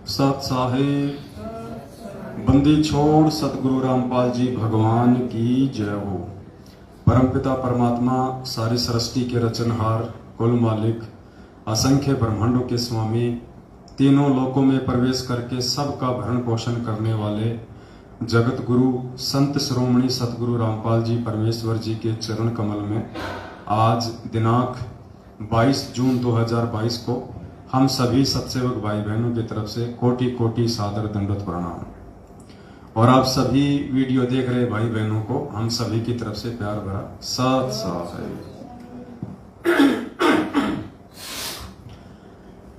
सत साहिब बंदी छोड़ सतगुरु रामपाल जी भगवान की जय हो। परमपिता परमात्मा सारी सृष्टि के रचनहार, कुल मालिक, असंख्य ब्रह्मांडों के स्वामी, तीनों लोकों में प्रवेश करके सबका भरण पोषण करने वाले जगत गुरु संत श्रोमणी सतगुरु रामपाल जी परमेश्वर जी के चरण कमल में आज दिनांक 22 जून 2022 को हम सभी सत्सेवक भाई बहनों की तरफ से कोटि कोटि सादर दंडवत प्रणाम। और आप सभी वीडियो देख रहे भाई बहनों को हम सभी की तरफ से प्यार भरा सत साहिब।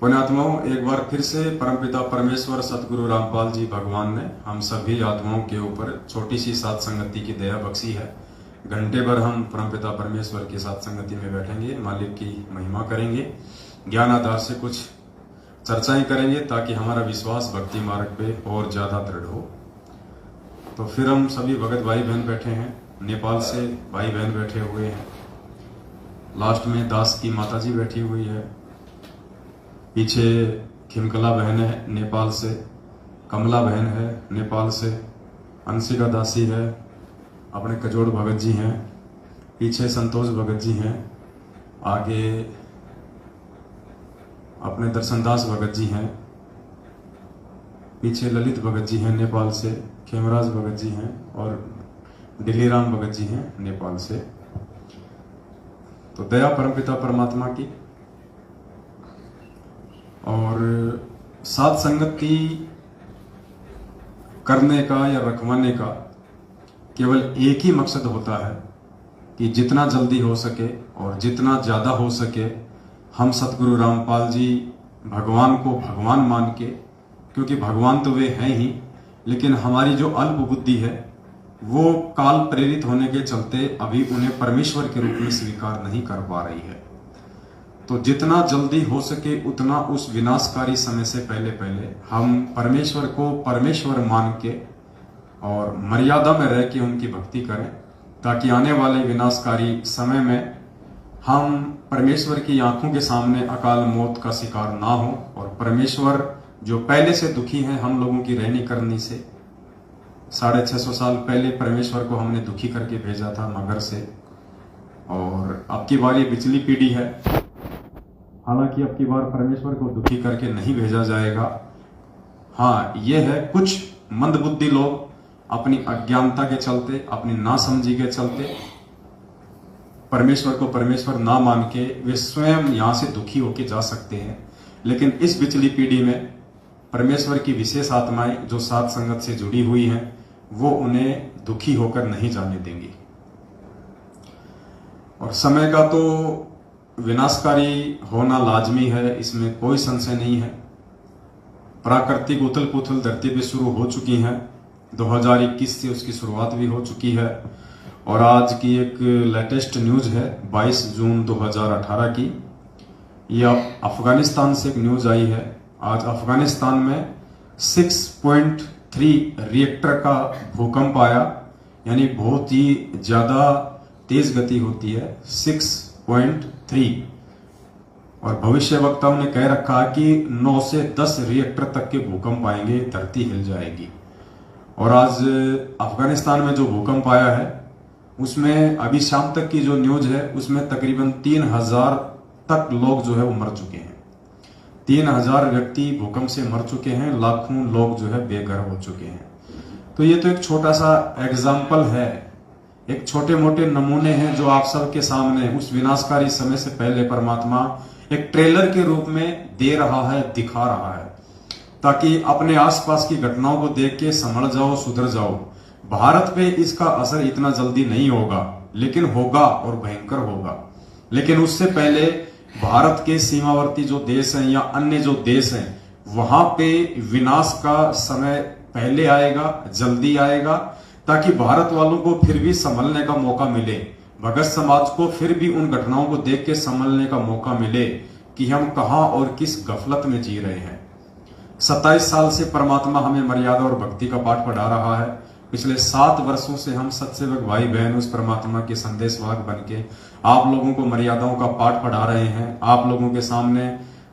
पुण्यात्माओं, एक बार फिर से परमपिता परमेश्वर सतगुरु रामपाल जी भगवान ने हम सभी आत्माओं के ऊपर छोटी सी सात संगति की दया बख्शी है। घंटे भर हम परमपिता परमेश्वर की सात संगति में बैठेंगे, मालिक की महिमा करेंगे, ज्ञान आधार से कुछ चर्चाएं करेंगे ताकि हमारा विश्वास भक्ति मार्ग पे और ज्यादा दृढ़ हो। तो फिर हम सभी भगत भाई बहन बैठे हैं, नेपाल से भाई बहन बैठे हुए हैं, लास्ट में दास की माता जी बैठी हुई है, पीछे खिमकला बहन है नेपाल से, कमला बहन है नेपाल से, अंशिका दासी है, अपने कजोड़ भगत जी हैं, पीछे संतोष भगत जी हैं, आगे अपने दर्शनदास भगत जी हैं, पीछे ललित भगत जी हैं नेपाल से, खेमराज भगत जी हैं और दिल्लीराम भगत जी हैं नेपाल से। तो दया परमपिता परमात्मा की और सात संगति करने का या रखवाने का केवल एक ही मकसद होता है कि जितना जल्दी हो सके और जितना ज्यादा हो सके हम सतगुरु रामपाल जी भगवान को भगवान मान के, क्योंकि भगवान तो वे हैं ही, लेकिन हमारी जो अल्प बुद्धि है वो काल प्रेरित होने के चलते अभी उन्हें परमेश्वर के रूप में स्वीकार नहीं कर पा रही है। तो जितना जल्दी हो सके उतना उस विनाशकारी समय से पहले पहले हम परमेश्वर को परमेश्वर मान के और मर्यादा में रह के उनकी भक्ति करें, ताकि आने वाले विनाशकारी समय में हम परमेश्वर की आंखों के सामने अकाल मौत का शिकार ना हो। और परमेश्वर जो पहले से दुखी हैं हम लोगों की रहनी करनी से, 650 साल पहले परमेश्वर को हमने दुखी करके भेजा था मगर से, और अब की बार ये पिछली पीढ़ी है, हालांकि अब की बार परमेश्वर को दुखी करके नहीं भेजा जाएगा। हाँ, ये है कुछ मंदबुद्धि लोग अपनी अज्ञानता के चलते, अपनी नासमझी के चलते परमेश्वर को परमेश्वर ना मान के वे स्वयं यहां से दुखी होके जा सकते हैं, लेकिन इस पिछली पीढ़ी में परमेश्वर की विशेष आत्माएं जो सात संगत से जुड़ी हुई हैं वो उन्हें दुखी होकर नहीं जाने देंगी। और समय का तो विनाशकारी होना लाजमी है, इसमें कोई संशय नहीं है। प्राकृतिक उथल पुथल धरती पे शुरू हो चुकी है, 2021 से उसकी शुरुआत भी हो चुकी है। और आज की एक लेटेस्ट न्यूज है 22 जून 2018 की, यह अफगानिस्तान से एक न्यूज आई है। आज अफगानिस्तान में 6.3 रिएक्टर का भूकंप आया, यानी बहुत ही ज्यादा तेज गति होती है, 6.3। और भविष्य वक्ताओं ने कह रखा है कि 9 से 10 रिएक्टर तक के भूकंप आएंगे, धरती हिल जाएगी। और आज अफगानिस्तान में जो भूकंप आया है उसमें अभी शाम तक की जो न्यूज है उसमें तकरीबन 3000 तक लोग जो है वो मर चुके हैं। 3000 व्यक्ति भूकंप से मर चुके हैं, लाखों लोग जो है बेघर हो चुके हैं। तो ये तो एक छोटा सा एग्जाम्पल है, एक छोटे मोटे नमूने हैं जो आप सबके सामने उस विनाशकारी समय से पहले परमात्मा एक ट्रेलर के रूप में दे रहा है, दिखा रहा है, ताकि अपने आसपास की घटनाओं को देख के संभल जाओ, सुधर जाओ। भारत पे इसका असर इतना जल्दी नहीं होगा, लेकिन होगा और भयंकर होगा। लेकिन उससे पहले भारत के सीमावर्ती जो देश हैं या अन्य जो देश हैं वहां पे विनाश का समय पहले आएगा, जल्दी आएगा, ताकि भारत वालों को फिर भी संभलने का मौका मिले, भगत समाज को फिर भी उन घटनाओं को देख के संभलने का मौका मिले कि हम कहां और किस गफलत में जी रहे हैं। 27 साल से परमात्मा हमें मर्यादा और भक्ति का पाठ पढ़ा रहा है। पिछले 7 वर्षों से हम सत्सेवक भाई बहन उस परमात्मा के संदेशवाहक बन के आप लोगों को मर्यादाओं का पाठ पढ़ा रहे हैं, आप लोगों के सामने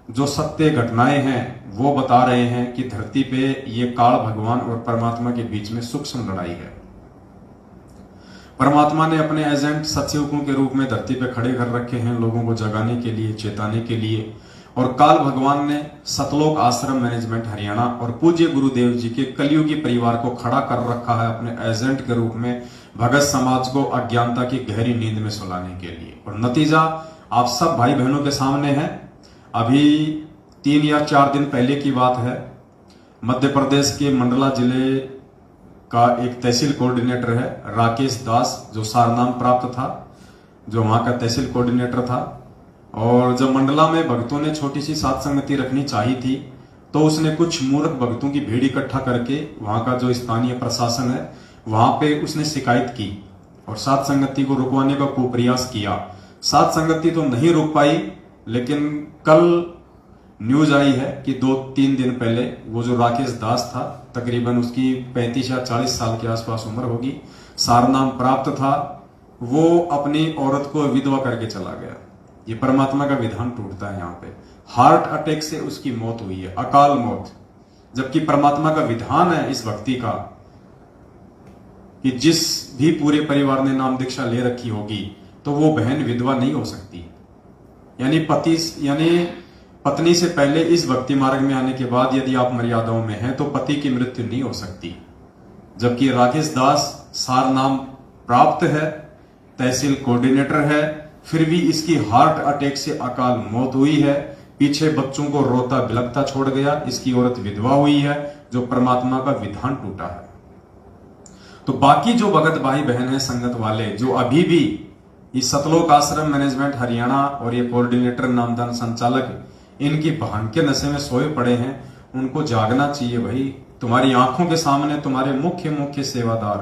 जो सत्य घटनाएं हैं वो बता रहे हैं कि धरती पे ये काल भगवान और परमात्मा के बीच में सूक्ष्म लड़ाई है। परमात्मा ने अपने एजेंट सतयुगों के रूप में धरती पे खड़े कर रखे हैं लोगों को जगाने के लिए, चेताने के लिए, और काल भगवान ने सतलोक आश्रम मैनेजमेंट हरियाणा और पूज्य गुरुदेव जी के कलयुगी परिवार को खड़ा कर रखा है अपने एजेंट के रूप में भगत समाज को अज्ञानता की गहरी नींद में सुलाने के लिए। और नतीजा आप सब भाई बहनों के सामने है। अभी 3 या 4 दिन पहले की बात है, मध्य प्रदेश के मंडला जिले का एक तहसील कोऑर्डिनेटर है राकेश दास, जो सारनाम प्राप्त था, जो वहां का तहसील कोऑर्डिनेटर था। और जब मंडला में भक्तों ने छोटी सी सात संगति रखनी चाहिए थी तो उसने कुछ मूर्ख भक्तों की भीड़ इकट्ठा करके वहां का जो स्थानीय प्रशासन है वहां पे उसने शिकायत की और सात संगति को रुकवाने का कुप्रयास किया। सात संगति तो नहीं रुक पाई, लेकिन कल न्यूज आई है कि 2-3 दिन पहले वो जो राकेश दास था, तकरीबन उसकी 35 या 40 साल के आसपास उम्र होगी, सारनाम प्राप्त था, वो अपनी औरत को विधवा करके चला गया। ये परमात्मा का विधान टूटता है। यहाँ पे हार्ट अटैक से उसकी मौत हुई है, अकाल मौत, जबकि परमात्मा का विधान है इस व्यक्ति का कि जिस भी पूरे परिवार ने नाम दीक्षा ले रखी होगी तो वो बहन विधवा नहीं हो सकती। यानी पत्नी से पहले इस भक्ति मार्ग में आने के बाद यदि आप मर्यादाओं में हैं तो पति की मृत्यु नहीं हो सकती। जबकि राकेश दास सार नाम प्राप्त है, तहसील कोऑर्डिनेटर है, फिर भी इसकी हार्ट अटैक से अकाल मौत हुई है। पीछे बच्चों को रोता बिलखता छोड़ गया, इसकी औरत विधवा हुई है, जो परमात्मा का विधान टूटा है। तो बाकी जो भगत भाई बहन है संगत वाले, जो अभी भी इस सतलोक आश्रम मैनेजमेंट हरियाणा और ये कोऑर्डिनेटर नामदान संचालक इनकी भान के नशे में सोए पड़े हैं, उनको जागना चाहिए भाई। तुम्हारी आंखों के सामने तुम्हारे मुख्य सेवादार,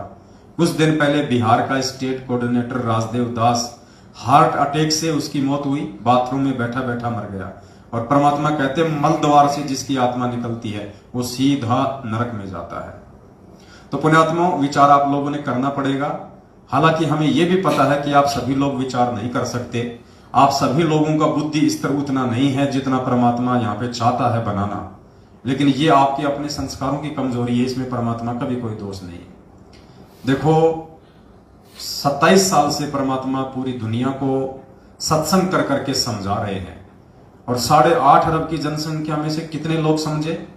कुछ दिन पहले बिहार का स्टेट कोऑर्डिनेटर राजदेव दास, हार्ट अटैक से उसकी मौत हुई, बाथरूम में बैठा बैठा मर गया। और परमात्मा कहते हैं मल द्वार से जिसकी आत्मा निकलती है वो सीधा नरक में जाता है। तो पुण्यात्माओं, विचार आप लोगों ने करना पड़ेगा। हालांकि हमें यह भी पता है कि आप सभी लोग विचार नहीं कर सकते, आप सभी लोगों का बुद्धि स्तर उतना नहीं है जितना परमात्मा यहाँ पे चाहता है बनाना, लेकिन ये आपके अपने संस्कारों की कमजोरी है, इसमें परमात्मा का भी कोई दोष नहीं है। देखो 27 साल से परमात्मा पूरी दुनिया को सत्संग कर करके समझा रहे हैं, और 8.5 अरब की जनसंख्या में से कितने लोग समझे?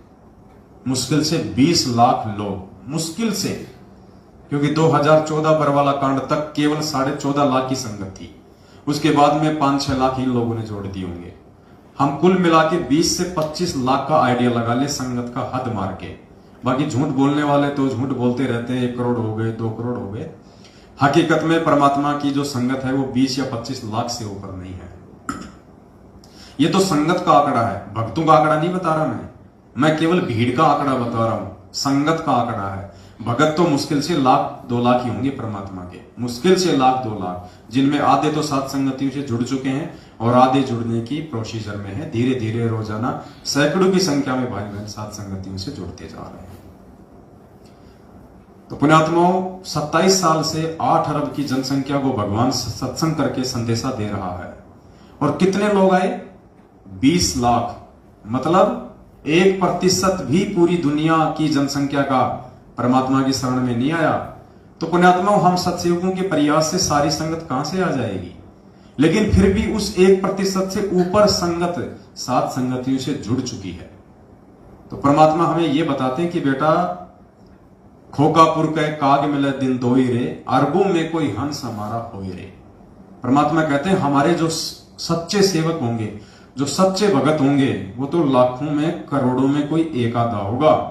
मुश्किल से 20 लाख लोग, मुश्किल से, क्योंकि 2014 बरवाला कांड तक केवल 14.5 लाख की संगत थी। उसके बाद में 5-6 लाख ही लोगों ने जोड़ दिए होंगे। हम कुल मिला के 20 से 25 लाख का आइडिया लगा ले संगत का हद मार के। बाकी झूठ बोलने वाले तो झूठ बोलते रहते हैं, 1 करोड़ हो गए, 2 करोड़ हो गए। हकीकत में परमात्मा की जो संगत है वो 20 या 25 लाख से ऊपर नहीं है। ये तो संगत का आंकड़ा है, भक्तों का आंकड़ा नहीं बता रहा मैं केवल भीड़ का आंकड़ा बता रहा हूं, संगत का आंकड़ा है। भगत तो मुश्किल से 1-2 लाख ही होंगे परमात्मा के, मुश्किल से 1-2 लाख, जिनमें आधे तो सात संगतियों से जुड़ चुके हैं और आधे जुड़ने की प्रोसीजर में है। धीरे धीरे रोजाना सैकड़ों की संख्या में भाई बहन सात संगतियों से जुड़ते जा रहे हैं। तो पुण्यात्माओं, 27 साल से 8 अरब की जनसंख्या को भगवान सत्संग करके संदेशा दे रहा है। और कितने लोग आए? 20 लाख, मतलब 1% भी पूरी दुनिया की जनसंख्या का परमात्मा की शरण में नहीं आया। तो पुण्यात्माओं, हम सत्सयुगों के प्रयास से सारी संगत कहां से आ जाएगी? लेकिन फिर भी उस 1% से ऊपर संगत सात संगतियों से जुड़ चुकी है। तो परमात्मा हमें यह बताते हैं कि बेटा, खोकापुर के काग मिले दिन दोई रे, अरबों में कोई हंस हमारा होई रे। परमात्मा कहते हैं हमारे जो सच्चे सेवक होंगे, जो सच्चे भगत होंगे, वो तो लाखों में करोड़ों में कोई एक आधा होगा।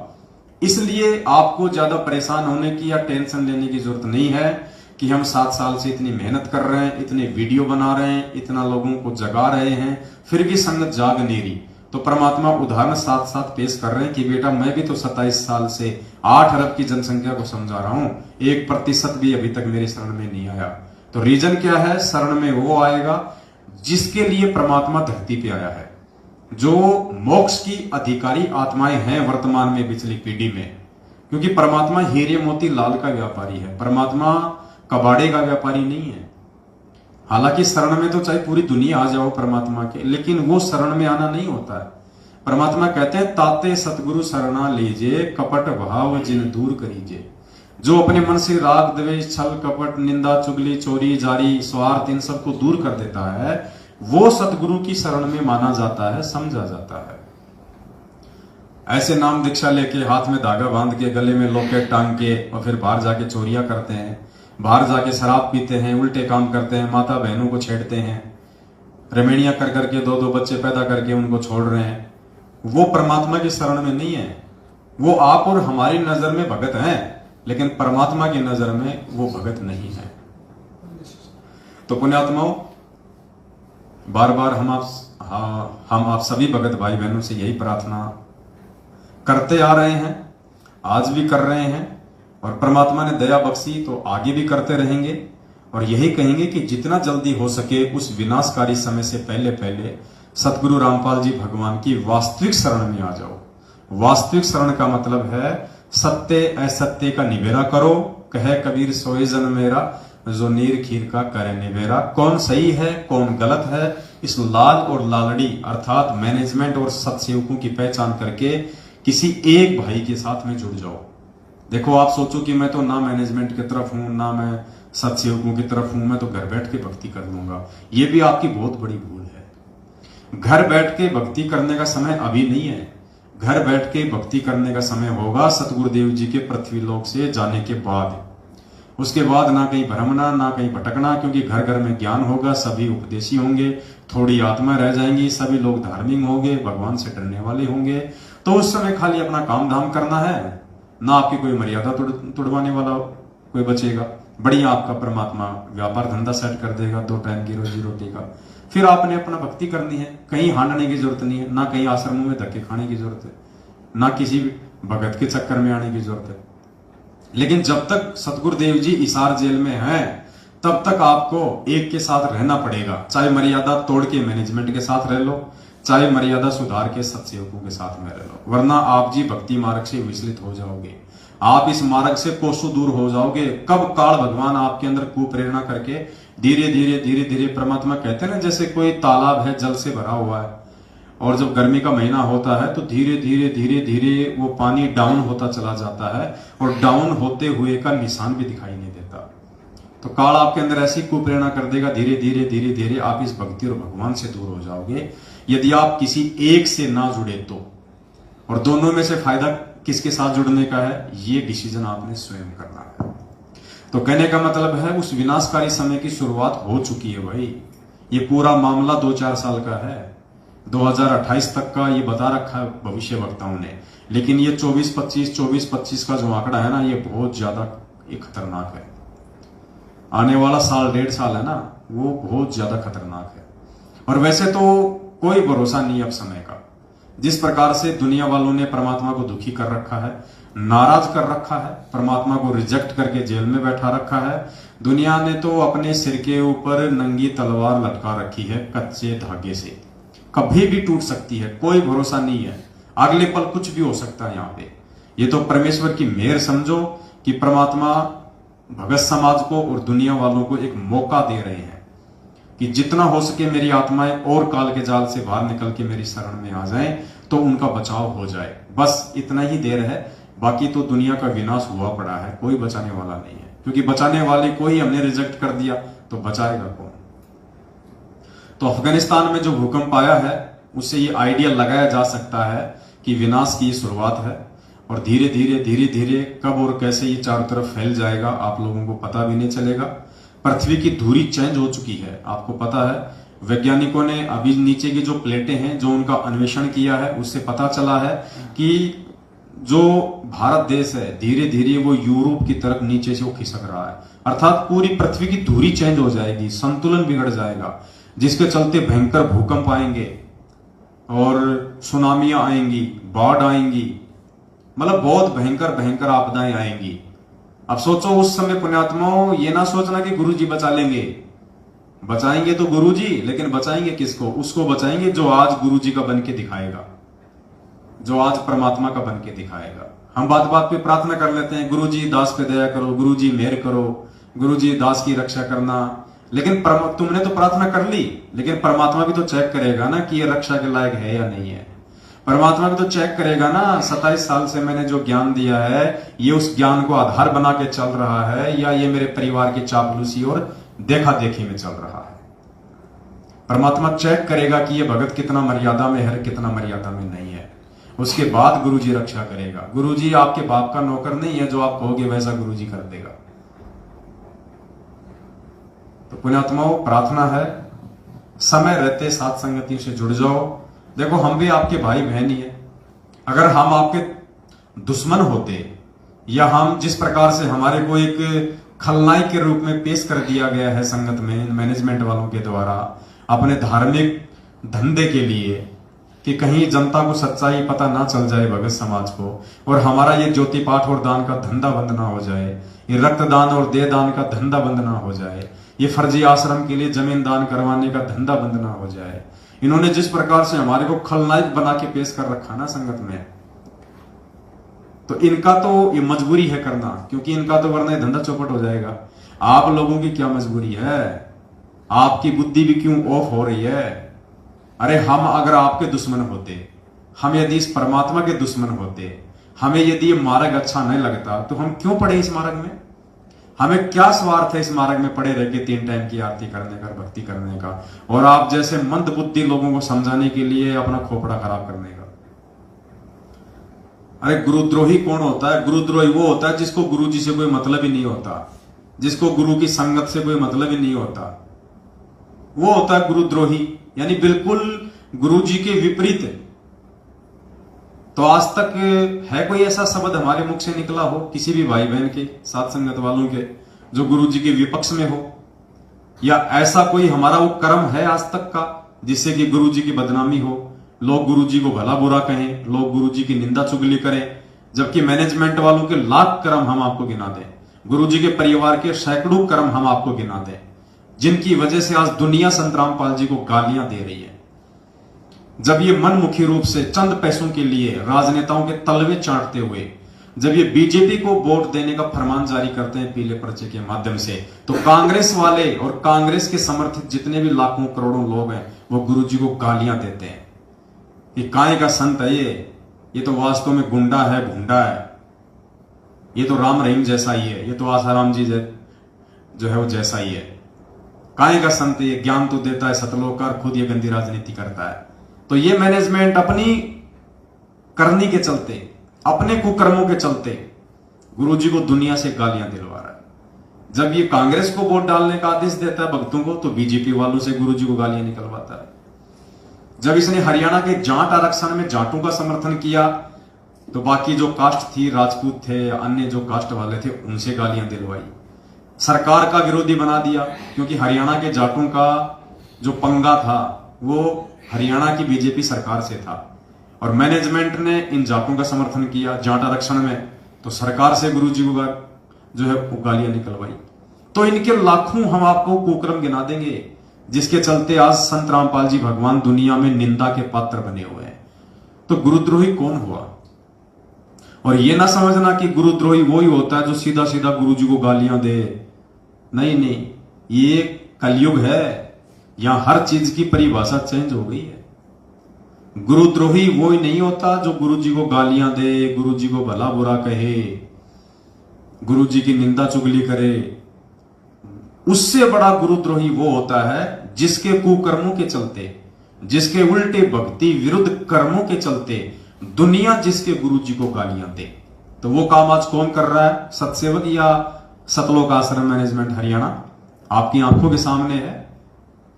इसलिए आपको ज्यादा परेशान होने की या टेंशन लेने की जरूरत नहीं है कि हम 7 साल से इतनी मेहनत कर रहे हैं, इतने वीडियो बना रहे हैं, इतना लोगों को जगा रहे हैं, फिर भी संगत जाग नहीं रही। तो परमात्मा उदाहरण साथ साथ पेश कर रहे हैं कि बेटा, मैं भी तो 27 साल से 8 अरब की जनसंख्या को समझा रहा हूं, 1% भी अभी तक मेरे शरण में नहीं आया। तो रीजन क्या है? शरण में वो आएगा जिसके लिए परमात्मा धरती पे आया है, जो मोक्ष की अधिकारी आत्माएं हैं वर्तमान में पिछली पीढ़ी में। क्योंकि परमात्मा हीरे मोती लाल का व्यापारी है, परमात्मा कबाड़े का व्यापारी नहीं है। हालांकि शरण में तो चाहे पूरी दुनिया आ जाओ परमात्मा के, लेकिन वो शरण में आना नहीं होता है। परमात्मा कहते हैं ताते सतगुरु शरणा लीजिए, कपट भाव जिन दूर करीजिए। जो अपने मन से राग द्वेष छल कपट निंदा चुगली चोरी जारी स्वार्थ इन सबको दूर कर देता है, वो सतगुरु की शरण में माना जाता है, समझा जाता है। ऐसे नाम दीक्षा लेके हाथ में धागा बांध के गले में लॉकेट टांग के और फिर बाहर जाके चोरियां करते हैं, बाहर जाके शराब पीते हैं, उल्टे काम करते हैं, माता बहनों को छेड़ते हैं, रमेणियां कर करके 2-2 बच्चे पैदा करके उनको छोड़ रहे हैं, वो परमात्मा की शरण में नहीं है। वो आप और हमारी नजर में भगत हैं, लेकिन परमात्मा की नजर में वो भगत नहीं है। तो पुण्यात्माओं, बार बार हम आप सभी भगत भाई बहनों से यही प्रार्थना करते आ रहे हैं, आज भी कर रहे हैं, और परमात्मा ने दया बख्शी तो आगे भी करते रहेंगे। और यही कहेंगे कि जितना जल्दी हो सके उस विनाशकारी समय से पहले पहले सतगुरु रामपाल जी भगवान की वास्तविक शरण में आ जाओ। वास्तविक शरण का मतलब है सत्य असत्य का निबेरा करो। कहे कबीर सोए जन मेरा, जो नीर खीर का करे निबेरा। कौन सही है कौन गलत है, इस लाल और लालड़ी अर्थात मैनेजमेंट और सत्सेवकों की पहचान करके किसी एक भाई के साथ में जुड़ जाओ। देखो, आप सोचो कि मैं तो ना मैनेजमेंट की तरफ हूं ना मैं सत्सेवकों की तरफ हूं, मैं तो घर बैठ के भक्ति कर लूंगा। ये भी आपकी बहुत बड़ी भूल है। घर बैठ के भक्ति करने का समय अभी नहीं है। घर बैठ के भक्ति करने का समय होगा सतगुरुदेव जी के पृथ्वी लोक से जाने के बाद। उसके बाद ना कहीं भ्रमना ना कहीं भटकना, क्योंकि घर घर में ज्ञान होगा, सभी उपदेशी होंगे, थोड़ी आत्मा रह जाएंगी, सभी लोग धार्मिक होंगे, भगवान से डरने वाले होंगे। तो उस समय खाली अपना काम धाम करना है, ना आपकी कोई मर्यादा तुड़वाने वाला कोई बचेगा। बढ़िया आपका परमात्मा व्यापार धंधा सेट कर देगा, 2 टाइम की रोजी रोटी का। फिर आपने अपना भक्ति करनी है, कहीं हांडने की जरूरत नहीं है, ना कहीं आश्रमों में धक्के खाने की जरूरत है, ना किसी भगत के चक्कर में आने की जरूरत है। लेकिन जब तक सतगुरुदेव जी इसार जेल में हैं, तब तक आपको एक के साथ रहना पड़ेगा। चाहे मर्यादा तोड़ के मैनेजमेंट के साथ रह लो, चाहे मर्यादा सुधार के सत्सेवकों के साथ में रह लो, वरना आप जी भक्ति मार्ग से विचलित हो जाओगे। आप इस मार्ग से कोसों दूर हो जाओगे। कब काल भगवान आपके अंदर कुप्रेरणा करके धीरे धीरे धीरे धीरे, परमात्मा कहते हैं ना, जैसे कोई तालाब है जल से भरा हुआ है, और जब गर्मी का महीना होता है तो धीरे धीरे धीरे धीरे वो पानी डाउन होता चला जाता है, और डाउन होते हुए का निशान भी दिखाई नहीं देता। तो काल आपके अंदर ऐसी कुप्रेरणा कर देगा, धीरे धीरे धीरे धीरे आप इस भक्ति और भगवान से दूर हो जाओगे, यदि आप किसी एक से ना जुड़े तो। और दोनों में से फायदा किसके साथ जुड़ने का है, ये डिसीजन आपने स्वयं करना है। तो कहने का मतलब है उस विनाशकारी समय की शुरुआत हो चुकी है भाई। ये पूरा मामला 2-4 साल का है, 2028 तक का ये बता रखा है भविष्य वक्ताओं ने। लेकिन ये 24-25 का जो आंकड़ा है ना, ये बहुत ज्यादा खतरनाक है। आने वाला साल 1.5 साल है ना, वो बहुत ज्यादा खतरनाक है। और वैसे तो कोई भरोसा नहीं अब समय का। जिस प्रकार से दुनिया वालों ने परमात्मा को दुखी कर रखा है, नाराज कर रखा है, परमात्मा को रिजेक्ट करके जेल में बैठा रखा है, दुनिया ने तो अपने सिर के ऊपर नंगी तलवार लटका रखी है कच्चे धागे से। कभी भी टूट सकती है, कोई भरोसा नहीं है, अगले पल कुछ भी हो सकता है यहाँ पे। ये तो परमेश्वर की मेहर समझो कि परमात्मा भगत समाज को और दुनिया वालों को एक मौका दे रहे हैं कि जितना हो सके मेरी आत्माएं और काल के जाल से बाहर निकल के मेरी शरण में आ जाएं, तो उनका बचाव हो जाए। बस इतना ही देर है, बाकी तो दुनिया का विनाश हुआ पड़ा है, कोई बचाने वाला नहीं है। क्योंकि बचाने वाले को ही हमने रिजेक्ट कर दिया, तो बचाएगा कौन। तो अफगानिस्तान में जो भूकंप आया है, उससे ये आइडिया लगाया जा सकता है कि विनाश की शुरुआत है, और धीरे धीरे धीरे धीरे कब और कैसे ये चारों तरफ फैल जाएगा आप लोगों को पता भी नहीं चलेगा। पृथ्वी की धुरी चेंज हो चुकी है, आपको पता है। वैज्ञानिकों ने अभी नीचे की जो प्लेटें हैं, जो उनका अन्वेषण किया है, उससे पता चला है कि जो भारत देश है, धीरे धीरे वो यूरोप की तरफ नीचे से वो खिसक रहा है। अर्थात पूरी पृथ्वी की धुरी चेंज हो जाएगी, संतुलन बिगड़ जाएगा, जिसके चलते भयंकर भूकंप आएंगे और सुनामियां आएंगी, बाढ़ आएंगी, मतलब बहुत भयंकर भयंकर आपदाएं आएंगी। अब सोचो उस समय पुण्यात्माओं, ये ना सोचना कि गुरुजी बचा लेंगे। बचाएंगे तो गुरुजी, लेकिन बचाएंगे किसको? उसको बचाएंगे जो आज गुरुजी का बन के दिखाएगा, जो आज परमात्मा का बन के दिखाएगा। हम बात बात पे प्रार्थना कर लेते हैं, गुरुजी दास पे दया करो, गुरुजी मेहर करो, गुरुजी दास की रक्षा करना, लेकिन तुमने तो प्रार्थना कर ली, लेकिन परमात्मा भी तो चेक करेगा ना कि ये रक्षा के लायक है या नहीं है। परमात्मा भी तो चेक करेगा ना 27 साल से मैंने जो ज्ञान दिया है ये उस ज्ञान को आधार बना के चल रहा है या ये मेरे परिवार की चापलूसी और देखा देखी में चल रहा है। परमात्मा चेक करेगा कि ये भगत कितना मर्यादा में है, कितना मर्यादा में नहीं है। उसके बाद गुरुजी रक्षा करेगा। गुरुजी आपके बाप का नौकर नहीं है, जो आप कहोगे वैसा गुरुजी कर देगा। तो पुण्यात्माओं, प्रार्थना है समय रहते साथ संगति से जुड़ जाओ। देखो हम भी आपके भाई बहन ही है। अगर हम आपके दुश्मन होते या हम जिस प्रकार से हमारे को एक खलनायक के रूप में पेश कर दिया गया है संगत में मैनेजमेंट वालों के द्वारा अपने धार्मिक धंधे के लिए कि कहीं जनता को सच्चाई पता ना चल जाए भगत समाज को, और हमारा ये ज्योति पाठ और दान का धंधा बंद ना हो जाए, ये रक्तदान और देह दान का धंधा बंद ना हो जाए, ये फर्जी आश्रम के लिए जमीन दान करवाने का धंधा बंद ना हो जाए। इन्होंने जिस प्रकार से हमारे को खलनायक बना के पेश कर रखा ना संगत में, तो इनका तो ये मजबूरी है करना, क्योंकि इनका तो वरना धंधा चौपट हो जाएगा। आप लोगों की क्या मजबूरी है? आपकी बुद्धि भी क्यों ऑफ हो रही है? अरे हम अगर आपके दुश्मन होते, हम यदि इस परमात्मा के दुश्मन होते, हमें यदि ये मार्ग अच्छा नहीं लगता तो हम क्यों पड़े इस मार्ग में? हमें क्या स्वार्थ है इस मार्ग में पड़े रह के 3 टाइम की आरती करने का, भक्ति करने का, और आप जैसे मंद बुद्धि लोगों को समझाने के लिए अपना खोपड़ा खराब करने का। अरे गुरुद्रोही कौन होता है? गुरुद्रोही वो होता है जिसको गुरु जी से कोई मतलब ही नहीं होता, जिसको गुरु की संगत से कोई मतलब ही नहीं होता, वो होता है गुरुद्रोही। यानी बिल्कुल गुरु जी के विपरीत। तो आज तक है कोई ऐसा शब्द हमारे मुख से निकला हो किसी भी भाई बहन के, साथ संगत वालों के, जो गुरु जी के विपक्ष में हो? या ऐसा कोई हमारा वो कर्म है आज तक का जिससे कि गुरु जी की बदनामी हो, लोग गुरु जी को भला बुरा कहें, लोग गुरु जी की निंदा चुगली करें, जबकि मैनेजमेंट वालों के लाख कर्म हम आपको गिना दें, गुरु जी के परिवार के सैकड़ों कर्म हम आपको गिना दें, जिनकी वजह से आज दुनिया संत रामपाल जी को गालियां दे रही है। जब ये मनमुखी रूप से चंद पैसों के लिए राजनेताओं के तलवे चाटते हुए जब ये बीजेपी को वोट देने का फरमान जारी करते हैं पीले पर्चे के माध्यम से, तो कांग्रेस वाले और कांग्रेस के समर्थित जितने भी लाखों करोड़ों लोग हैं वो गुरु जी को गालियां देते हैं कि काय का संत है ये तो वास्तव में गुंडा है, भुंडा है, ये तो राम रहीम जैसा ही है, ये तो आसाराम जी जो है वो जैसा ही है, काय का संत, ये ज्ञान तो देता है सतलोकार, खुद ये गंदी राजनीति करता है। तो ये मैनेजमेंट अपनी करनी के चलते, अपने कुकर्मों के चलते गुरु जी को दुनिया से गालियां दिलवा रहा है। जब ये कांग्रेस को वोट डालने का आदेश देता है भक्तों को, तो बीजेपी वालों से गुरु जी को गालियां निकलवाता है। जब इसने हरियाणा के जाट आरक्षण में जाटों का समर्थन किया, तो बाकी जो कास्ट थी, राजपूत थे, अन्य जो कास्ट वाले थे, उनसे गालियां दिलवाई। सरकार का विरोधी बना दिया, क्योंकि हरियाणा के जाटों का जो पंगा था वो हरियाणा की बीजेपी सरकार से था, और मैनेजमेंट ने इन जाटों का समर्थन किया जाट आरक्षण में, तो सरकार से गुरु जी को जो है वो गालियां निकलवाई। तो इनके लाखों हम आपको कुकर्म गिना देंगे, जिसके चलते आज संत रामपाल जी भगवान दुनिया में निंदा के पात्र बने हुए हैं। तो गुरुद्रोही कौन हुआ? और ये ना समझना कि गुरुद्रोही वो ही होता है जो सीधा सीधा गुरु जी को गालियां दे। नहीं नहीं, ये कलयुग है, यहां हर चीज की परिभाषा चेंज हो गई है। गुरुद्रोही वो ही नहीं होता जो गुरु जी को गालियां दे, गुरु जी को भला बुरा कहे, गुरु जी की निंदा चुगली करे। उससे बड़ा गुरुद्रोही वो होता है जिसके कुकर्मों के चलते, जिसके उल्टे भक्ति विरुद्ध कर्मों के चलते दुनिया जिसके गुरु जी को गालियां दे। तो वो काम आज कौन कर रहा है? सतसेवक या सतलोक आश्रम मैनेजमेंट हरियाणा आपकी आंखों के सामने है।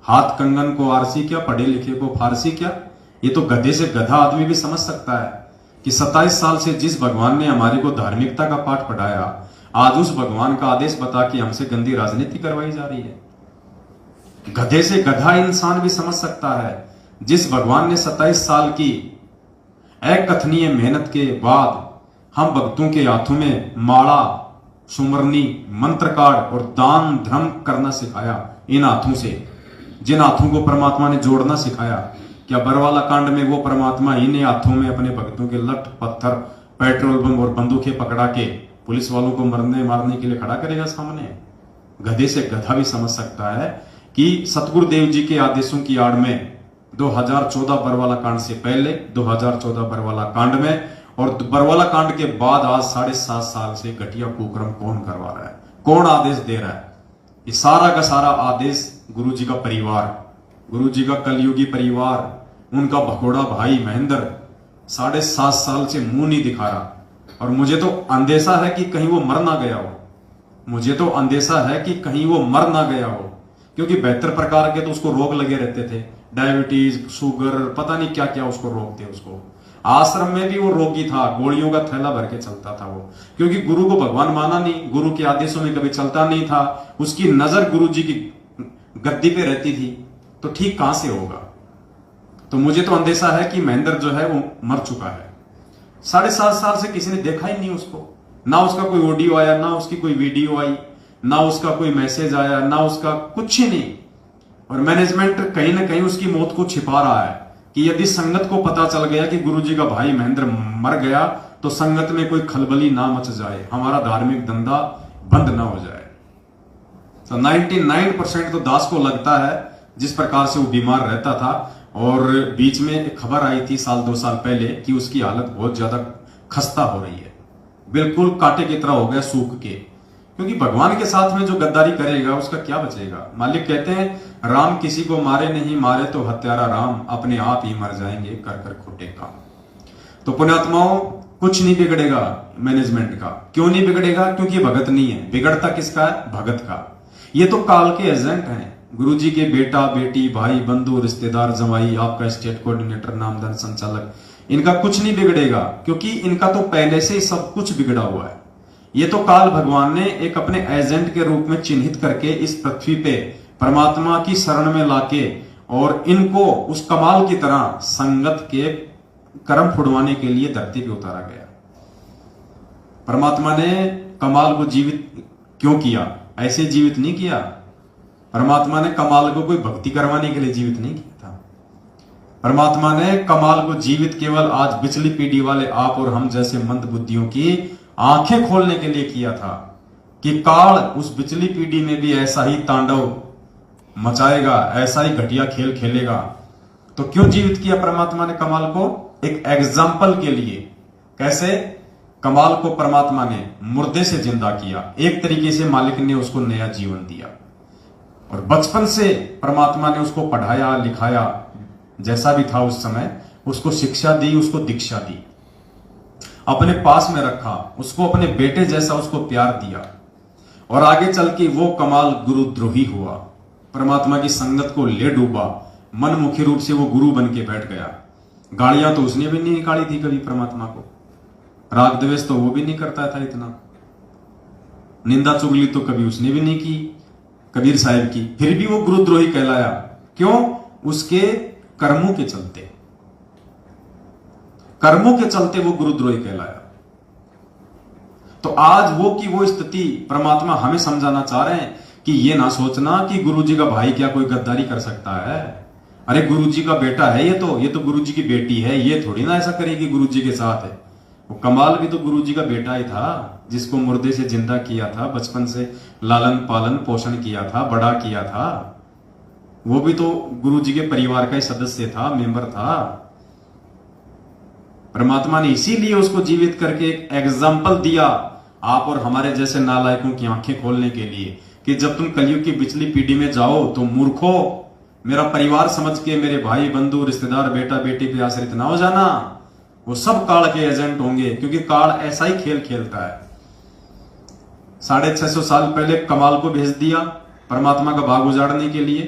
हाथ कंगन को आरसी क्या, पढ़े लिखे को फारसी क्या। ये तो गधे से गधा आदमी भी समझ सकता है कि 27 साल से जिस भगवान ने हमारे को धार्मिकता का पाठ पढ़ाया, आज उस भगवान का आदेश बता कि हमसे गंदी राजनीति करवाई जा रही है। गधे से गधा इंसान भी समझ सकता है, जिस भगवान ने 27 साल की अकथनीय मेहनत के बाद हम भक्तों के हाथों में माला, सुमरनी, मंत्र कार्ड और दान धर्म करना सिखाया। इन हाथों से, जिन हाथों को परमात्मा ने जोड़ना सिखाया, क्या बरवाला कांड में वो परमात्मा इन्हीं हाथों में अपने भक्तों के लठ पत्थर, पेट्रोल बम और बंदूकें पकड़ा के पुलिस वालों को मारने के लिए खड़ा करेगा सामने? गधे से गधा भी समझ सकता है कि सतगुरुदेव जी के आदेशों की आड़ में 2014 बरवाला कांड से पहले, 2014 बरवाला कांड में और बरवाला कांड के बाद आज 7.5 साल से घटिया कुकर्म कौन करवा रहा है, कौन आदेश दे रहा है? ये सारा का सारा आदेश गुरु जी का परिवार, गुरु जी का कलयुगी परिवार, उनका भगोड़ा भाई महेंद्र 7.5 साल से मुंह नहीं दिखा रहा। और मुझे तो अंदेशा है कि कहीं वो मर ना गया हो, मुझे तो अंदेशा है कि कहीं वो मर ना गया हो, क्योंकि बेहतर प्रकार के तो उसको रोग लगे रहते थे, डायबिटीज, शुगर, पता नहीं क्या क्या उसको रोग थे। उसको आश्रम में भी वो रोगी था, गोलियों का थैला भर के चलता था वो, क्योंकि गुरु को भगवान माना नहीं, गुरु के आदेशों में कभी चलता नहीं था, उसकी नजर गुरु जी की गद्दी पे रहती थी, तो ठीक कहां से होगा? तो मुझे तो अंदेशा है कि महेंद्र जो है वो मर चुका है। 7.5 साल से किसी ने देखा ही नहीं उसको, ना उसका कोई ऑडियो आया, ना उसकी कोई वीडियो आई, ना उसका कोई मैसेज आया, ना उसका कुछ ही नहीं। और मैनेजमेंट कहीं ना कहीं उसकी मौत को छिपा रहा है कि यदि संगत को पता चल गया कि गुरुजी का भाई महेंद्र मर गया तो संगत में कोई खलबली ना मच जाए, हमारा धार्मिक धंधा बंद ना हो जाए। तो 99% तो दास को लगता है जिस प्रकार से वो बीमार रहता था। और बीच में एक खबर आई थी 1-2 साल पहले कि उसकी हालत बहुत ज्यादा खस्ता हो रही है, बिल्कुल कांटे की तरह हो गया सूख के, क्योंकि भगवान के साथ में जो गद्दारी करेगा उसका क्या बचेगा। मालिक कहते हैं राम किसी को मारे नहीं, मारे तो हत्यारा राम, अपने आप ही मर जाएंगे कर कर खोटे काम। तो पुण्यात्माओं कुछ नहीं बिगड़ेगा मैनेजमेंट का। क्यों नहीं बिगड़ेगा? क्योंकि भगत नहीं है। बिगड़ता किसका है? भगत का। ये तो काल के एजेंट हैं, गुरुजी के बेटा बेटी भाई बंधु रिश्तेदार जमाई, आपका स्टेट कोऑर्डिनेटर नामधन संचालक, इनका कुछ नहीं बिगड़ेगा, क्योंकि इनका तो पहले से ही सब कुछ बिगड़ा हुआ है। ये तो काल भगवान ने एक अपने एजेंट के रूप में चिन्हित करके इस पृथ्वी पे परमात्मा की शरण में लाके और इनको उस कमाल की तरह संगत के कर्म फुड़वाने के लिए धरती पे उतारा गया। परमात्मा ने कमाल को जीवित क्यों किया? ऐसे जीवित नहीं किया। परमात्मा ने कमाल को कोई भक्ति करवाने के लिए जीवित नहीं किया था। परमात्मा ने कमाल को जीवित केवल आज पिछली पीढ़ी वाले आप और हम जैसे मंद बुद्धियों की आंखें खोलने के लिए किया था कि काल उस पिछली पीढ़ी में भी ऐसा ही तांडव मचाएगा, ऐसा ही घटिया खेल खेलेगा। तो क्यों जीवित किया परमात्मा ने कमाल को? एक एग्जाम्पल के लिए। कैसे? कमाल को परमात्मा ने मुर्दे से जिंदा किया, एक तरीके से मालिक ने उसको नया जीवन दिया। और बचपन से परमात्मा ने उसको पढ़ाया लिखाया, जैसा भी था उस समय, उसको शिक्षा दी, उसको दीक्षा दी, अपने पास में रखा, उसको अपने बेटे जैसा उसको प्यार दिया। और आगे चल के वो कमाल गुरुद्रोही हुआ, परमात्मा की संगत को ले डूबा, मनमुखी रूप से वो गुरु बन के बैठ गया। गालियां तो उसने भी नहीं निकाली थी कभी परमात्मा को, राग द्वेष तो वो भी नहीं करता था इतना, निंदा चुगली तो कभी उसने भी नहीं की कबीर साहिब की, फिर भी वो गुरुद्रोही कहलाया। क्यों? उसके कर्मों के चलते, कर्मों के चलते वो गुरुद्रोही कहलाया। तो आज वो की वो स्थिति परमात्मा हमें समझाना चाह रहे हैं कि ये ना सोचना कि गुरुजी का भाई क्या कोई गद्दारी कर सकता है। अरे गुरुजी का बेटा है ये तो गुरुजी की बेटी है, ये थोड़ी ना ऐसा करेगी गुरुजी के साथ है। वो कमाल भी तो गुरुजी का बेटा ही था, जिसको मुर्दे से जिंदा किया था, बचपन से लालन पालन पोषण किया था, बड़ा किया था। वो भी तो गुरुजी के परिवार का ही सदस्य था, मेंबर था। परमात्मा ने इसीलिए उसको जीवित करके एक एग्जाम्पल दिया आप और हमारे जैसे नालायकों की आंखें खोलने के लिए कि जब तुम कलयुग की पिछली पीढ़ी में जाओ तो मूर्खो, मेरा परिवार समझ के मेरे भाई बंधु रिश्तेदार बेटा बेटी पे आश्रित ना हो जाना। वो सब काल के एजेंट होंगे, क्योंकि काल ऐसा ही खेल खेलता है। 650 साल पहले कमाल को भेज दिया परमात्मा का भाग उजाड़ने के लिए।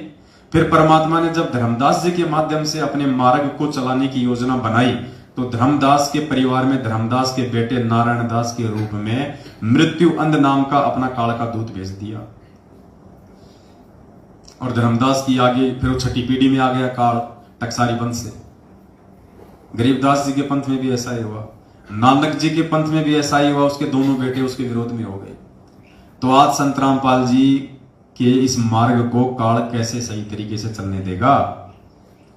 फिर परमात्मा ने जब धर्मदास जी के माध्यम से अपने मार्ग को चलाने की योजना बनाई तो धर्मदास के परिवार में धर्मदास के बेटे नारायण दास के रूप में मृत्यु अंध नाम का अपना काल का दूत भेज दिया। और धर्मदास की आगे फिर वो छठी पीढ़ी में आ गया काल टकसारी पंथ से। गरीबदास जी के पंथ में भी ऐसा ही हुआ, नानक जी के पंथ में भी ऐसा ही हुआ, उसके दोनों बेटे उसके विरोध में हो गए। तो आज संत रामपाल जी के इस मार्ग को काल कैसे सही तरीके से चलने देगा?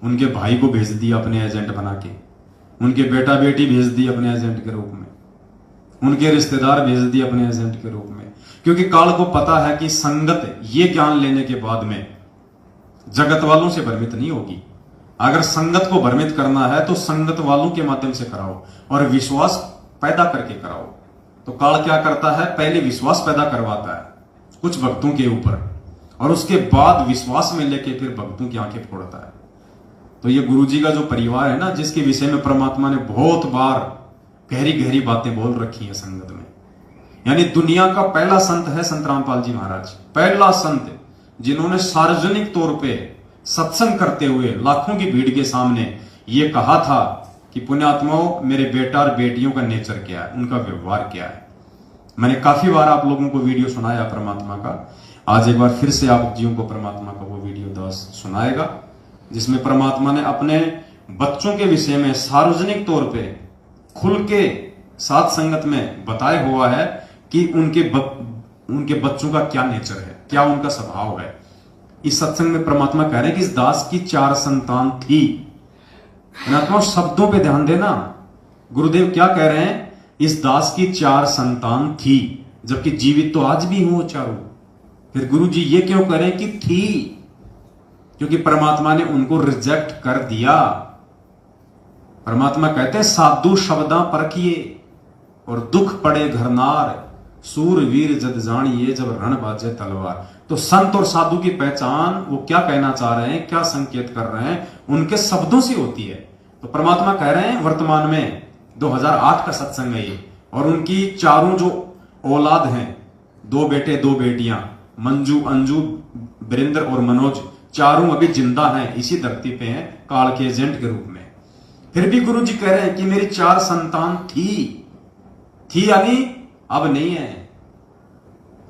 उनके भाई को भेज दिया अपने एजेंट बना के, उनके बेटा बेटी भेज दिए अपने एजेंट के रूप में, उनके रिश्तेदार भेज दिए अपने एजेंट के रूप में। क्योंकि काल को पता है कि संगत ये ज्ञान लेने के बाद में जगत वालों से भ्रमित नहीं होगी। अगर संगत को भ्रमित करना है तो संगत वालों के माध्यम से कराओ और विश्वास पैदा करके कराओ। तो काल क्या करता है, पहले विश्वास पैदा करवाता है कुछ भक्तों के ऊपर और उसके बाद विश्वास में लेके फिर भक्तों की आंखें फोड़ता है। तो ये गुरुजी का जो परिवार है ना, जिसके विषय में परमात्मा ने बहुत बार गहरी गहरी बातें बोल रखी है संगत में, यानी दुनिया का पहला संत है संत रामपाल जी महाराज, पहला संत जिन्होंने सार्वजनिक तौर पे सत्संग करते हुए लाखों की भीड़ के सामने ये कहा था कि पुण्यात्माओं, मेरे बेटा और बेटियों का नेचर क्या है, उनका व्यवहार क्या है। मैंने काफी बार आप लोगों को वीडियो सुनाया परमात्मा का, आज एक बार फिर से आप जीवों को परमात्मा का वो वीडियो दास सुनाएगा, जिसमें परमात्मा ने अपने बच्चों के विषय में सार्वजनिक तौर पे खुल के साथ संगत में बताया हुआ है कि उनके बच्चों का क्या नेचर है, क्या उनका स्वभाव है। इस सत्संग में परमात्मा कह रहे हैं कि इस दास की 4 संतान थी। परमात्मा शब्दों पे ध्यान देना, गुरुदेव क्या कह रहे हैं, इस दास की 4 संतान थी, जबकि जीवित तो आज भी हो चारों। फिर गुरु जी ये क्यों कह रहे हैं कि थी, क्योंकि परमात्मा ने उनको रिजेक्ट कर दिया। परमात्मा कहते हैं साधु शब्दां परखिए और दुख पड़े घरनार, सूरवीर जद जानिए जब रण बाजे तलवार। तो संत और साधु की पहचान वो क्या कहना चाह रहे हैं, क्या संकेत कर रहे हैं, उनके शब्दों से होती है। तो परमात्मा कह रहे हैं वर्तमान में 2008 का सत्संग है ये, और उनकी चारों जो औलाद हैं, 2 बेटे 2 बेटियां, मंजू, अंजू, वीरेंद्र और मनोज, चारों अभी जिंदा हैं, इसी धरती पे हैं काल के एजेंट के रूप में। फिर भी गुरु जी कह रहे हैं कि मेरी 4 संतान थी यानी अब नहीं है।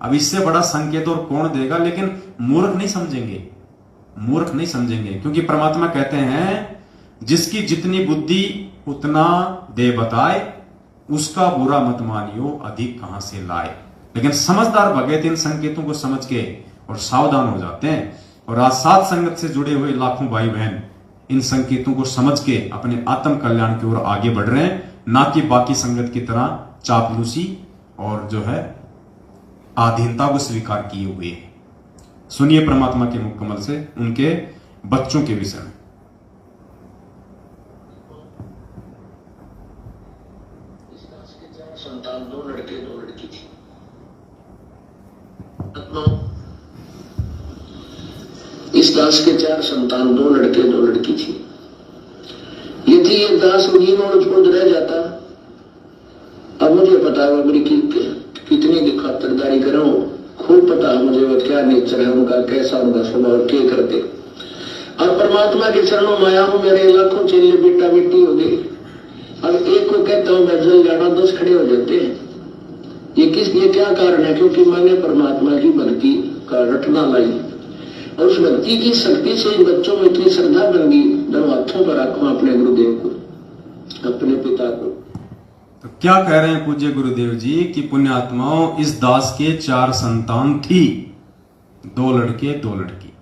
अब इससे बड़ा संकेत और कौन देगा, लेकिन मूर्ख नहीं समझेंगे, मूर्ख नहीं समझेंगे, क्योंकि परमात्मा कहते हैं जिसकी जितनी बुद्धि उतना दे बताए, उसका बुरा मत मानियो अधिक कहां से लाए। लेकिन समझदार भगत इन संकेतों को समझ के और सावधान हो जाते हैं, और आज साथ संगत से जुड़े हुए लाखों भाई बहन इन संकेतों को समझ के अपने आत्म कल्याण की ओर आगे बढ़ रहे हैं, ना कि बाकी संगत की तरह चापलूसी और जो है आधीनता को स्वीकार किए हुए हैं। सुनिए परमात्मा के मुकम्मल से उनके बच्चों के विषय में। संतान 2 लड़के 2 लड़की थी। इस दास के 4 संतान, 2 लड़के 2 लड़की थी। यदि ये दास उन्हीं में उलझ रह जाता, अब मुझे पता है मेरी कितनी की खातिरदारी करूं, खूब पता है मुझे वो क्या नेचर है उनका, कैसा उनका स्वभाव, क्या करते। अब परमात्मा के चरणों में आया हूं, मेरे लाखों चेले बेटा बेटी हो गए। अब एक को कहता हूं मैं जल जाना, 10 खड़े हो जाते हैं। ये क्या कारण है, क्योंकि मैंने परमात्मा की भक्ति का रटना लाई, और उस भक्ति की शक्ति से इन बच्चों में इतनी श्रद्धा बन गई, दोनों हाथों पर रखूं अपने गुरुदेव को, अपने पिता को। तो क्या कह रहे हैं पूज्य गुरुदेव जी कि पुण्यात्माओं, इस दास के 4 संतान थी, 2 लड़के 2 लड़की,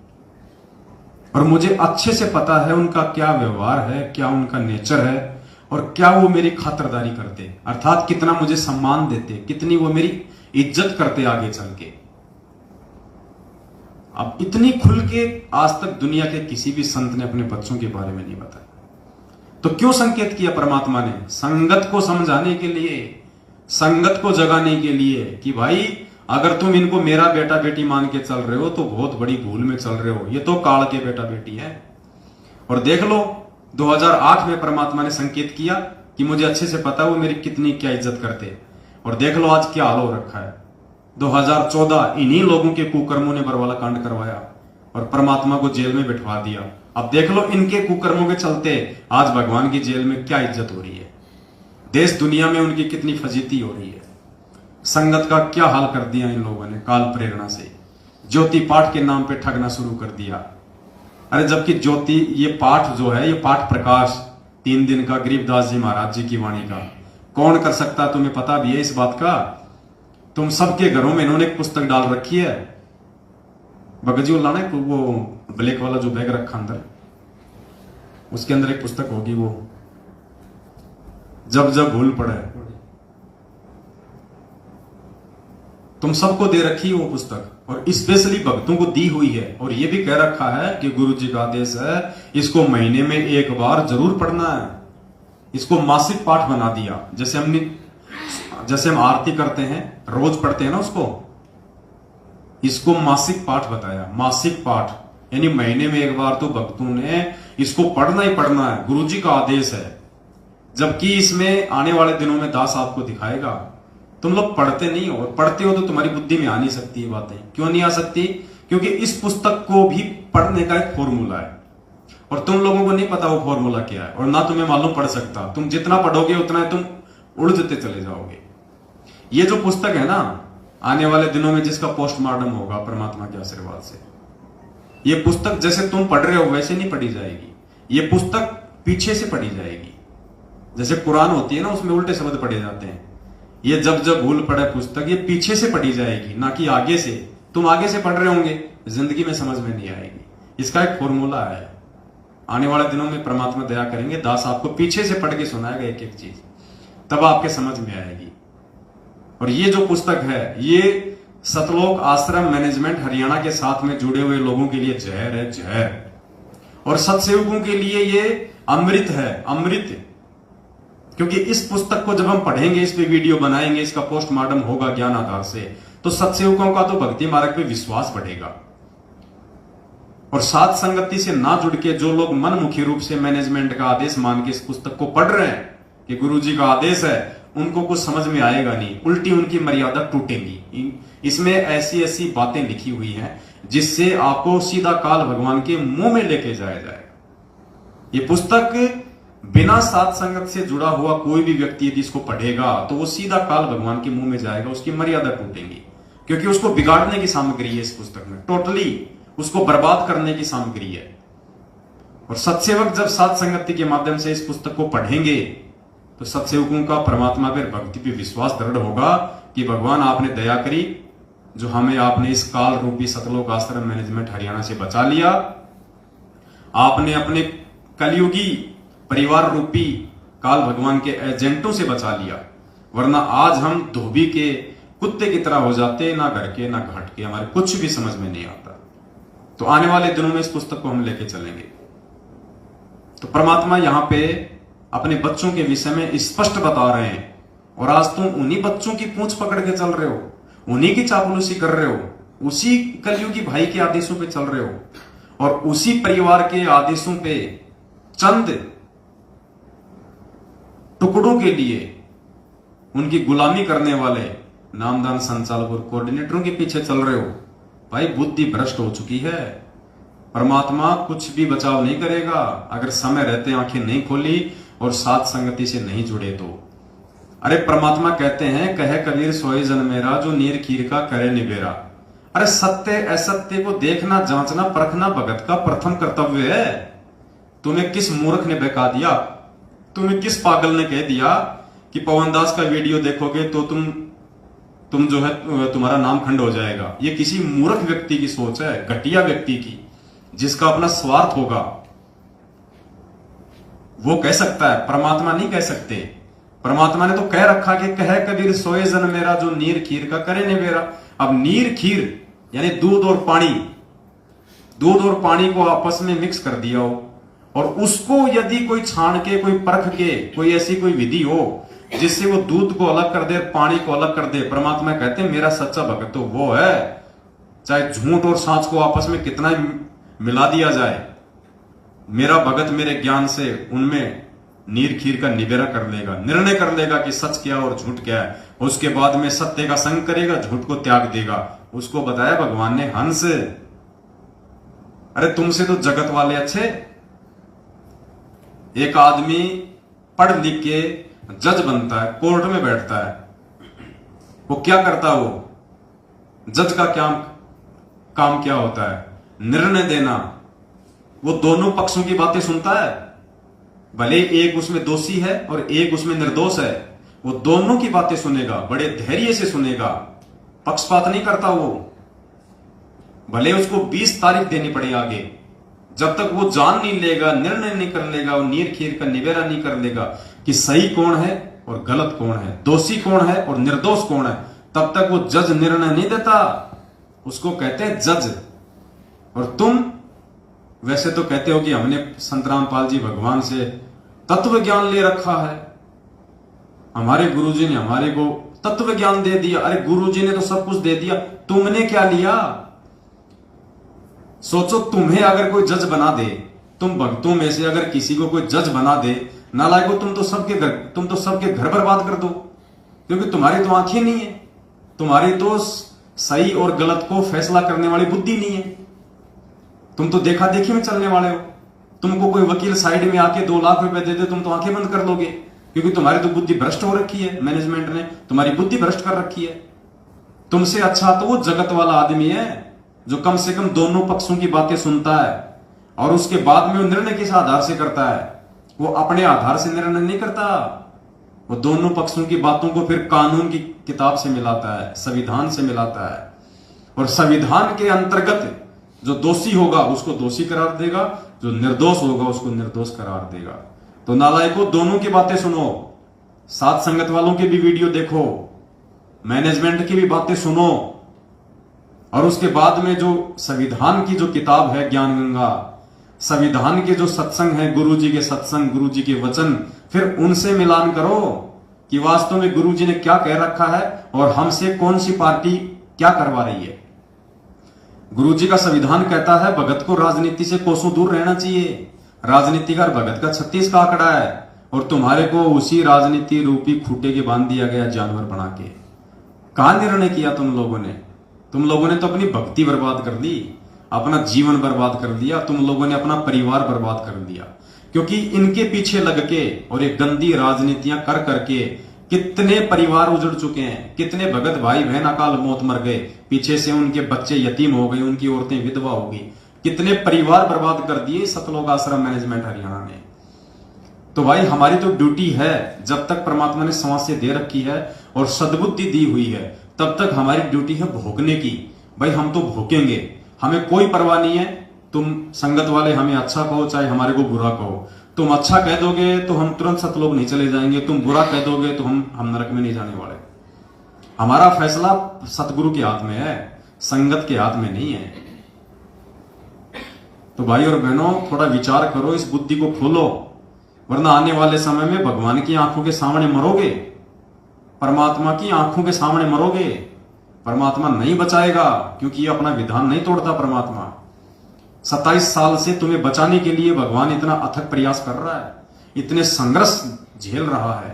और मुझे अच्छे से पता है उनका क्या व्यवहार है, क्या उनका नेचर है, और क्या वो मेरी खातिरदारी करते, अर्थात कितना मुझे सम्मान देते, कितनी वो मेरी इज्जत करते आगे चल के। अब इतनी खुल के आज तक दुनिया के किसी भी संत ने अपने बच्चों के बारे में नहीं बताया। तो क्यों संकेत किया परमात्मा ने? संगत को समझाने के लिए, संगत को जगाने के लिए कि भाई अगर तुम इनको मेरा बेटा बेटी मान के चल रहे हो तो बहुत बड़ी भूल में चल रहे हो, ये तो काल के बेटा बेटी है। और देख लो 2008 में परमात्मा ने संकेत किया कि मुझे अच्छे से पता है वो मेरी कितनी क्या इज्जत करते, और देख लो आज क्या हाल हो रखा है। 2014 इन्हीं लोगों के कुकर्मों ने बरवाला कांड करवाया और परमात्मा को जेल में बिठवा दिया। अब देख लो इनके कुकर्मों के चलते आज भगवान की जेल में क्या इज्जत हो रही है, देश दुनिया में उनकी कितनी फजीती हो रही है। संगत का क्या हाल कर दिया इन लोगों ने काल प्रेरणा से, ज्योति पाठ के नाम पे ठगना शुरू कर दिया। अरे जबकि ज्योति ये पाठ जो है, ये पाठ प्रकाश 3 दिन का गरीबदास जी महाराज जी की वाणी का कौन कर सकता, तुम्हें पता भी है इस बात का? तुम सबके घरों में इन्होंने एक पुस्तक डाल रखी है, भगत जी लाना है वो ब्लैक वाला जो बैग रखा अंदर, उसके अंदर एक पुस्तक होगी, वो जब जब भूल पड़े। तुम सबको दे रखी है वो पुस्तक और स्पेशली भक्तों को दी हुई है। और ये भी कह रखा है कि गुरु जी का आदेश है इसको महीने में एक बार जरूर पढ़ना है। इसको मासिक पाठ बना दिया। जैसे हम आरती करते हैं, रोज पढ़ते हैं ना उसको, इसको मासिक पाठ बताया। मासिक पाठ यानी महीने में एक बार तो भक्तों ने इसको पढ़ना ही पढ़ना है, गुरु जी का आदेश है। जबकि इसमें आने वाले दिनों में दास आपको दिखाएगा तुम लोग पढ़ते नहीं हो, और पढ़ते हो तो तुम्हारी बुद्धि में आ नहीं सकती ये बातें। क्यों नहीं आ सकती? क्योंकि इस पुस्तक को भी पढ़ने का एक फॉर्मूला है और तुम लोगों को नहीं पता वो फॉर्मूला क्या है, और ना तुम्हें मालूम पड़ सकता। तुम जितना पढ़ोगे उतना तुम उलझते चले जाओगे। ये जो पुस्तक है ना, आने वाले दिनों में जिसका पोस्टमार्टम होगा परमात्मा के आशीर्वाद से, ये पुस्तक जैसे तुम पढ़ रहे हो वैसे नहीं पढ़ी जाएगी। ये पुस्तक पीछे से पढ़ी जाएगी। जैसे कुरान होती है ना, उसमें उल्टे शब्द पढ़े जाते हैं। ये जब जब भूल पड़े पुस्तक, ये पीछे से पढ़ी जाएगी, ना कि आगे से। तुम आगे से पढ़ रहे होंगे, जिंदगी में समझ में नहीं आएगी। इसका एक फॉर्मूला है। आने वाले दिनों में परमात्मा दया करेंगे, दास आपको पीछे से पढ़ के सुनाएगा एक एक चीज, तब आपके समझ में आएगी। और ये जो पुस्तक है, ये सतलोक आश्रम मैनेजमेंट हरियाणा के साथ में जुड़े हुए लोगों के लिए जहर है, जहर। और सत्सेवकों के लिए ये अमृत है, अमृत। क्योंकि इस पुस्तक को जब हम पढ़ेंगे, इस पे वीडियो बनाएंगे, इसका पोस्टमार्टम होगा ज्ञान आधार से, तो सत्सेवकों का तो भक्ति मार्ग पे विश्वास बढ़ेगा। और साथ संगति से ना जुड़ के जो लोग मनमुखी रूप से मैनेजमेंट का आदेश मान के इस पुस्तक को पढ़ रहे हैं कि गुरु जी का आदेश है, उनको कुछ समझ में आएगा नहीं, उल्टी उनकी मर्यादा टूटेंगी। इसमें ऐसी ऐसी बातें लिखी हुई हैं जिससे आपको सीधा काल भगवान के मुंह में लेके जाया जाएगा। ये पुस्तक बिना साथ संगत से जुड़ा हुआ कोई भी व्यक्ति यदि इसको पढ़ेगा तो वो सीधा काल भगवान के मुंह में जाएगा, उसकी मर्यादा टूटेंगी। क्योंकि उसको बिगाड़ने की सामग्री है इस पुस्तक में, टोटली उसको बर्बाद करने की सामग्री है। और सत्सेवक जब साथ संगति के माध्यम से इस पुस्तक को पढ़ेंगे तो सत्सेवकों का परमात्मा पर भक्ति पे विश्वास दृढ़ होगा कि भगवान आपने दया करी, जो हमें आपने इस काल रूपी सतलोक आश्रम मैनेजमेंट हरियाणा से बचा लिया। आपने अपने कलयुगी परिवार रूपी काल भगवान के एजेंटों से बचा लिया, वरना आज हम धोबी के कुत्ते की तरह हो जाते, ना घर के ना घाट के, हमारे कुछ भी समझ में नहीं आता। तो आने वाले दिनों में इस पुस्तक को हम लेके चलेंगे। तो परमात्मा यहां पे अपने बच्चों के विषय में स्पष्ट बता रहे हैं, और आज तुम उन्हीं बच्चों की पूंछ पकड़ के चल रहे हो, उन्हीं की चापलूसी कर रहे हो, उसी कलयुगी भाई के आदेशों पे चल रहे हो, और उसी परिवार के आदेशों पे चंद टुकड़ों के लिए उनकी गुलामी करने वाले नामदान संचालक और कोऑर्डिनेटरों के पीछे चल रहे हो। भाई बुद्धि भ्रष्ट हो चुकी है। परमात्मा कुछ भी बचाव नहीं करेगा अगर समय रहते आंखें नहीं खोली और साथ संगति से नहीं जुड़े तो। अरे परमात्मा कहते हैं, कहे कबीर सोए जन मेरा, जो नीर खीर का करे निबेरा। अरे सत्य असत्य को देखना, जांचना, परखना भगत का प्रथम कर्तव्य है। तुम्हें किस मूर्ख ने बहका दिया? तुम्हें किस पागल ने कह दिया कि पवन दास का वीडियो देखोगे तो तुम जो है तुम्हारा नाम खंड हो जाएगा? ये किसी मूर्ख व्यक्ति की सोच है, घटिया व्यक्ति की, जिसका अपना स्वार्थ होगा। वो कह सकता है, परमात्मा नहीं कह सकते। परमात्मा ने तो कह रखा कि कहे कबीर सोए जन मेरा, जो नीर खीर का करे निबेरा। अब नीर खीर यानी दूध और पानी, दूध और पानी को आपस में मिक्स कर दिया हो, और उसको यदि कोई छान के, कोई परख के, कोई ऐसी कोई विधि हो जिससे वो दूध को अलग कर दे, पानी को अलग कर दे, परमात्मा कहते हैं मेरा सच्चा भक्त तो वो है। चाहे झूठ और सांच को आपस में कितना मिला दिया जाए, मेरा भगत मेरे ज्ञान से उनमें नीर खीर का निबेरा कर लेगा, निर्णय कर लेगा कि सच क्या और झूठ क्या है। उसके बाद में सत्य का संग करेगा, झूठ को त्याग देगा। उसको बताया भगवान ने हंस। अरे तुमसे तो जगत वाले अच्छे। एक आदमी पढ़ लिख के जज बनता है, कोर्ट में बैठता है, वो क्या करता? वो जज का क्या काम क्या होता है? निर्णय देना। वो दोनों पक्षों की बातें सुनता है, भले एक उसमें दोषी है और एक उसमें निर्दोष है, वो दोनों की बातें सुनेगा, बड़े धैर्य से सुनेगा, पक्षपात नहीं करता वो। भले उसको 20 तारीख देनी पड़े आगे, जब तक वो जान नहीं लेगा, निर्णय नहीं कर लेगा, वो नीर खीर का निबेरा नहीं कर लेगा कि सही कौन है और गलत कौन है, दोषी कौन है और निर्दोष कौन है, तब तक वो जज निर्णय नहीं देता, उसको कहते हैं जज। और तुम वैसे तो कहते हो कि हमने संत रामपाल जी भगवान से तत्व ज्ञान ले रखा है, हमारे गुरुजी ने हमारे को तत्व ज्ञान दे दिया। अरे गुरुजी ने तो सब कुछ दे दिया, तुमने क्या लिया? सोचो, तुम्हें अगर कोई जज बना दे, तुम भक्तों में से अगर किसी को कोई जज बना दे, नालायको तुम तो सबके घर बर्बाद कर दो, क्योंकि तुम्हारी तो आंखें नहीं है, तुम्हारी तो सही और गलत को फैसला करने वाली बुद्धि नहीं है, तुम तो देखा देखी में चलने वाले हो। तुमको कोई वकील साइड में आके 2 लाख रुपए दे दे, तुम तो आंखें बंद कर लोगे, क्योंकि तुम्हारी तो बुद्धि भ्रष्ट हो रखी है, मैनेजमेंट ने तुम्हारी बुद्धि भ्रष्ट कर रखी है। तुमसे अच्छा तो वो जगत वाला आदमी है जो कम से कम दोनों पक्षों की बातें सुनता है और उसके बाद में वो निर्णय किस आधार से करता है। वो अपने आधार से निर्णय नहीं करता, वो दोनों पक्षों की बातों को फिर कानून की किताब से मिलाता है, संविधान से मिलाता है, और संविधान के अंतर्गत जो दोषी होगा उसको दोषी करार देगा, जो निर्दोष होगा उसको निर्दोष करार देगा। तो नालायकों, दोनों की बातें सुनो, साथ संगत वालों की भी वीडियो देखो, मैनेजमेंट की भी बातें सुनो, और उसके बाद में जो संविधान की जो किताब है ज्ञान गंगा, संविधान के जो सत्संग है, गुरुजी के सत्संग, गुरुजी के वचन, फिर उनसे मिलान करो कि वास्तव में गुरुजी ने क्या कह रखा है और हमसे कौन सी पार्टी क्या करवा रही है। गुरुजी का संविधान कहता है भगत को राजनीति से कोसों दूर रहना चाहिए, राजनीति का भगत का 36 का आंकड़ा है, और तुम्हारे को उसी राजनीति रूपी खूटे के बांध दिया गया जानवर बना के। कहां निर्णय किया तुम लोगों ने? तुम लोगों ने तो अपनी भक्ति बर्बाद कर दी, अपना जीवन बर्बाद कर दिया, तुम लोगों ने अपना परिवार बर्बाद कर दिया, क्योंकि इनके पीछे लग के और एक गंदी राजनीतियां कर करके कितने परिवार उजड़ चुके हैं, कितने भगत भाई बहन अकाल मौत मर गए, पीछे से उनके बच्चे यतीम हो गए, उनकी औरतें विधवा हो गई, कितने परिवार बर्बाद कर दिए सतलोक आश्रम मैनेजमेंट हरियाणा ने। तो भाई हमारी तो ड्यूटी है, जब तक परमात्मा ने सांस से दे रखी है और सद्बुद्धि दी हुई है, तब तक हमारी ड्यूटी है भोगने की। भाई हम तो भोगेंगे, हमें कोई परवाह नहीं है। तुम संगत वाले हमें अच्छा कहो चाहे हमारे को बुरा कहो, तुम अच्छा कह दोगे तो हम तुरंत सतलोक नहीं चले जाएंगे, तुम बुरा कह दोगे तो हम नरक में नहीं जाने वाले। हमारा फैसला सतगुरु के हाथ में है, संगत के हाथ में नहीं है। तो भाई और बहनों, थोड़ा विचार करो, इस बुद्धि को खोलो, वरना आने वाले समय में भगवान की आंखों के सामने मरोगे, परमात्मा की आंखों के सामने मरोगे। परमात्मा नहीं बचाएगा, क्योंकि ये अपना विधान नहीं तोड़ता। परमात्मा 27 साल से तुम्हें बचाने के लिए भगवान इतना अथक प्रयास कर रहा है, इतने संघर्ष झेल रहा है,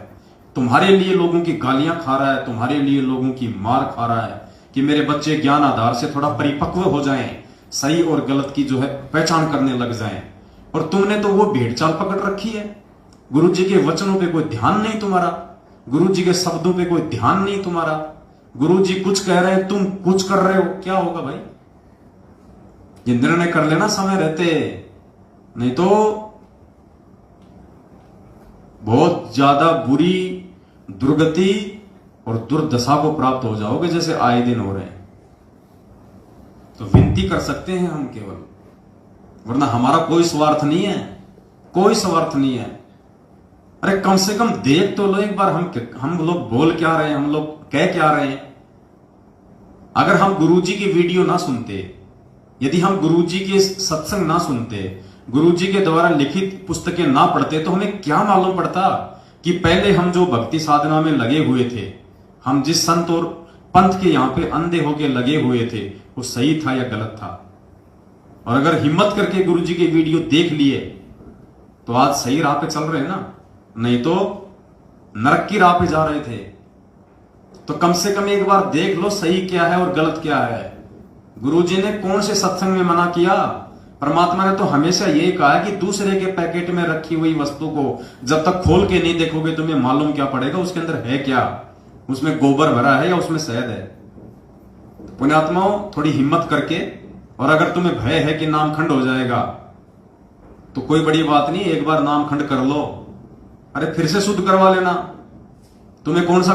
तुम्हारे लिए लोगों की गालियां खा रहा है, तुम्हारे लिए लोगों की मार खा रहा है कि मेरे बच्चे ज्ञान आधार से थोड़ा परिपक्व हो जाएं, सही और गलत की जो है पहचान करने लग जाएं। और तुमने तो वो भेड़ चाल पकड़ रखी है, गुरु जी के वचनों पे कोई ध्यान नहीं तुम्हारा, गुरु जी के शब्दों पे कोई ध्यान नहीं तुम्हारा। गुरु जी कुछ कह रहे हैं, तुम कुछ कर रहे हो, क्या होगा भाई? ये निर्णय कर लेना समय रहते, नहीं तो बहुत ज्यादा बुरी दुर्गति और दुर्दशा को प्राप्त हो जाओगे, जैसे आए दिन हो रहे हैं। तो विनती कर सकते हैं हम केवल, वरना हमारा कोई स्वार्थ नहीं है, कोई स्वार्थ नहीं है। अरे कम से कम देख तो लो एक बार, हम लोग बोल क्या रहे हैं, हम लोग कह क्या रहे हैं। अगर हम गुरुजी की वीडियो ना सुनते, यदि हम गुरुजी के सत्संग ना सुनते, गुरुजी के द्वारा लिखित पुस्तकें ना पढ़ते, तो हमें क्या मालूम पड़ता कि पहले हम जो भक्ति साधना में लगे हुए थे, हम जिस संत और पंथ के यहां पे अंधे होके लगे हुए थे, वो सही था या गलत था। और अगर हिम्मत करके गुरुजी के वीडियो देख लिए तो आज सही राह पे चल रहे हैं ना, नहीं तो नरक की राह पे जा रहे थे। तो कम से कम एक बार देख लो सही क्या है और गलत क्या है। गुरुजी ने कौन से सत्संग में मना किया? परमात्मा ने तो हमेशा यही कहा है कि दूसरे के पैकेट में रखी हुई वस्तु को जब तक खोल के नहीं देखोगे तुम्हें मालूम क्या पड़ेगा उसके अंदर है क्या, उसमें गोबर भरा है या उसमें शहद है। तो पुण्यात्माओं, थोड़ी हिम्मत करके, और अगर तुम्हें भय है कि नामखंड हो जाएगा तो कोई बड़ी बात नहीं, एक बार नामखंड कर लो, अरे फिर से शुद्ध करवा लेना। तुम्हें कौन सा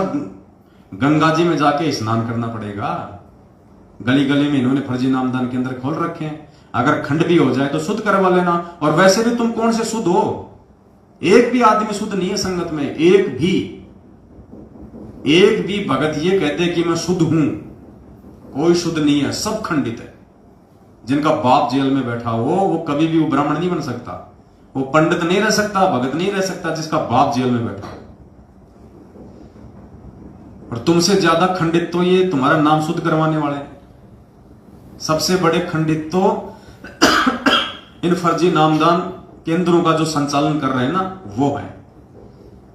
गंगा जी में जाके स्नान करना पड़ेगा? गली गली में इन्होंने फर्जी नामदान के अंदर खोल रखे हैं, अगर खंड भी हो जाए तो शुद्ध करवा लेना। और वैसे भी तुम कौन से शुद्ध हो? एक भी आदमी शुद्ध नहीं है संगत में, एक भी। एक भी भगत ये कहते कि मैं शुद्ध हूं, कोई शुद्ध नहीं है, सब खंडित है। जिनका बाप जेल में बैठा हो वो कभी भी वो ब्राह्मण नहीं बन सकता, वो पंडित नहीं रह सकता, भगत नहीं रह सकता जिसका बाप जेल में बैठा हो। और तुमसे ज्यादा खंडित तो ये तुम्हारा नाम शुद्ध करवाने वाले हैं। सबसे बड़े खंडित तो इन फर्जी नामदान केंद्रों का जो संचालन कर रहे हैं ना, वो है।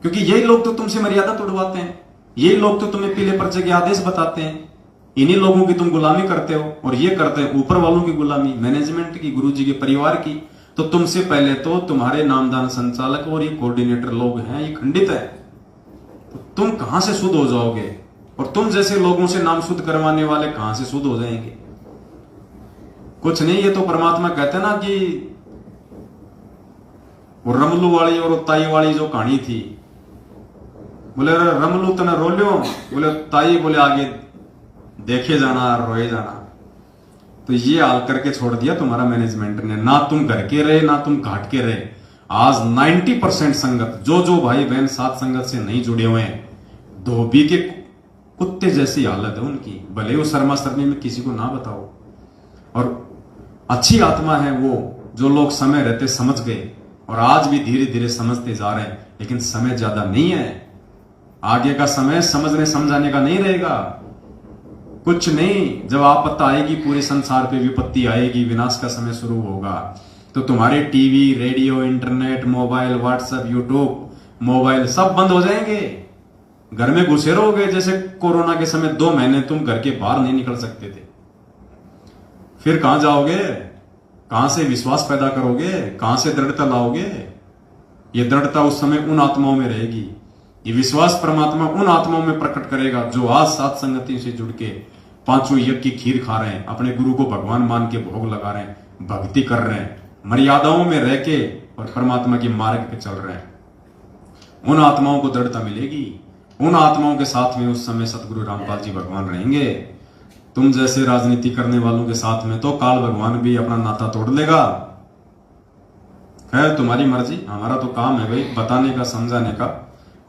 क्योंकि यही लोग तो तुमसे मर्यादा तोड़वाते हैं, यही लोग तो तुम्हें पीले पर्चे के आदेश बताते हैं, इन्हीं लोगों की तुम गुलामी करते हो। और ये करते हैं ऊपर वालों की गुलामी, मैनेजमेंट की, गुरुजी के परिवार की। तो तुमसे पहले तो तुम्हारे नामदान संचालक और ये कोऑर्डिनेटर लोग हैं, ये खंडित है। तो तुम कहां से शुद्ध हो जाओगे? और तुम जैसे लोगों से नाम शुद्ध करवाने वाले कहां से शुद्ध हो जाएंगे? कुछ नहीं, ये तो परमात्मा कहते ना कि वो रमलू वाली और ताई वाली जो कहानी थी, बोले रमलू तने रो लियो, बोले ताई बोले आगे देखे जाना, रोए जाना। तो ये हाल करके छोड़ दिया तुम्हारा मैनेजमेंट ने, ना तुम घर के रहे ना तुम घाट के रहे। आज 90% संगत, जो भाई बहन साथ संगत से नहीं जुड़े हुए हैं, धोबी के कुत्ते जैसी हालत है उनकी, भले वो शर्मा शर्मी में किसी को ना बताओ। और अच्छी आत्मा है वो जो लोग समय रहते समझ गए, और आज भी धीरे धीरे समझते जा रहे हैं, लेकिन समय ज्यादा नहीं है। आगे का समय समझने समझाने का नहीं रहेगा, कुछ नहीं। जब आपत्ति आएगी, पूरे संसार पे विपत्ति आएगी, विनाश का समय शुरू होगा, तो तुम्हारे TV, radio, internet, mobile, WhatsApp, YouTube, mobile सब बंद हो जाएंगे। घर में घुसे रहोगे जैसे कोरोना के समय 2 महीने तुम घर के बाहर नहीं निकल सकते थे। फिर कहां जाओगे? कहां से विश्वास पैदा करोगे? कहां से दृढ़ता लाओगे? ये दृढ़ता उस समय उन आत्माओं में रहेगी, ये विश्वास परमात्मा उन आत्माओं में प्रकट करेगा जो आज सात संगति से जुड़ के 5 यज्ञ की खीर खा रहे हैं, अपने गुरु को भगवान मान के भोग लगा रहे हैं, भक्ति कर रहे हैं, मर्यादाओं में रह के और परमात्मा के मार्ग पे चल रहे हैं। उन आत्माओं को दृढ़ता मिलेगी, उन आत्माओं के साथ में उस समय सतगुरु रामपाल जी भगवान रहेंगे। तुम जैसे राजनीति करने वालों के साथ में तो काल भगवान भी अपना नाता तोड़ लेगा। खैर तुम्हारी मर्जी, हमारा तो काम है भाई बताने का, समझाने का।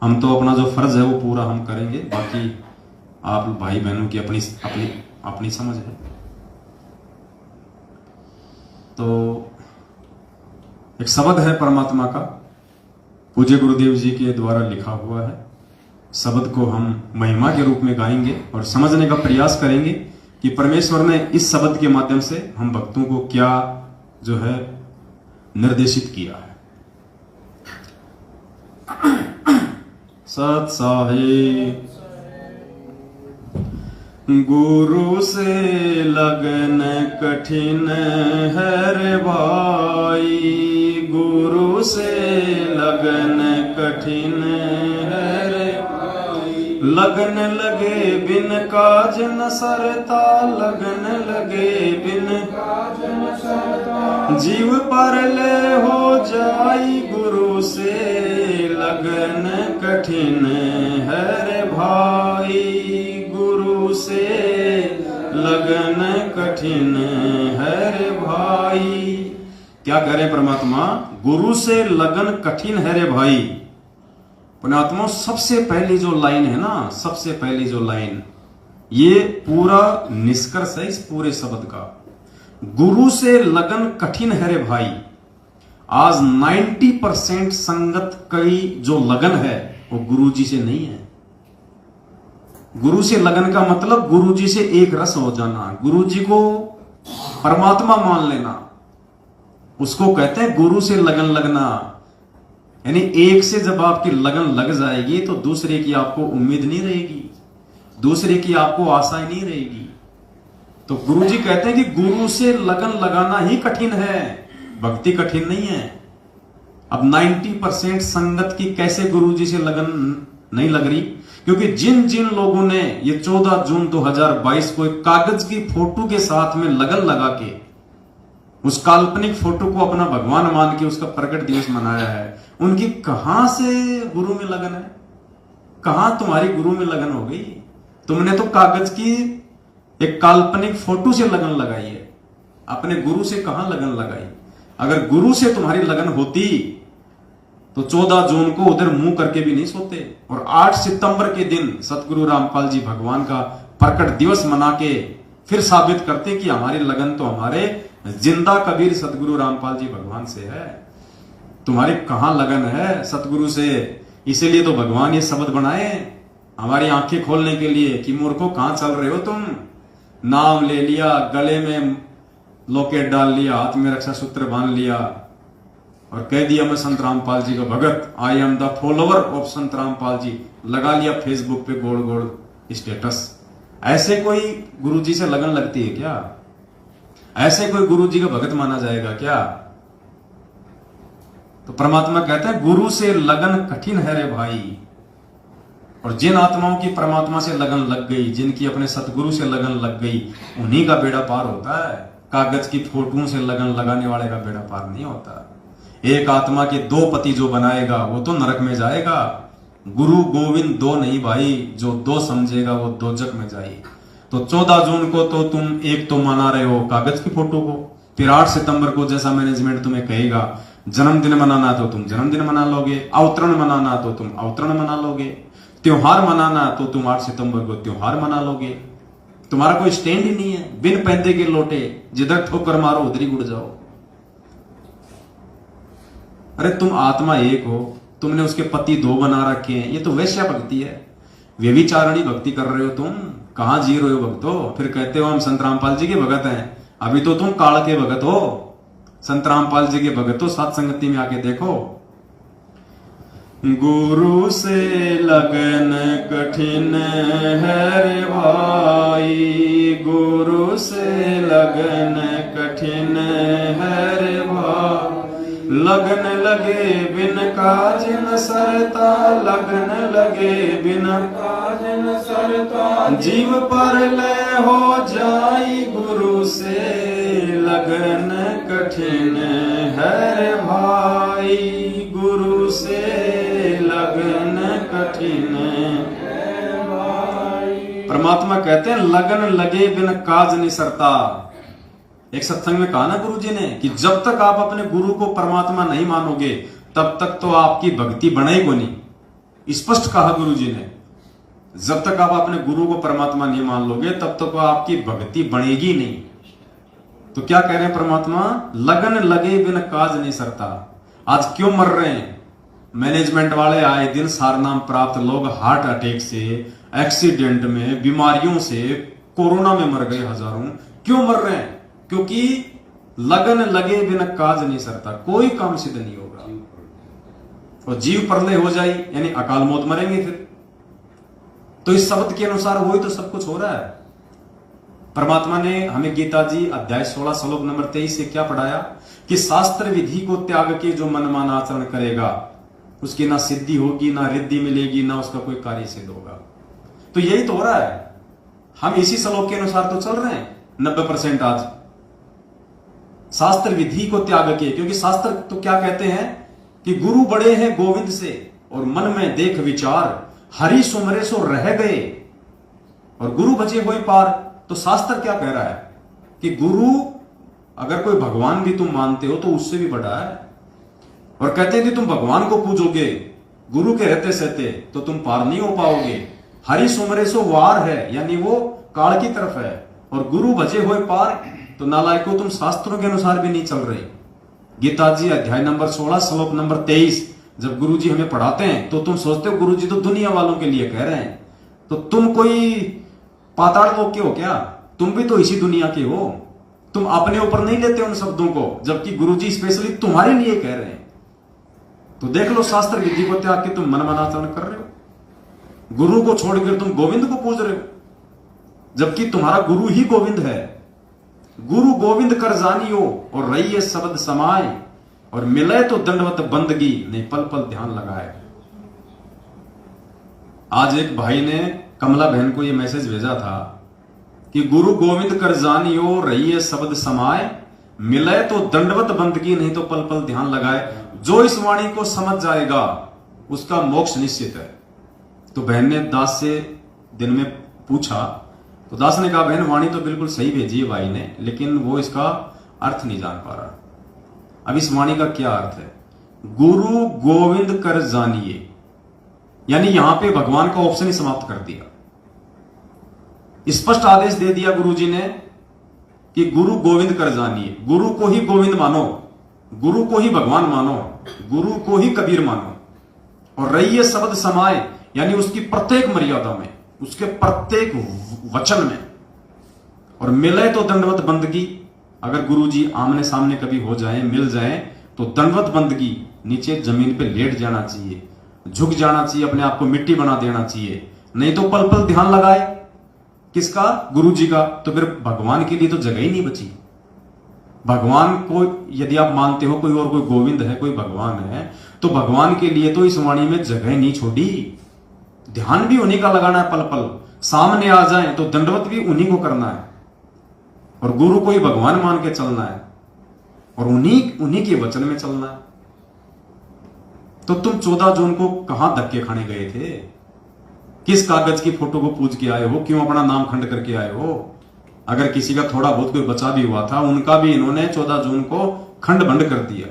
हम तो अपना जो फर्ज है वो पूरा हम करेंगे, बाकी आप भाई बहनों की अपनी अपनी अपनी समझ है। तो एक शब्द है परमात्मा का, पूज्य गुरुदेव जी के द्वारा लिखा हुआ है। शब्द को हम महिमा के रूप में गाएंगे और समझने का प्रयास करेंगे कि परमेश्वर ने इस शब्द के माध्यम से हम भक्तों को क्या जो है निर्देशित किया है। सत साहिब गुरु से लगन कठिन है रे भाई, गुरु से लगन कठिन है रे भाई। लगन लगे बिन काज न सरता, लगन लगे बिन काज न सरता। जीव पर ले हो जाई गुरु से लगन कठिन है रे भाई, गुरु से लगन कठिन है रे भाई। क्या कह रहे परमात्मा? गुरु से लगन कठिन है रे भाई। पुण्यात्मा सबसे पहली जो लाइन है ना, सबसे पहली जो लाइन, ये पूरा निष्कर्ष है इस पूरे शब्द का। गुरु से लगन कठिन है रे भाई। आज 90% संगत की जो लगन है वो गुरु जी से नहीं है। गुरु से लगन का मतलब गुरु जी से एक रस हो जाना, गुरु जी को परमात्मा मान लेना, उसको कहते हैं गुरु से लगन लगना। यानी एक से जब आपकी लगन लग जाएगी तो दूसरे की आपको उम्मीद नहीं रहेगी, दूसरे की आपको आशा नहीं रहेगी। तो गुरु जी कहते हैं कि गुरु से लगन लगाना ही कठिन है, भक्ति कठिन नहीं है। अब 90% संगत की कैसे गुरु जी से लगन नहीं लग रही? क्योंकि जिन जिन लोगों ने ये 14 जून 2022 को एक कागज की फोटो के साथ में लगन लगा के उस काल्पनिक फोटो को अपना भगवान मान के उसका प्रकट दिवस मनाया है, उनकी कहां से गुरु में लगन है? कहां तुम्हारी गुरु में लगन हो गई? तुमने तो कागज की एक काल्पनिक फोटो से लगन लगाई है, अपने गुरु से कहां लगन लगाई? अगर गुरु से तुम्हारी लगन होती तो 14 जून को उधर मुंह करके भी नहीं सोते, और 8 सितंबर के दिन सतगुरु रामपाल जी भगवान का प्रकट दिवस मना के फिर साबित करते कि हमारी लगन तो हमारे जिंदा कबीर सतगुरु रामपाल जी भगवान से है। तुम्हारी कहां लगन है सतगुरु से? इसीलिए तो भगवान ये शब्द बनाए हमारी आंखें खोलने के लिए कि मूर्खों कहां चल रहे हो तुम। नाम ले लिया, गले में लॉकेट डाल लिया, हाथ में रक्षा सूत्र बांध लिया और कह दिया मैं संत रामपाल जी का भगत, I am the follower of Sant Rampal जी, लगा लिया फेसबुक पे गोल गोल स्टेटस। ऐसे कोई गुरु जी से लगन लगती है क्या? ऐसे कोई गुरु जी का भगत माना जाएगा क्या? तो परमात्मा कहते हैं गुरु से लगन कठिन है रे भाई। और जिन आत्माओं की परमात्मा से लगन लग गई, जिनकी अपने सतगुरु से लगन लग गई, उन्हीं का बेड़ा पार होता है। कागज की फोटों से लगन लगाने वाले का बेड़ा पार नहीं होता। एक आत्मा के 2 पति जो बनाएगा वो तो नरक में जाएगा। गुरु गोविंद 2 नहीं भाई, जो 2 समझेगा वो दोजक में जाए। तो 14 जून को तो तुम एक तो मना रहे हो कागज की फोटो को, फिर 8 सितंबर को जैसा मैनेजमेंट तुम्हें कहेगा जन्मदिन मनाना तो तुम जन्मदिन मना लोगे, अवतरण मनाना तो तुम अवतरण मना लोगे, त्योहार मनाना तो तुम 8 सितंबर को त्योहार मना लोगे। तुम्हारा कोई स्टैंड ही नहीं है। बिन पैंदे के लोटे, जिधर ठोकर मारो उधर ही उड़ जाओ। अरे तुम आत्मा एक हो, तुमने उसके पति 2 बना रखे हैं, ये तो वैश्या भक्ति है, व्यभिचारणी भक्ति कर रहे हो तुम। कहां जी रहे हो भक्तो? फिर कहते हो हम संत रामपाल जी के भगत हैं। अभी तो तुम काल के भगत हो, संत रामपाल जी के भगत हो। सात संगति में आके देखो। गुरु से लगन कठिन है रे भाई, गुरु से लगन कठिन है रे भाई। लगन लगे बिन काज न सरता, लगन लगे बिन काज न सरता। जीव पर ले हो जाई गुरु से, लगन कठिन है रे भाई, गुरु से लगन कठिन है भाई। परमात्मा कहते हैं लगन लगे बिन काज नहीं सरता। एक सत्संग में कहा ना गुरु जी ने कि जब तक आप अपने गुरु को परमात्मा नहीं मानोगे तब तक तो आपकी भक्ति बनेगी नहीं। स्पष्ट कहा गुरु जी ने, जब तक आप अपने गुरु को परमात्मा नहीं मान लोगे तब तक तो आपकी भक्ति बनेगी नहीं। तो क्या कह रहे हैं परमात्मा? लगन लगे बिन काज नहीं सरता। आज क्यों मर रहे हैं मैनेजमेंट वाले? आए दिन सारनाम प्राप्त लोग हार्ट अटैक से, एक्सीडेंट में, बीमारियों से, कोरोना में मर गए हजारों। क्यों मर रहे हैं? क्योंकि लगन लगे बिना काज नहीं सरता, कोई काम सिद्ध नहीं होगा। और जीव प्रलय हो जाए यानी अकाल मौत, मरेंगे फिर। तो इस शब्द के अनुसार वही तो सब कुछ हो रहा है। परमात्मा ने हमें गीता जी अध्याय 16 श्लोक नंबर 23 से क्या पढ़ाया कि शास्त्र विधि को त्याग के जो मनमाना आचरण करेगा उसकी ना सिद्धि होगी, ना रिद्धि मिलेगी, ना उसका कोई कार्य सिद्ध होगा। तो यही तो हो रहा है। हम इसी श्लोक के अनुसार तो चल रहे हैं 90% आज। शास्त्र विधि को त्याग के, क्योंकि शास्त्र तो क्या कहते हैं कि गुरु बड़े हैं गोविंद से और मन में देख विचार, हरि सुमरे सो रह गए और गुरु बचे हुए पार। तो शास्त्र क्या कह रहा है कि गुरु अगर कोई भगवान भी तुम मानते हो तो उससे भी बड़ा है। और कहते हैं कि तुम भगवान को पूजोगे गुरु के रहते सहते तो तुम पार नहीं हो पाओगे। हरि सुमरे सो वार है यानी वो काल की तरफ है, और गुरु बचे हुए पार। तो नालायको तुम शास्त्रों के अनुसार भी नहीं चल रहे। गीता जी अध्याय नंबर 16 श्लोक नंबर 23 जब गुरु जी हमें पढ़ाते हैं तो तुम सोचते हो गुरु जी तो दुनिया वालों के लिए कह रहे हैं। तो तुम कोई पाताल लोक के हो क्या? तुम भी तो इसी दुनिया के हो। तुम अपने ऊपर नहीं लेते उन शब्दों को, जबकि गुरु जी स्पेशली तुम्हारे लिए कह रहे हैं। तो देख लो, शास्त्र विधि को त्याग के तुम मनमानाचरण कर रहे हो। गुरु को छोड़कर तुम गोविंद को पूज रहे हो, जबकि तुम्हारा गुरु ही गोविंद है। गुरु गोविंद कर जानियो और रहिए शब्द समाए, और मिले तो दंडवत बंदगी नहीं पल पल ध्यान लगाए। आज एक भाई ने कमला बहन को यह मैसेज भेजा था कि गुरु गोविंद कर जानियो रहिए शब्द समाए, मिले तो दंडवत बंदगी नहीं तो पल पल ध्यान लगाए। जो इस वाणी को समझ जाएगा उसका मोक्ष निश्चित है। तो बहन ने दास से दिन में पूछा, तो दास ने कहा बहन वाणी तो बिल्कुल सही भेजी है भाई ने, लेकिन वो इसका अर्थ नहीं जान पा रहा। अब इस वाणी का क्या अर्थ है? गुरु गोविंद कर जानिए, यानी यहां पे भगवान का ऑप्शन ही समाप्त कर दिया। स्पष्ट आदेश दे दिया गुरु जी ने कि गुरु गोविंद कर जानिए, गुरु को ही गोविंद मानो, गुरु को ही भगवान मानो, गुरु को ही कबीर मानो, और रहिए शब्द समाए, यानी उसकी प्रत्येक मर्यादा में, उसके प्रत्येक वचन में, और मिले तो दंडवत बंदगी। अगर गुरु जी आमने सामने कभी हो जाए, मिल जाए, तो दंडवत बंदगी, नीचे जमीन पे लेट जाना चाहिए, झुक जाना चाहिए, अपने आप को मिट्टी बना देना चाहिए। नहीं तो पल पल ध्यान लगाए किसका? गुरु जी का। तो फिर भगवान के लिए तो जगह ही नहीं बची। भगवान को यदि आप मानते हो कोई और कोई गोविंद है, कोई भगवान है, तो भगवान के लिए तो इस वाणी में जगह नहीं छोड़ी। ध्यान भी उन्हीं का लगाना है, पल पल सामने आ जाए तो दंडवत भी उन्हीं को करना है, और गुरु को ही भगवान मान के चलना है, और उन्हीं के वचन में चलना है। तो तुम 14 जून को कहां धक्के खाने गए थे? किस कागज की फोटो को पूज के आए हो? क्यों अपना नाम खंड करके आए हो? अगर किसी का थोड़ा बहुत कोई बचा भी हुआ था, उनका भी इन्होंने 14 जून को खंड भंड कर दिया।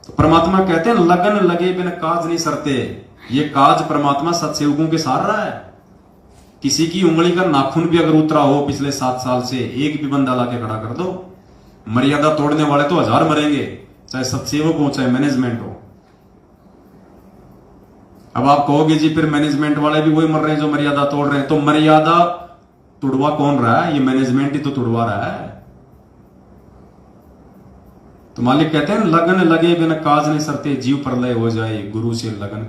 तो परमात्मा कहते हैं लगन लगे बिन काज नहीं सरते। ये काज परमात्मा सत्सेवकों के सार रहा है। किसी की उंगली का नाखून भी अगर उतरा हो पिछले 7 साल से, एक भी बंदा लाके खड़ा कर दो। मर्यादा तोड़ने वाले तो 1000 मरेंगे, चाहे सत्सेवक हो चाहे मैनेजमेंट हो। अब आप कहोगे जी फिर मैनेजमेंट वाले भी वही मर रहे हैं जो मर्यादा तोड़ रहे हैं। तो मर्यादा तोड़वा कौन रहा है? ये मैनेजमेंट ही तो तोड़वा रहा है। तो मालिक कहते हैं लगन लगे बिन काज नहीं सरते, जीव प्रलय हो जाए, गुरु से लगन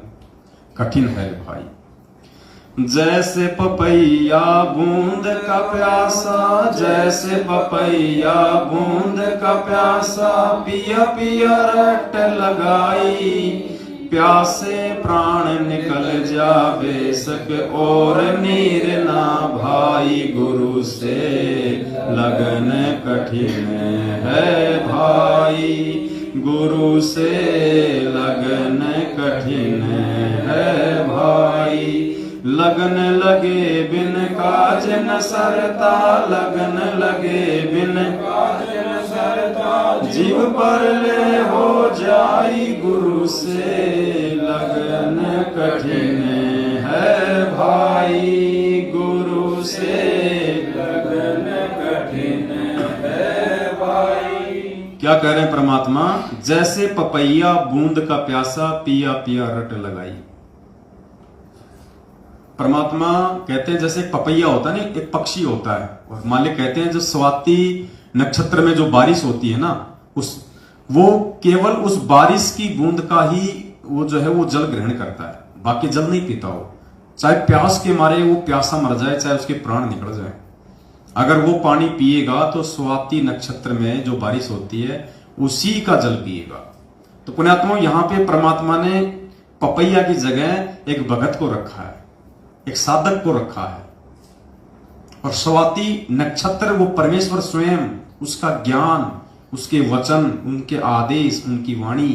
कठिन है भाई। जैसे पपैया बूंद का प्यासा, जैसे पपैया बूंद का प्यासा, पिया पिया रट लगाई, प्यासे प्राण निकल जावे सक और नीर ना भाई, गुरु से लगन कठिन है भाई, गुरु से लगन कठिन है भाई। लगन लगे बिन काज न सरता, लगन लगे बिन काज न सरता, जीव पर ले हो जाई, गुरु से लगन कठिन है भाई, गुरु से लगन कठिन है भाई। क्या कह रहे हैं परमात्मा? जैसे पपैया बूंद का प्यासा, पिया पिया रट लगाई। परमात्मा कहते हैं जैसे पपैया होता है ना, एक पक्षी होता है, और मालिक कहते हैं जो स्वाति नक्षत्र में जो बारिश होती है ना, वो केवल उस बारिश की बूंद का ही वो जो है वो जल ग्रहण करता है, बाकी जल नहीं पीता हो। चाहे प्यास के मारे वो प्यासा मर जाए, चाहे उसके प्राण निकल जाए, अगर वो पानी पिएगा तो स्वाति नक्षत्र में जो बारिश होती है उसी का जल पिएगा। तो पुण्यात्मा यहां पे परमात्मा ने पपैया की जगह एक भगत को रखा है, एक साधक को रखा है, और स्वाति नक्षत्र वो परमेश्वर स्वयं, उसका ज्ञान, उसके वचन, उनके आदेश, उनकी वाणी।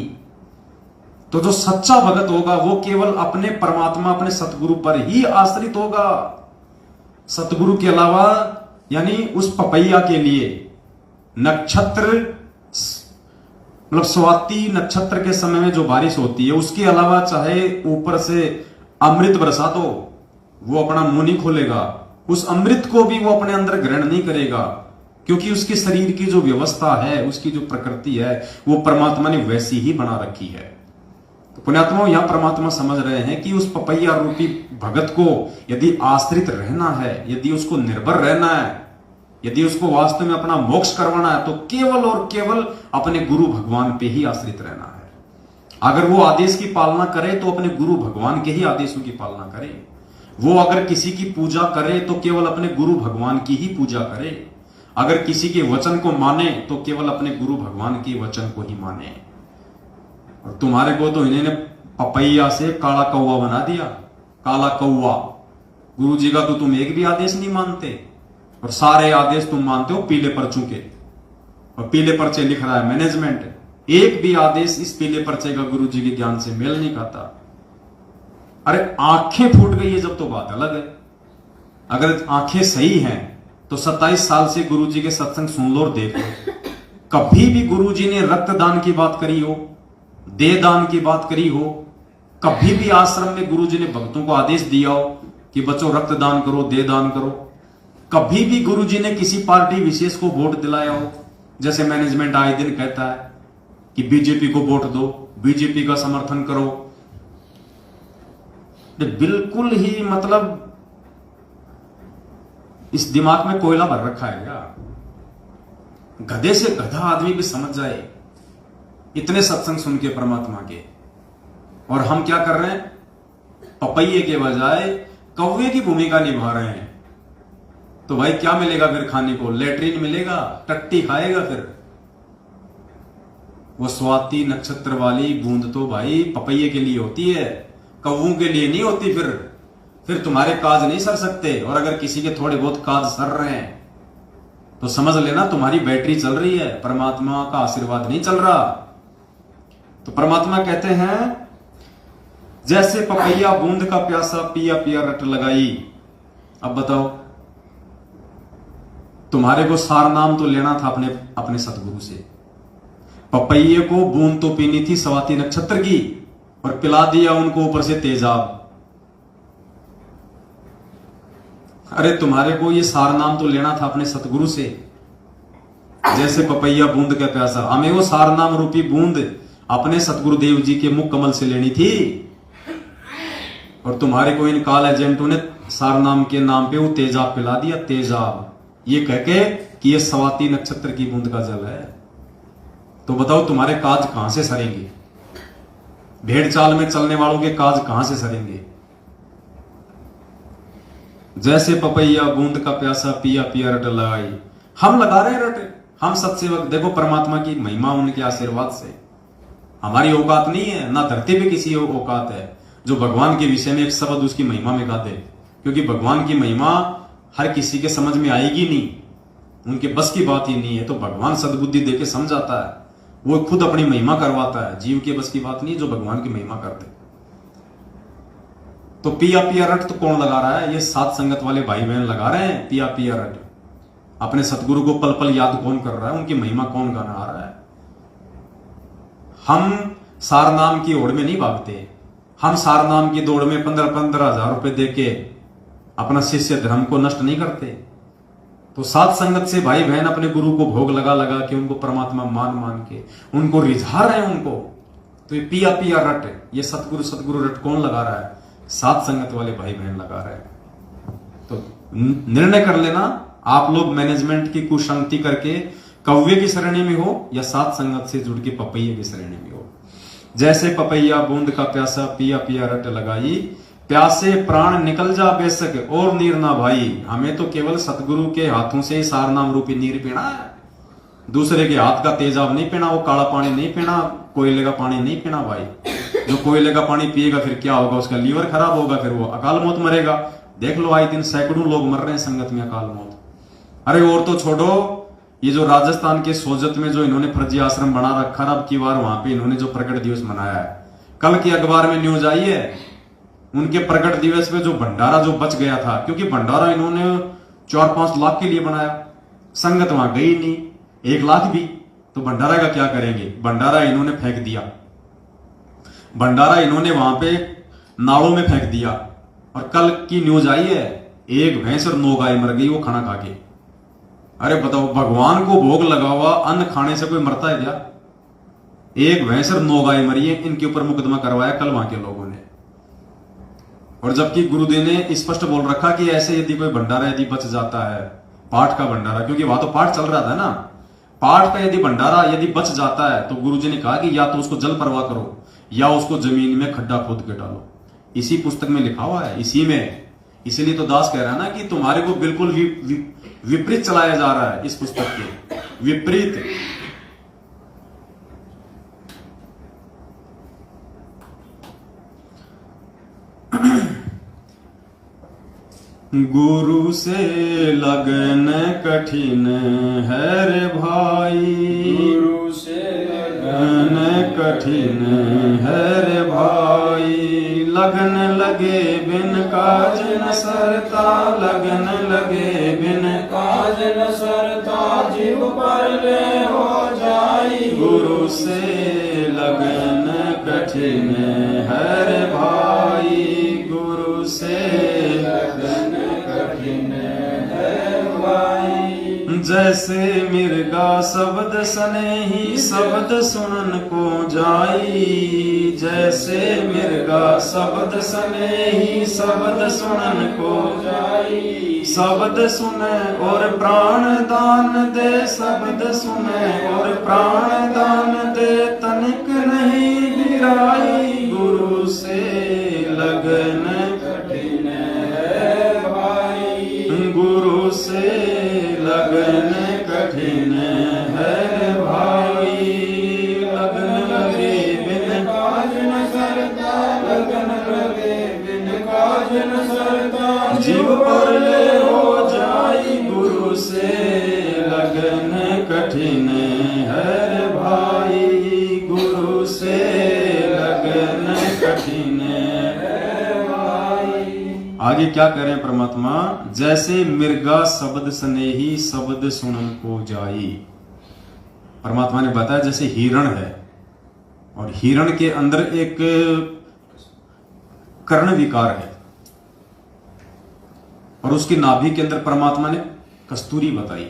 तो जो सच्चा भगत होगा वो केवल अपने परमात्मा, अपने सतगुरु पर ही आश्रित होगा। सतगुरु के अलावा, यानी उस पपैया के लिए नक्षत्र, मतलब स्वाति नक्षत्र के समय में जो बारिश होती है उसके अलावा चाहे ऊपर से अमृत बरसा दो, वो अपना मुंह नहीं खोलेगा, उस अमृत को भी वो अपने अंदर ग्रहण नहीं करेगा, क्योंकि उसके शरीर की जो व्यवस्था है, उसकी जो प्रकृति है, वो परमात्मा ने वैसी ही बना रखी है। तो पुण्यात्मा यहां परमात्मा समझ रहे हैं कि उस पपैया रूपी भगत को यदि आश्रित रहना है, यदि उसको निर्भर रहना है, यदि उसको वास्तव में अपना मोक्ष करवाना है, तो केवल और केवल अपने गुरु भगवान पे ही आश्रित रहना है। अगर वो आदेश की पालना करे तो अपने गुरु भगवान के ही आदेशों की पालना करे। वो अगर किसी की पूजा करे तो केवल अपने गुरु भगवान की ही पूजा करे। अगर किसी के वचन को माने तो केवल अपने गुरु भगवान के वचन को ही माने। और तुम्हारे को तो इन्होंने पपैया से काला कौवा बना दिया, काला कौवा। गुरु जी का तो तुम एक भी आदेश नहीं मानते, और सारे आदेश तुम मानते हो पीले पर्चों के, और पीले पर्चे लिख रहा है मैनेजमेंट। एक भी आदेश इस पीले पर्चे का गुरु जी के ज्ञान से मेल नहीं खाता। अरे आंखें फूट गई है जब तो बात अलग है। अगर आंखें सही हैं तो 27 साल से गुरु जी के सत्संग सुन लो और देख लो, कभी भी गुरु जी ने रक्तदान की बात करी हो? दे दान की बात करी हो, कभी भी आश्रम में गुरुजी ने भक्तों को आदेश दिया हो कि बच्चों रक्तदान करो, दे दान करो, कभी भी गुरुजी ने किसी पार्टी विशेष को वोट दिलाया हो? जैसे मैनेजमेंट आए दिन कहता है कि बीजेपी को वोट दो, बीजेपी का समर्थन करो, बिल्कुल ही मतलब इस दिमाग में कोयला भर रखा है क्या? गधे से गधा आदमी भी समझ जाए इतने सत्संग सुन के परमात्मा के, और हम क्या कर रहे हैं? पपैये के बजाय कौवे की भूमिका निभा रहे हैं। तो भाई क्या मिलेगा फिर खाने को? लेटरिन मिलेगा, टट्टी खाएगा फिर। वो स्वाति नक्षत्र वाली बूंद तो भाई पपैये के लिए होती है, कौवों के लिए नहीं होती। फिर तुम्हारे काज नहीं सर सकते, और अगर किसी के थोड़े बहुत काज सर रहे हैं तो समझ लेना तुम्हारी बैटरी चल रही है, परमात्मा का आशीर्वाद नहीं चल रहा। तो परमात्मा कहते हैं जैसे पपैया बूंद का प्यासा पिया पिया रट लगाई। अब बताओ, तुम्हारे को सार नाम तो लेना था अपने सतगुरु से। पपैये को बूंद तो पीनी थी स्वाति नक्षत्र की, और पिला दिया उनको ऊपर से तेजाब। अरे तुम्हारे को ये सार नाम तो लेना था अपने सतगुरु से। जैसे पपैया बूंद का प्यासा, हमें वो सार नाम रूपी बूंद अपने सतगुरुदेव जी के मुख कमल से लेनी थी, और तुम्हारे को इन काल एजेंटों ने सार नाम के नाम पे वो तेजाब पिला दिया। तेजाब ये कहके कि ये स्वाति नक्षत्र की बूंद का जल है। तो बताओ तुम्हारे काज कहां से सरेंगे? भेड़ चाल में चलने वालों के काज कहां से सरेंगे? जैसे पपैया बूंद का प्यासा पिया पिया रट लगाई। हम लगा रहे हैं रट, हम सत्सेवक। देखो परमात्मा की महिमा उनके आशीर्वाद से। हमारी औकात नहीं है, ना धरती पे किसी औकात है जो भगवान के विषय में एक शब्द उसकी महिमा में गा दे, क्योंकि भगवान की महिमा हर किसी के समझ में आएगी नहीं, उनके बस की बात ही नहीं है। तो भगवान सद्बुद्धि देके समझाता है, वो खुद अपनी महिमा करवाता है। जीव के बस की बात नहीं है जो भगवान की महिमा कर दे। तो पिया पिया रट तो कौन लगा रहा है? ये सात संगत वाले भाई बहन लगा रहे हैं पिया पिया रट। अपने सतगुरु को पल पल याद कौन कर रहा है? उनकी महिमा कौन गाना आ रहा है? हम सार नाम की ओर में नहीं भागते। हम सार नाम की दौड़ में 15-15 हजार रुपए देके अपना शिष्य धर्म को नष्ट नहीं करते। तो सात संगत से भाई बहन अपने गुरु को भोग लगा लगा के, उनको परमात्मा मान मान के उनको रिझा रहे हैं उनको। तो ये पिया पिया रट, ये सतगुरु सतगुरु रट कौन लगा रहा है? सात संगत वाले भाई बहन लगा रहे हैं। तो निर्णय कर लेना, आप लोग मैनेजमेंट की कुसंगति करके कौवे की श्रेणी में हो या सात संगत से जुड़ के पपैये की श्रेणी में हो। जैसे पपैया बूंद का प्यासा पिया पिया रट लगाई, प्यासे प्राण निकल जा बेशक और नीर ना भाई। हमें तो केवल सतगुरु के हाथों से ही सार नाम रूपी नीर पीना है, दूसरे के हाथ का तेजाब नहीं पीना, वो काला पानी नहीं पीना, कोयले का पानी नहीं पीना भाई। जो कोयले का पानी पिएगा फिर क्या होगा? उसका लीवर खराब होगा, फिर वो अकाल मौत मरेगा। देख लो आए दिन सैकड़ों लोग मर रहे हैं संगत में अकाल मौत। अरे और तो छोड़ो, ये जो राजस्थान के सोजत में जो इन्होंने फर्जी आश्रम बना रखा, अब की बार वहां पे इन्होंने जो प्रकट दिवस मनाया है, कल की अखबार में न्यूज आई है उनके प्रकट दिवस पे जो भंडारा जो बच गया था, क्योंकि भंडारा इन्होंने 4-5 लाख के लिए बनाया, संगत वहां गई नहीं 1 लाख भी, तो भंडारा का क्या करेंगे? भंडारा इन्होंने फेंक दिया, भंडारा इन्होंने वहां पे नालों में फेंक दिया। और कल की न्यूज आई है 1 भैंस और 9 गाय मर गई वो खाना खा के। अरे बताओ, भगवान को भोग लगा हुआ अन्न खाने से कोई मरता है क्या? 1 भैंस और 9 गाय मरी है, इनके ऊपर मुकदमा करवाया कल वहां के लोगों ने। और जबकि गुरुदेव ने स्पष्ट बोल रखा कि ऐसे यदि कोई भंडारा यदि बच जाता है, पाठ का भंडारा, क्योंकि वहां तो पाठ चल रहा था ना, पाठ का यदि भंडारा यदि बच जाता है तो गुरुजी ने कहा कि या तो उसको जल प्रवाह करो या उसको जमीन में खड्डा खोद के डालो। इसी पुस्तक में लिखा हुआ है, इसी में। इसीलिए तो दास कह रहा है ना कि तुम्हारे को बिल्कुल विपरीत चलाया जा रहा है, इस पुस्तक के विपरीत। गुरु से लगन कठिन है रे भाई, गुरु से लगन कठिन है रे भाई। लगन लगे बिन काज न सरता, लगन लगे बिन काज न सरता, जीव पर ले हो जाई। गुरु से लगन कठिन है रे भाई, गुरु से लगन कठिन है भाई। जैसे मिर्गा शब्द सनेही शब्द सुनन को जाई, जैसे मिर्गा शब्द सनेही शब्द सुनन को जाई। शब्द सुने और प्राण दान दे, शब्द सुने और प्राण दान दे, तनिक नहीं बिराई, गुरु से लगन कठिन है भाई, गुरु से लगन कठिन है भाई। लगन लगे बिन काज न सरता, लगन लगे बिन काज न सरता। जीव पर ले हो जाई, गुरु से लगन कठिन है भाई, गुरु से लगन कठिन है भाई। आगे क्या करें परमात्मा, जैसे मिर्गा शब्द स्नेही शब्द सुनन को जाई। परमात्मा ने बताया जैसे हिरण है, और हिरण के अंदर एक कर्ण विकार है, और उसकी नाभि के अंदर परमात्मा ने कस्तूरी बताई।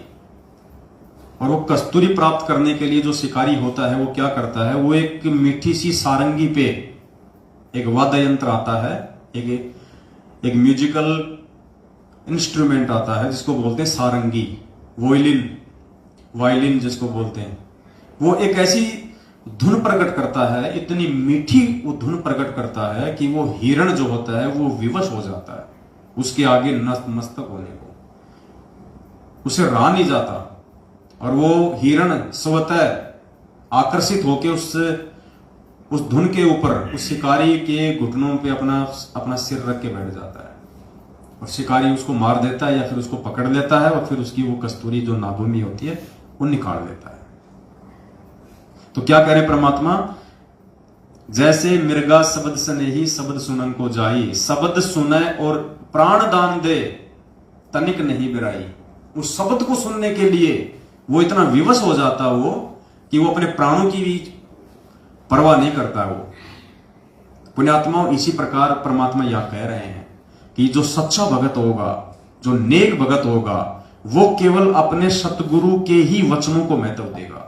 और वो कस्तूरी प्राप्त करने के लिए जो शिकारी होता है वो क्या करता है, वो एक मीठी सी सारंगी पे एक वाद्य यंत्र आता है, एक म्यूजिकल इंस्ट्रूमेंट आता है जिसको बोलते हैं सारंगी, वायलिन जिसको बोलते हैं। वो एक ऐसी धुन प्रकट करता है, इतनी मीठी वो धुन प्रकट करता है कि वो हिरण जो होता है वो विवश हो जाता है उसके आगे नतमस्तक होने को, उसे रहा नहीं जाता। और वो हिरण स्वतः आकर्षित होकर उस धुन के ऊपर उस शिकारी के घुटनों पे अपना सिर रख के बैठ जाता है, और शिकारी उसको मार देता है या फिर उसको पकड़ लेता है, और फिर उसकी वो कस्तूरी जो नाभि में होती है वो निकाल देता है। तो क्या कह रहे परमात्मा, जैसे मिर्गा शब्द स्नेही शब्द सुनन को जाई, शब्द सुने और प्राण दान दे, तनिक नहीं बिराई। उस शब्द को सुनने के लिए वो इतना विवश हो जाता वो कि वो अपने प्राणों की भी परवाह नहीं करता। वो पुण्यात्माओं, इसी प्रकार परमात्मा यह कह रहे हैं कि जो सच्चा भगत होगा, जो नेक भगत होगा, वो केवल अपने सतगुरु के ही वचनों को महत्व देगा,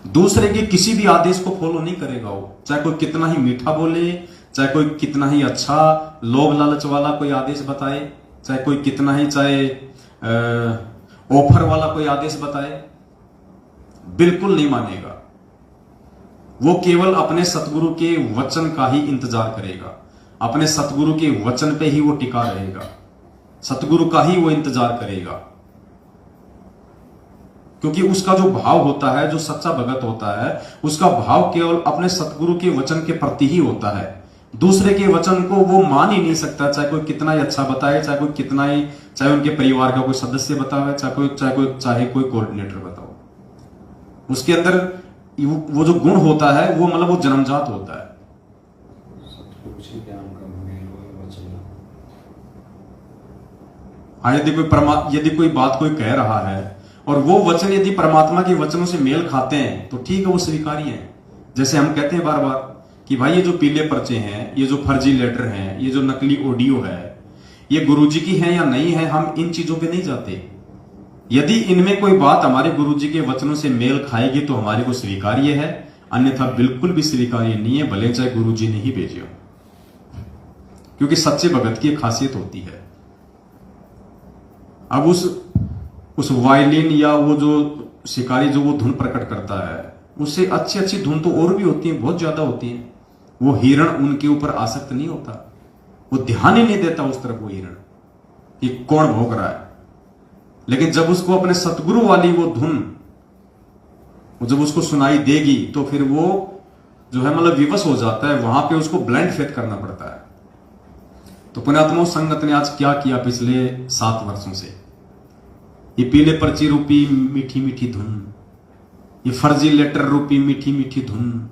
दूसरे के किसी भी आदेश को फॉलो नहीं करेगा। वो चाहे कोई कितना ही मीठा बोले, चाहे कोई कितना ही अच्छा लोभ लालच वाला कोई आदेश बताए, चाहे कोई कितना ही ऑफर वाला कोई आदेश बताए, बिल्कुल नहीं मानेगा। वो केवल अपने सतगुरु के वचन का ही इंतजार करेगा, अपने सतगुरु के वचन पे ही वो टिका रहेगा, सतगुरु का ही वो इंतजार करेगा। क्योंकि उसका जो भाव होता है, जो सच्चा भगत होता है, उसका भाव केवल अपने सतगुरु के वचन के प्रति ही होता है। दूसरे के वचन को वो मान ही नहीं सकता, चाहे कोई कितना ही अच्छा बताए, चाहे कोई कितना ही, चाहे उनके परिवार का कोई सदस्य बताओ, चाहे कोई कोऑर्डिनेटर बताओ, उसके अंदर वो जो गुण होता है वो मतलब वो जन्मजात होता है। यदि कोई बात कोई कह रहा है और वो वचन यदि परमात्मा के वचनों से मेल खाते हैं तो ठीक है, वो स्वीकार्य है। जैसे हम कहते हैं बार बार कि भाई ये जो पीले पर्चे हैं, ये जो फर्जी लेटर हैं, ये जो नकली ऑडियो है, ये गुरुजी की है या नहीं है, हम इन चीजों पे नहीं जाते। यदि इनमें कोई बात हमारे गुरुजी के वचनों से मेल खाएगी तो हमारे को स्वीकार्य है, अन्यथा बिल्कुल भी स्वीकार्य नहीं है, भले चाहे गुरुजी ने ही भेजे हो। क्योंकि सच्चे भगत की एक खासियत होती है, अब उस वायलिन या वो जो शिकारी जो वो धुन प्रकट करता है, उससे अच्छी अच्छी धुन तो और भी होती है, बहुत ज्यादा होती है। वो हिरण उनके ऊपर आसक्त नहीं होता, वो ध्यान ही नहीं देता उस तरफ वो हिरण कि कौन भोग रहा है। लेकिन जब उसको अपने सतगुरु वाली वो धुन जब उसको सुनाई देगी तो फिर वो जो है मतलब विवश हो जाता है, वहां पे उसको ब्लाइंड फेथ करना पड़ता है। तो पुण्यात्माओं, संगत ने आज क्या किया पिछले 7 वर्षों से, ये पीले पर्ची रूपी मीठी मीठी धुन, ये फर्जी लेटर रूपी मीठी मीठी धुन,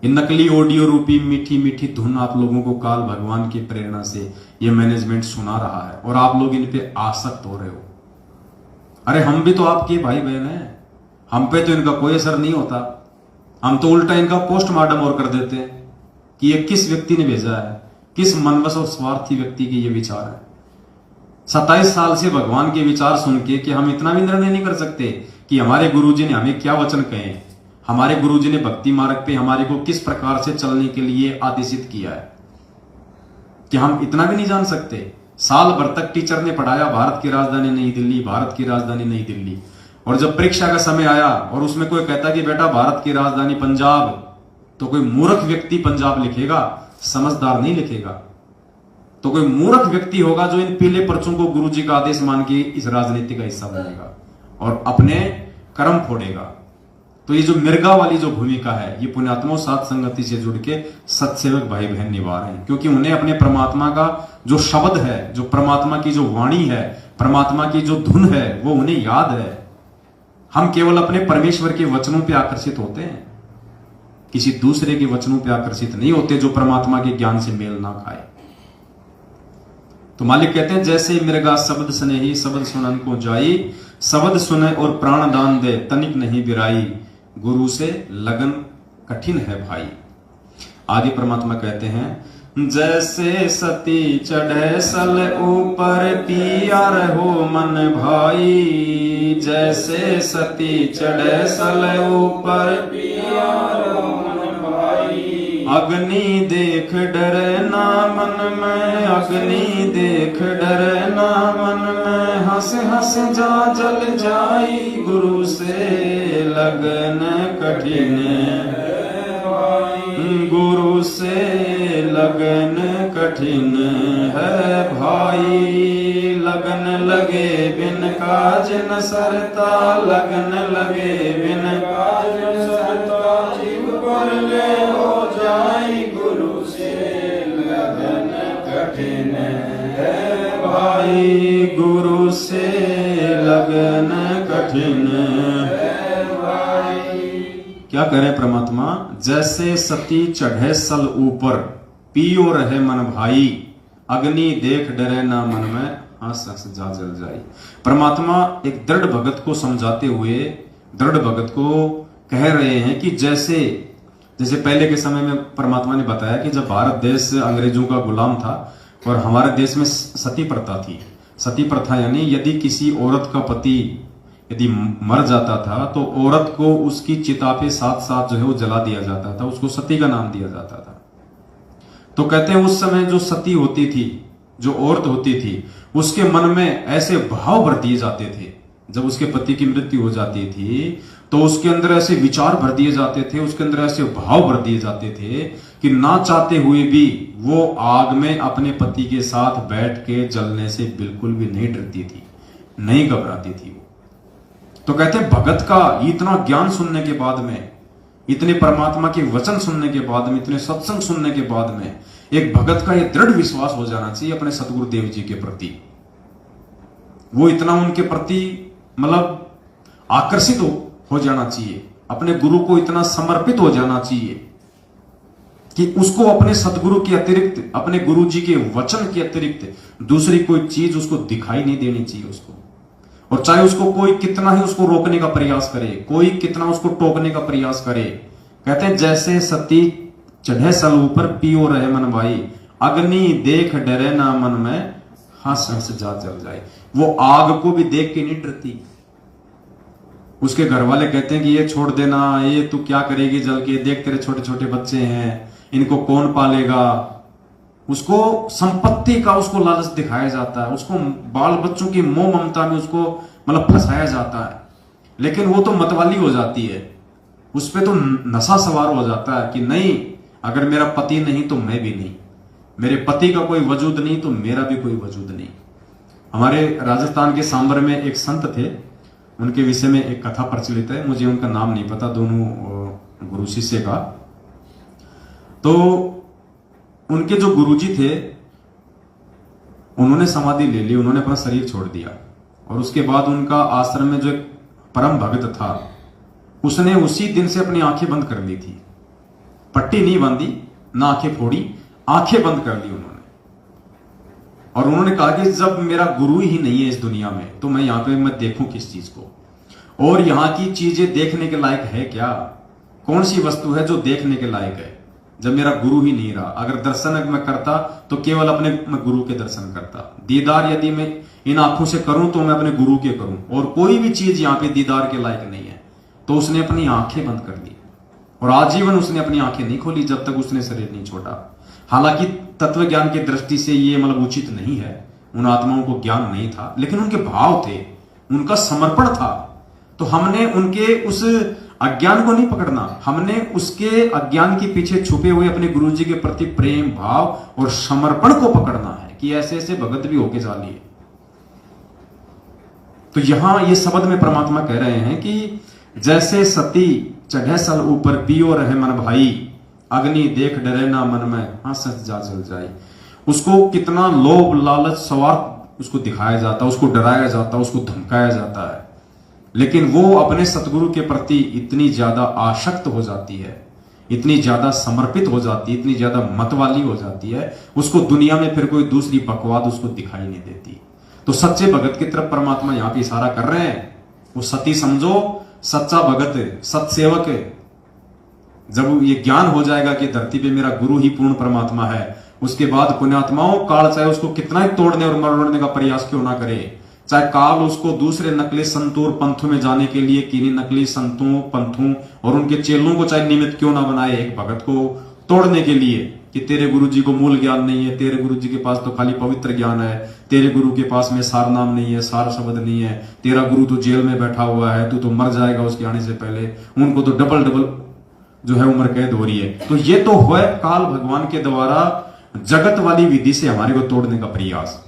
ये नकली ऑडियो रूपी मीठी मीठी धुन आप लोगों को काल भगवान की प्रेरणा से ये मैनेजमेंट सुना रहा है, और आप लोग इन पे आसक्त हो रहे हो। अरे हम भी तो आपके भाई बहन हैं, हम पे तो इनका कोई असर नहीं होता, हम तो उल्टा इनका पोस्टमार्टम और कर देते हैं कि ये किस व्यक्ति ने भेजा है, किस मनवश और स्वार्थी व्यक्ति के ये विचार है। 27 साल से भगवान के विचार सुन के कि हम इतना भी निर्णय नहीं कर सकते कि हमारे गुरुजी ने हमें क्या वचन कहे, हमारे गुरुजी ने भक्ति मार्ग पे हमारे को किस प्रकार से चलने के लिए आदेशित किया है, कि हम इतना भी नहीं जान सकते। साल भर तक टीचर ने पढ़ाया भारत की राजधानी नई दिल्ली, भारत की राजधानी नई दिल्ली, और जब परीक्षा का समय आया और उसमें कोई कहता कि बेटा भारत की राजधानी पंजाब, तो कोई मूर्ख व्यक्ति पंजाब लिखेगा, समझदार नहीं लिखेगा। तो कोई मूर्ख व्यक्ति होगा जो इन पीले पर्चों को गुरुजी का आदेश मान के इस राजनीति का हिस्सा बनेगा और अपने कर्म फोड़ेगा। तो ये जो मिर्गा वाली जो भूमिका है, ये पुण्यात्माओं साथ संगति से जुड़ के सत्सेवक भाई बहन निभा रहे हैं, क्योंकि उन्हें अपने परमात्मा का जो शब्द है, जो परमात्मा की जो वाणी है, परमात्मा की जो धुन है, वो उन्हें याद है। हम केवल अपने परमेश्वर के वचनों पे आकर्षित होते हैं, किसी दूसरे के वचनों पे आकर्षित नहीं होते जो परमात्मा के ज्ञान से मेल ना खाए। तो मालिक कहते हैं जैसे मृगा शब्द स्नेही, शब्द सुनन को जाई, शब्द सुने और प्राण दान दे, तनिक नहीं बिराई, गुरु से लगन कठिन है भाई। आगे परमात्मा कहते हैं जैसे सती चढ़े सल ऊपर, पिया रहो मन भाई, जैसे सती चढ़े सल ऊपर, पिया रहो मन भाई, अग्नि देख डरे ना मन में, अग्नि देख डरे ना मन में, हंस हंस जा जल जाई, गुरु से लगन कठिन है भाई, गुरु से लगन कठिन है भाई, लगन लगे बिन काज न सरता, लगन लगे बिन काज न सरता, जीव पर ले हो जाई, गुरु से लगन कठिन है भाई, गुरु से लगन कठिन है भाई। क्या करे परमात्मा, जैसे सती चढ़े सल ऊपर, पियो रहे मन भाई, अग्नि देख डरे ना मन में, हंस हंस जा जल जाई। परमात्मा एक दृढ़ भगत को समझाते हुए, दृढ़ भगत को कह रहे हैं कि जैसे पहले के समय में परमात्मा ने बताया कि जब भारत देश अंग्रेजों का गुलाम था और हमारे देश में सती प्रथा थी। सती प्रथा यानी यदि किसी औरत का पति यदि मर जाता था तो औरत को उसकी चिता पे साथ साथ जो है वो जला दिया जाता था, उसको सती का नाम दिया जाता था। तो कहते हैं उस समय जो सती होती थी, जो औरत होती थी, उसके मन में ऐसे भाव भर दिए जाते थे। जब उसके पति की मृत्यु हो जाती थी तो उसके अंदर ऐसे विचार भर दिए जाते थे, उसके अंदर ऐसे भाव भर दिए जाते थे कि ना चाहते हुए भी वो आग में अपने पति के साथ बैठ के जलने से बिल्कुल भी नहीं डरती थी, नहीं घबराती थी वो। तो कहते हैं भगत का इतना ज्ञान सुनने के बाद में, इतने परमात्मा के वचन सुनने के बाद में, इतने सत्संग सुनने के बाद में, एक भगत का यह दृढ़ विश्वास हो जाना चाहिए अपने सतगुरुदेव जी के प्रति। वो इतना उनके प्रति मतलब आकर्षित हो जाना चाहिए, अपने गुरु को इतना समर्पित हो जाना चाहिए कि उसको अपने सतगुरु के अतिरिक्त, अपने गुरु जी के वचन के अतिरिक्त दूसरी कोई चीज उसको दिखाई नहीं देनी चाहिए उसको। और चाहे उसको कोई कितना ही उसको रोकने का प्रयास करे, कोई कितना उसको टोकने का प्रयास करे। कहते हैं जैसे सती चढ़े सल ऊपर, पियो रहे मन भाई, अग्नि देख डरे ना मन में, हंस हंस जा जल जाए। वो आग को भी देख के नहीं डरती। उसके घर वाले कहते हैं कि ये छोड़ देना, ये तू क्या करेगी जल के, देख तेरे छोटे छोटे बच्चे हैं, इनको कौन पालेगा। उसको संपत्ति का उसको लालच दिखाया जाता है, उसको बाल बच्चों की मोह ममता में उसको मतलब फंसाया जाता है। लेकिन वो तो मतवाली हो जाती है, उस पर तो नशा सवार हो जाता है कि नहीं, अगर मेरा पति नहीं तो मैं भी नहीं, मेरे पति का कोई वजूद नहीं तो मेरा भी कोई वजूद नहीं। हमारे राजस्थान के सांबर में एक संत थे, उनके विषय में एक कथा प्रचलित है, मुझे उनका नाम नहीं पता, दोनों गुरु शिष्य का। तो उनके जो गुरुजी थे उन्होंने समाधि ले ली, उन्होंने अपना शरीर छोड़ दिया। और उसके बाद उनका आश्रम में जो एक परम भक्त था, उसने उसी दिन से अपनी आंखें बंद कर ली थी। पट्टी नहीं बांधी, ना आंखें फोड़ी, आंखें बंद कर ली उन्होंने। और उन्होंने कहा कि जब मेरा गुरु ही नहीं है इस दुनिया में तो मैं यहां पे मैं देखूं किस चीज को, और यहां की चीजें देखने के लायक है क्या। कौन सी वस्तु है जो देखने के लायक है? जब मेरा गुरु ही नहीं रहा। अगर दर्शन मैं करता तो केवल अपने मैं गुरु के दर्शन करता। दीदार यदि मैं इन आंखों से करूं तो मैं अपने गुरु के करूं, और कोई भी चीज यहां पे दीदार के लायक नहीं है। तो उसने अपनी आंखें बंद कर दी और आजीवन उसने अपनी आंखें नहीं खोली जब तक उसने शरीर नहीं छोड़ा। हालांकि तत्व ज्ञान की दृष्टि से ये मतलब उचित नहीं है, उन आत्माओं को ज्ञान नहीं था, लेकिन उनके भाव थे, उनका समर्पण था। तो हमने उनके उस अज्ञान को नहीं पकड़ना, हमने उसके अज्ञान के पीछे छुपे हुए अपने गुरुजी के प्रति प्रेम भाव और समर्पण को पकड़ना है कि ऐसे ऐसे भगत भी होके जा लिए। तो यहां ये शब्द में परमात्मा कह रहे हैं कि जैसे सती चढ़े सल ऊपर पियो रहे मन भाई, अग्नि देख डरे ना मन में हाँ सच जा जल जाए। उसको कितना लोभ लालच स्वार्थ उसको दिखाया जाता, उसको डराया जाता, उसको धमकाया जाता है, लेकिन वो अपने सतगुरु के प्रति इतनी ज्यादा आसक्त हो जाती है, इतनी ज्यादा समर्पित हो जाती है, इतनी ज्यादा मतवाली हो जाती है, उसको दुनिया में फिर कोई दूसरी बकवाद उसको दिखाई नहीं देती। तो सच्चे भगत की तरफ परमात्मा यहां पे इशारा कर रहे हैं। वो सती समझो, सच्चा भगत सत्सेवक, जब ये ज्ञान हो जाएगा कि धरती पे मेरा गुरु ही पूर्ण परमात्मा है, उसके बाद पुण्यात्माओं काल चाहे उसको कितना ही तोड़ने और मरोड़ने का प्रयास क्यों ना करे, चाहे काल उसको दूसरे नकली संतों और पंथों में जाने के लिए किन्हीं नकली संतों पंथों और उनके चेलों को चाहे निमित्त क्यों ना बनाए एक भगत को तोड़ने के लिए कि तेरे गुरुजी को मूल ज्ञान नहीं है, तेरे गुरुजी के पास तो खाली पवित्र ज्ञान है, तेरे गुरु के पास में सार नाम नहीं है, सार शब्द नहीं है, तेरा गुरु तो जेल में बैठा हुआ है, तू तो मर जाएगा उसके आने से पहले, उनको तो डबल डबल जो है उम्र कैद हो रही है। तो ये तो हुआ काल भगवान के द्वारा जगत वाली विधि से हमारे को तोड़ने का प्रयास।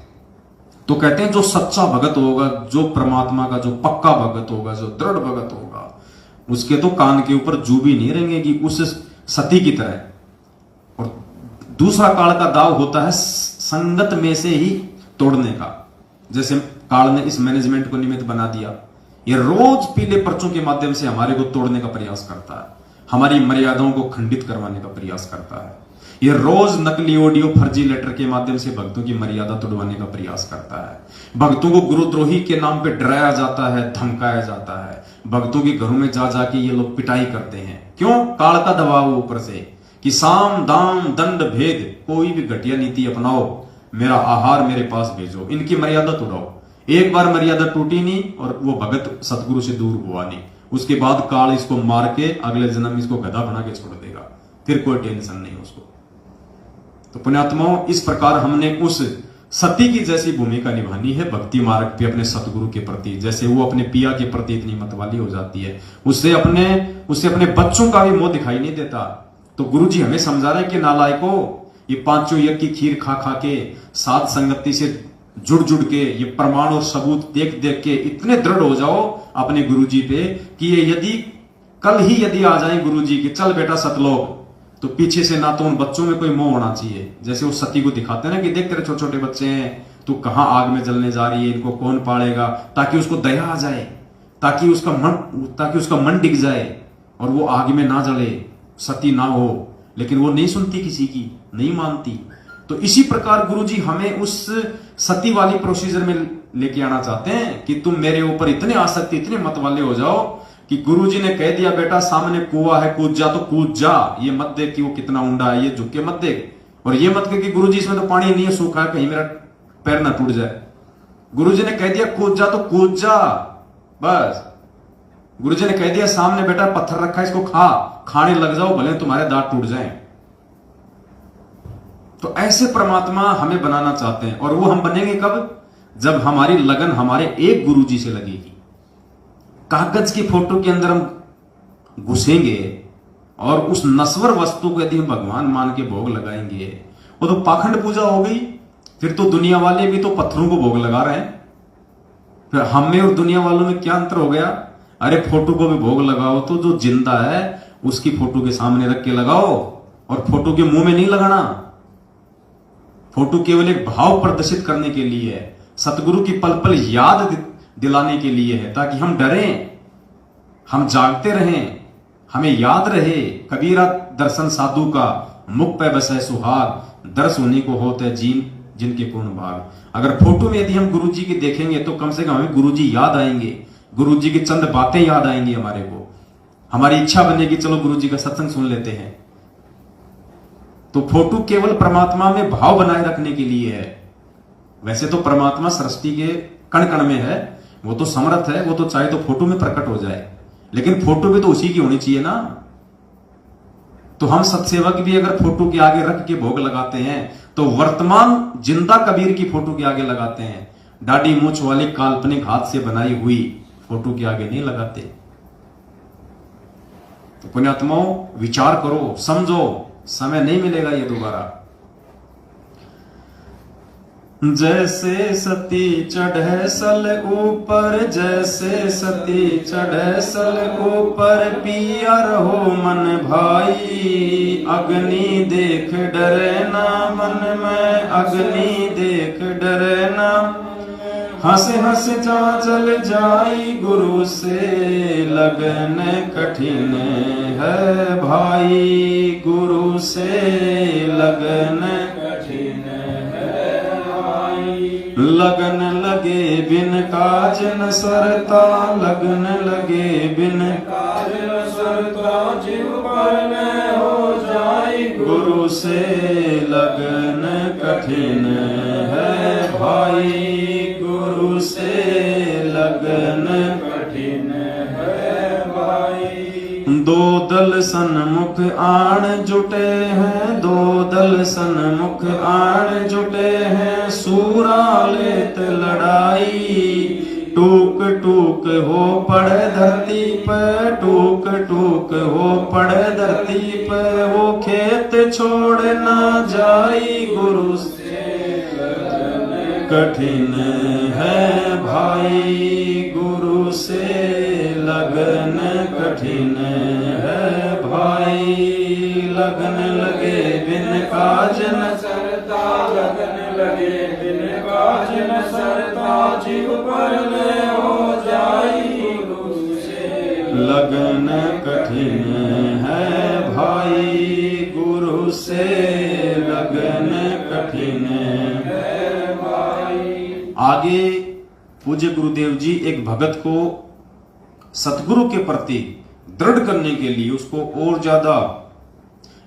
तो कहते हैं जो सच्चा भगत होगा, जो परमात्मा का जो पक्का भगत होगा, जो दृढ़ भगत होगा, उसके तो कान के ऊपर जू भी नहीं रहेंगे उस सती की तरह। और दूसरा काल का दाव होता है संगत में से ही तोड़ने का। जैसे काल ने इस मैनेजमेंट को निमित्त बना दिया, ये रोज पीले पर्चों के माध्यम से हमारे को तोड़ने का प्रयास करता है, हमारी मर्यादाओं को खंडित करवाने का प्रयास करता है। ये रोज नकली ऑडियो फर्जी लेटर के माध्यम से भक्तों की मर्यादा तोड़वाने का प्रयास करता है। भक्तों को गुरुद्रोही के नाम पे डराया जाता है, धमकाया जाता है। भक्तों के घरों में जा जाके ये लोग पिटाई करते हैं। क्यों? काल का दबाव ऊपर से कि साम दाम दंड भेद, कोई भी घटिया नीति अपनाओ, मेरा आहार मेरे पास भेजो, इनकी मर्यादा तोड़ाओ। एक बार मर्यादा टूटी नहीं और वो भगत सतगुरु से दूर हुआ नहीं, उसके बाद काल इसको मार के अगले जन्म इसको गधा बना के छोड़ देगा, फिर कोई टेंशन नहीं उसको। तो पुण्यात्माओं, इस प्रकार हमने उस सती की जैसी भूमिका निभानी है भक्ति मार्ग पे अपने सतगुरु के प्रति। जैसे वो अपने पिया के प्रति इतनी मतवाली हो जाती है, उससे अपने बच्चों का भी मोह दिखाई नहीं देता। तो गुरु जी हमें समझा रहे हैं कि नालायको, ये पांचों यज्ञ की खीर खा खा के, साथ संगति से जुड़ जुड़ के, ये प्रमाण और सबूत देख देख के इतने दृढ़ हो जाओ अपने गुरु जी पे कि ये यदि कल ही यदि आ जाए गुरु जी कि चल बेटा सतलोक, तो पीछे से ना तो उन बच्चों में कोई मोह होना चाहिए। जैसे वो सती को दिखाते हैं ना कि देख तेरे छोटे छोटे बच्चे हैं, तू कहां आग में जलने जा रही है, इनको कौन पालेगा, ताकि उसको दया आ जाए, ताकि उसका मन डिग जाए और वो आग में ना जले, सती ना हो। लेकिन वो नहीं सुनती किसी की, नहीं मानती। तो इसी प्रकार गुरु जी हमें उस सती वाली प्रोसीजर में लेके आना चाहते हैं कि तुम मेरे ऊपर इतने आसक्ति, इतने मत वाले हो जाओ कि गुरुजी ने कह दिया बेटा सामने कुआं है, कूद जा, तो कूद जा। ये मत देख कि वो कितना ऊंडा है, ये झुक के मत देख, और ये मत कह कि गुरुजी इसमें तो पानी नहीं है, सूखा है, कहीं मेरा पैर ना टूट जाए। गुरुजी ने कह दिया कूद जा, तो कूद जा, बस। गुरुजी ने कह दिया सामने बेटा पत्थर रखा है, इसको खाने लग जाओ, भले तुम्हारे दांत टूट जाएं। तो ऐसे परमात्मा हमें बनाना चाहते हैं। और वो हम बनेंगे कब? जब हमारी लगन हमारे एक गुरुजी से लगेगी। कागज की फोटो के अंदर हम घुसेंगे और उस नश्वर वस्तु को यदि हम भगवान मान के भोग लगाएंगे, वो तो पाखंड पूजा हो गई। फिर तो दुनिया वाले भी तो पत्थरों को भोग लगा रहे हैं। फिर हम में और दुनिया वालों में क्या अंतर हो गया? अरे फोटो को भी भोग लगाओ तो जो जिंदा है उसकी फोटो के सामने रख के लगाओ, और फोटो के मुंह में नहीं लगाना। फोटो केवल एक भाव प्रदर्शित करने के लिए है, सतगुरु की पल पल याद दिलाने के लिए है, ताकि हम डरें, हम जागते रहें, हमें याद रहे। कबीरा दर्शन साधु का, मुख पे बसे सुहाग, दर्श उन्हीं को होते जिनके पूर्ण भाग। अगर फोटो में यदि हम गुरु जी की देखेंगे तो कम से कम हमें गुरु जी याद आएंगे, गुरु जी की चंद बातें याद आएंगी हमारे को। हमारी इच्छा बनेगी चलो गुरु जी का सत्संग सुन लेते हैं। तो फोटो केवल परमात्मा में भाव बनाए रखने के लिए है। वैसे तो परमात्मा सृष्टि के कण कण में है, वो तो समर्थ है, वो तो चाहे तो फोटो में प्रकट हो जाए, लेकिन फोटो भी तो उसी की होनी चाहिए ना। तो हम सत्सेवक भी अगर फोटो के आगे रख के भोग लगाते हैं तो वर्तमान जिंदा कबीर की फोटो के आगे लगाते हैं, दाढ़ी मूछ वाली काल्पनिक हाथ से बनाई हुई फोटो के आगे नहीं लगाते। तो पुण्यात्माओं विचार करो, समझो, समय नहीं मिलेगा ये दोबारा। जैसे सती चढ़े सल ऊपर, जैसे सती चढ़े सल ऊपर, पिया रहो मन भाई, अग्नि देख डरे ना मन में, अग्नि देख डरे ना, हंस हंस चाचल जाई गुरु से, लगन कठिन है भाई, गुरु से लगन कठिन है भाई। लगन लगे बिन काज न सरता, लगन लगे बिन काज न सरता, जीव पर में हो जाई गुरु से, लगन कठिन है भाई, गुरु से लगन कठिन है भाई। दो दल सन्मुख आण जुटे हैं, दो दल सन्मुख आण जुटे हैं, सूरा लेत लड़ाई, टूक टूक हो पड़े धरती पे, टूक टूक हो पड़े धरती पे, वो खेत छोड़ ना जाई गुरु से, कठिन है भाई, गुरु से लगन कठिन है भाई। लगन लगे बिन काज न सरता, लगन लगे बिन काज न सरता, जीव पर में हो जाई गुरु से, लगन कठिन है भाई, गुरु से लगन कठिन है भाई। आगे पूज्य गुरुदेव जी एक भगत को सतगुरु के प्रति दृढ़ करने के लिए, उसको और ज्यादा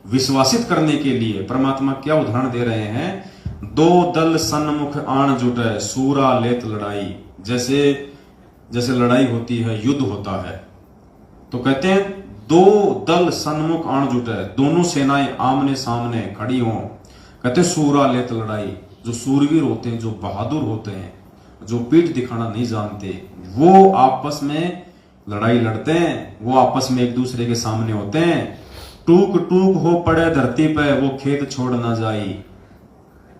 विश्वासित करने के लिए परमात्मा क्या उदाहरण दे रहे हैं। दो दल सन्मुख आण जुटे, सूरा लेत लड़ाई। जैसे जैसे लड़ाई होती है, युद्ध होता है, तो कहते हैं दो दल सन्मुख आण जुटे, दोनों सेनाएं आमने सामने खड़ी हों। कहते सूरा लेत लड़ाई। जो सूरवीर होते हैं, जो बहादुर होते हैं, जो पीठ दिखाना नहीं जानते, वो आपस में लड़ाई लड़ते हैं, वो आपस में एक दूसरे के सामने होते हैं। टूक टूक हो पड़े धरती पे, वो खेत छोड़ ना जाई।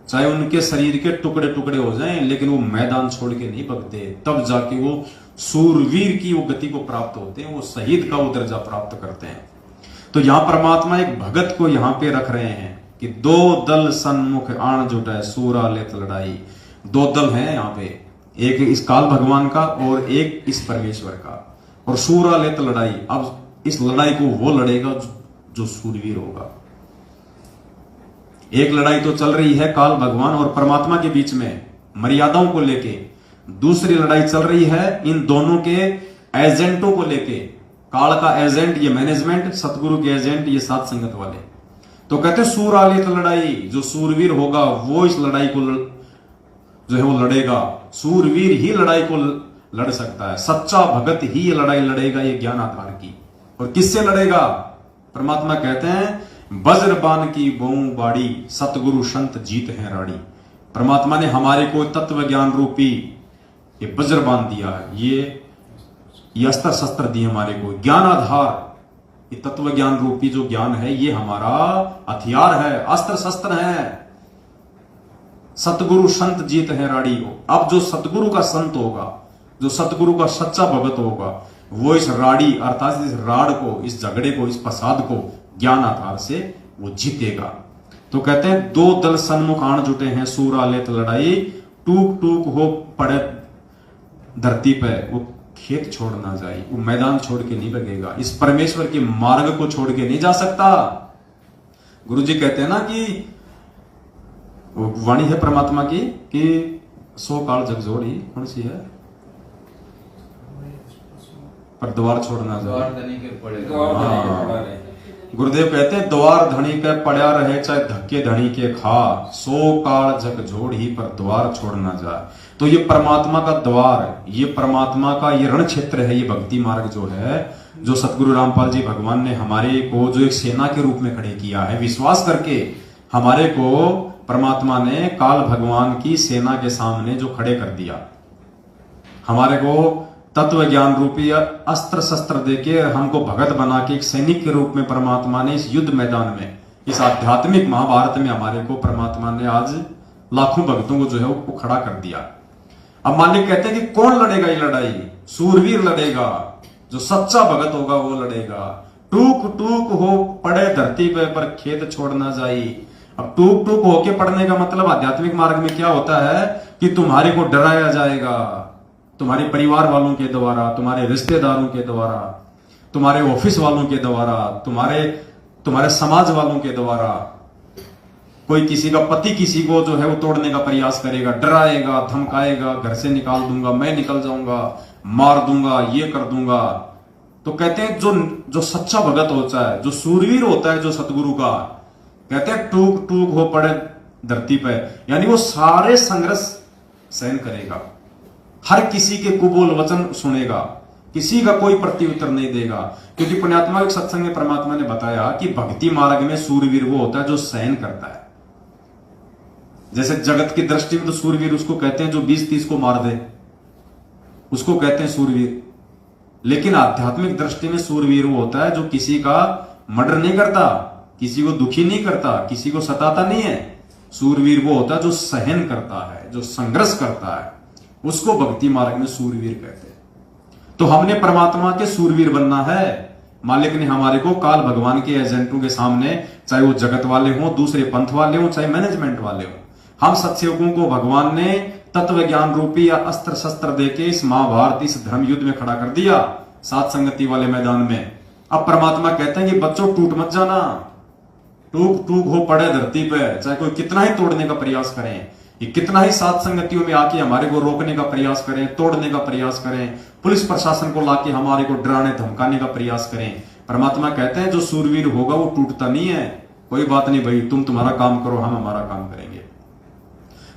चाहे उनके शरीर के टुकड़े टुकड़े हो जाएं, लेकिन वो मैदान छोड़ के नहीं भगते। तब जाके वो सूरवीर की वो गति को प्राप्त होते हैं, वो शहीद का वो दर्जा प्राप्त करते हैं। तो यहां परमात्मा एक भगत को यहां पे रख रहे हैं कि दो दल सन्मुख आण जुटे, सूरा लेत लड़ाई। दो दल हैं यहाँ पे, एक इस काल भगवान का और एक इस परमेश्वर का। और सूरा लेत लड़ाई, अब इस लड़ाई को वो लड़ेगा जो सूरवीर होगा। एक लड़ाई तो चल रही है काल भगवान और परमात्मा के बीच में मर्यादाओं को लेके, दूसरी लड़ाई चल रही है इन दोनों के एजेंटों को लेके। काल का एजेंट ये मैनेजमेंट, सतगुरु के एजेंट ये साथ संगत वाले। तो कहते सूरा लेत लड़ाई, जो सूरवीर होगा वो इस लड़ाई को जो है वो लड़ेगा। सूरवीर ही लड़ाई को लड़ सकता है, सच्चा भगत ही ये लड़ाई लड़ेगा, ये ज्ञान आधार की। और किससे लड़ेगा? परमात्मा कहते हैं वज्रबान की बोऊ बाड़ी, सतगुरु संत जीत है राड़ी। परमात्मा ने हमारे को तत्व ज्ञान रूपी ये वज्रबान दिया है, ये अस्त्र शस्त्र दिए हमारे को, ज्ञान आधार। ये तत्व ज्ञान रूपी जो ज्ञान है ये हमारा हथियार है, अस्त्र शस्त्र है। सतगुरु संत जीत है राड़ी। अब जो सतगुरु का संत होगा, जो सतगुरु का सच्चा भगत होगा, वो इस राड़ी अर्थात इस राड़ को, इस झगड़े को, इस फसाद को ज्ञान आधार से वो जीतेगा। तो कहते हैं दो दल सन्मुख आण जुटे हैं, सूरा लेत लड़ाई, टूक टूक हो पड़े धरती पे, वो खेत छोड़ ना जाए, वो मैदान छोड़ के नहीं भगेगा, इस परमेश्वर के मार्ग को छोड़ के नहीं जा सकता। गुरु जी कहते हैं ना कि वो वाणी है परमात्मा की कि सो काल जग जोड़ी, कौन सी है? पर द्वार छोड़ना जाए। द्वार धनी के पड़े। गुरुदेव कहते हैं द्वार धनी के पड़ा रहे, चाहे धक्के धनी के खा, सो काल जग जोड़ ही पर द्वार छोड़ ना जाए। तो ये परमात्मा का द्वार, ये परमात्मा का ये रण क्षेत्र है, ये भक्ति मार्ग जो है, जो सतगुरु रामपाल जी भगवान ने हमारे को जो एक सेना के रूप में खड़े किया है, विश्वास करके हमारे को परमात्मा ने काल भगवान की सेना के सामने जो खड़े कर दिया, हमारे को तत्व ज्ञान रूपी अस्त्र शस्त्र देके हमको भगत बना के एक सैनिक के रूप में परमात्मा ने इस युद्ध मैदान में, इस आध्यात्मिक महाभारत में हमारे को परमात्मा ने आज लाखों भक्तों को जो है वो खड़ा कर दिया। अब मालिक कहते हैं कि कौन लड़ेगा ये लड़ाई? सूरवीर लड़ेगा, जो सच्चा भगत होगा वो लड़ेगा। टूक टूक हो पड़े धरती पे पर खेत छोड़ ना जाई। अब टूक टूक होके पड़ने का मतलब आध्यात्मिक मार्ग में क्या होता है कि तुम्हारे को डराया जाएगा, तुम्हारे परिवार वालों के द्वारा, तुम्हारे रिश्तेदारों के द्वारा, तुम्हारे ऑफिस वालों के द्वारा, तुम्हारे समाज वालों के द्वारा। कोई किसी का पति किसी को जो है वो तोड़ने का प्रयास करेगा, डराएगा, धमकाएगा, घर से निकाल दूंगा, मैं निकल जाऊंगा, मार दूंगा, ये कर दूंगा। तो कहते हैं जो सच्चा भगत होता है, जो सूरवीर होता है, जो सतगुरु का, कहते हैं टूक टूक हो पड़े धरती पे, यानी वो सारे संघर्ष सहन करेगा, हर किसी के कुबोल वचन सुनेगा, किसी का कोई प्रत्युत्तर नहीं देगा। क्योंकि पुण्यात्मा के सत्संग में परमात्मा ने बताया कि भक्ति मार्ग में सूरवीर वो होता है जो सहन करता है। जैसे जगत की दृष्टि में तो सूरवीर उसको कहते हैं जो 20-30 को मार दे, उसको कहते हैं सूरवीर। लेकिन आध्यात्मिक दृष्टि में सूरवीर वो होता है जो किसी का मर्डर नहीं करता, किसी को दुखी नहीं करता, किसी को सताता नहीं है। सूरवीर वो होता है जो सहन करता है, जो संघर्ष करता है, उसको भक्ति मार्ग में सूरवीर कहते हैं। तो हमने परमात्मा के सूरवीर बनना है। मालिक ने हमारे को काल भगवान के एजेंटों के सामने, चाहे वो जगत वाले हों, दूसरे पंथ वाले हों, चाहे मैनेजमेंट वाले हों, हम सत्सेवकों को भगवान ने तत्व ज्ञान रूपी या अस्त्र शस्त्र देके इस महाभारत, इस धर्म युद्ध में खड़ा कर दिया, सात संगति वाले मैदान में। अब परमात्मा कहते हैं कि बच्चों टूट मत जाना, टूक टूक हो पड़े धरती पे, चाहे कोई कितना ही तोड़ने का प्रयास करें, ये कितना ही सात संगतियों में आके हमारे को रोकने का प्रयास करें, तोड़ने का प्रयास करें, पुलिस प्रशासन को लाके हमारे को डराने धमकाने का प्रयास करें, परमात्मा कहते हैं जो सूरवीर होगा वो टूटता नहीं है। कोई बात नहीं भाई, तुम तुम्हारा काम करो, हम हमारा काम करेंगे।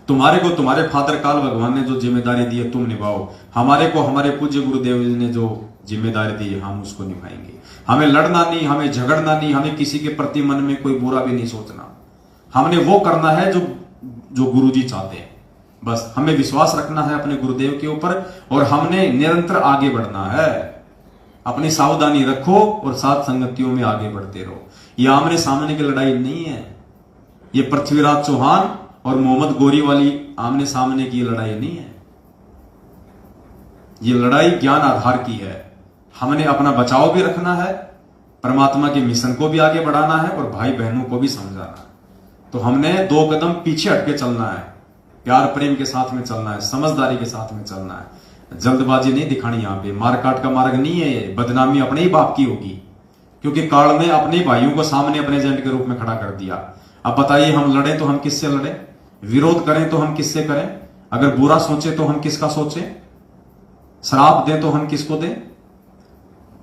तुम्हारे को तुम्हारे फादर काल भगवान ने जो जिम्मेदारी दी है तुम निभाओ, हमारे को हमारे पूज्य गुरुदेव जी ने जो जिम्मेदारी दी है हम उसको निभाएंगे। हमें लड़ना नहीं, हमें झगड़ना नहीं, हमें किसी के प्रति मन में कोई बुरा भी नहीं सोचना। हमने वो करना है जो गुरुजी चाहते हैं। बस हमें विश्वास रखना है अपने गुरुदेव के ऊपर और हमने निरंतर आगे बढ़ना है। अपनी सावधानी रखो और सात संगतियों में आगे बढ़ते रहो। ये आमने सामने की लड़ाई नहीं है, ये पृथ्वीराज चौहान और मोहम्मद गोरी वाली आमने सामने की लड़ाई नहीं है। ये लड़ाई ज्ञान आधार की है। हमने अपना बचाव भी रखना है, परमात्मा के मिशन को भी आगे बढ़ाना है और भाई बहनों को भी समझाना है। तो हमने 2 कदम पीछे हटके चलना है, प्यार प्रेम के साथ में चलना है, समझदारी के साथ में चलना है। जल्दबाजी नहीं दिखानी। यहाँ पे मारकाट का मार्ग नहीं है, ये बदनामी अपने ही बाप की होगी, क्योंकि काल ने अपने भाइयों को सामने अपने एजेंट के रूप में खड़ा कर दिया। अब बताइए, हम लड़े तो हम किससे लड़े, विरोध करें तो हम किससे करें, अगर बुरा सोचे तो हम किसका सोचें, श्राप दें तो हम किसको दें?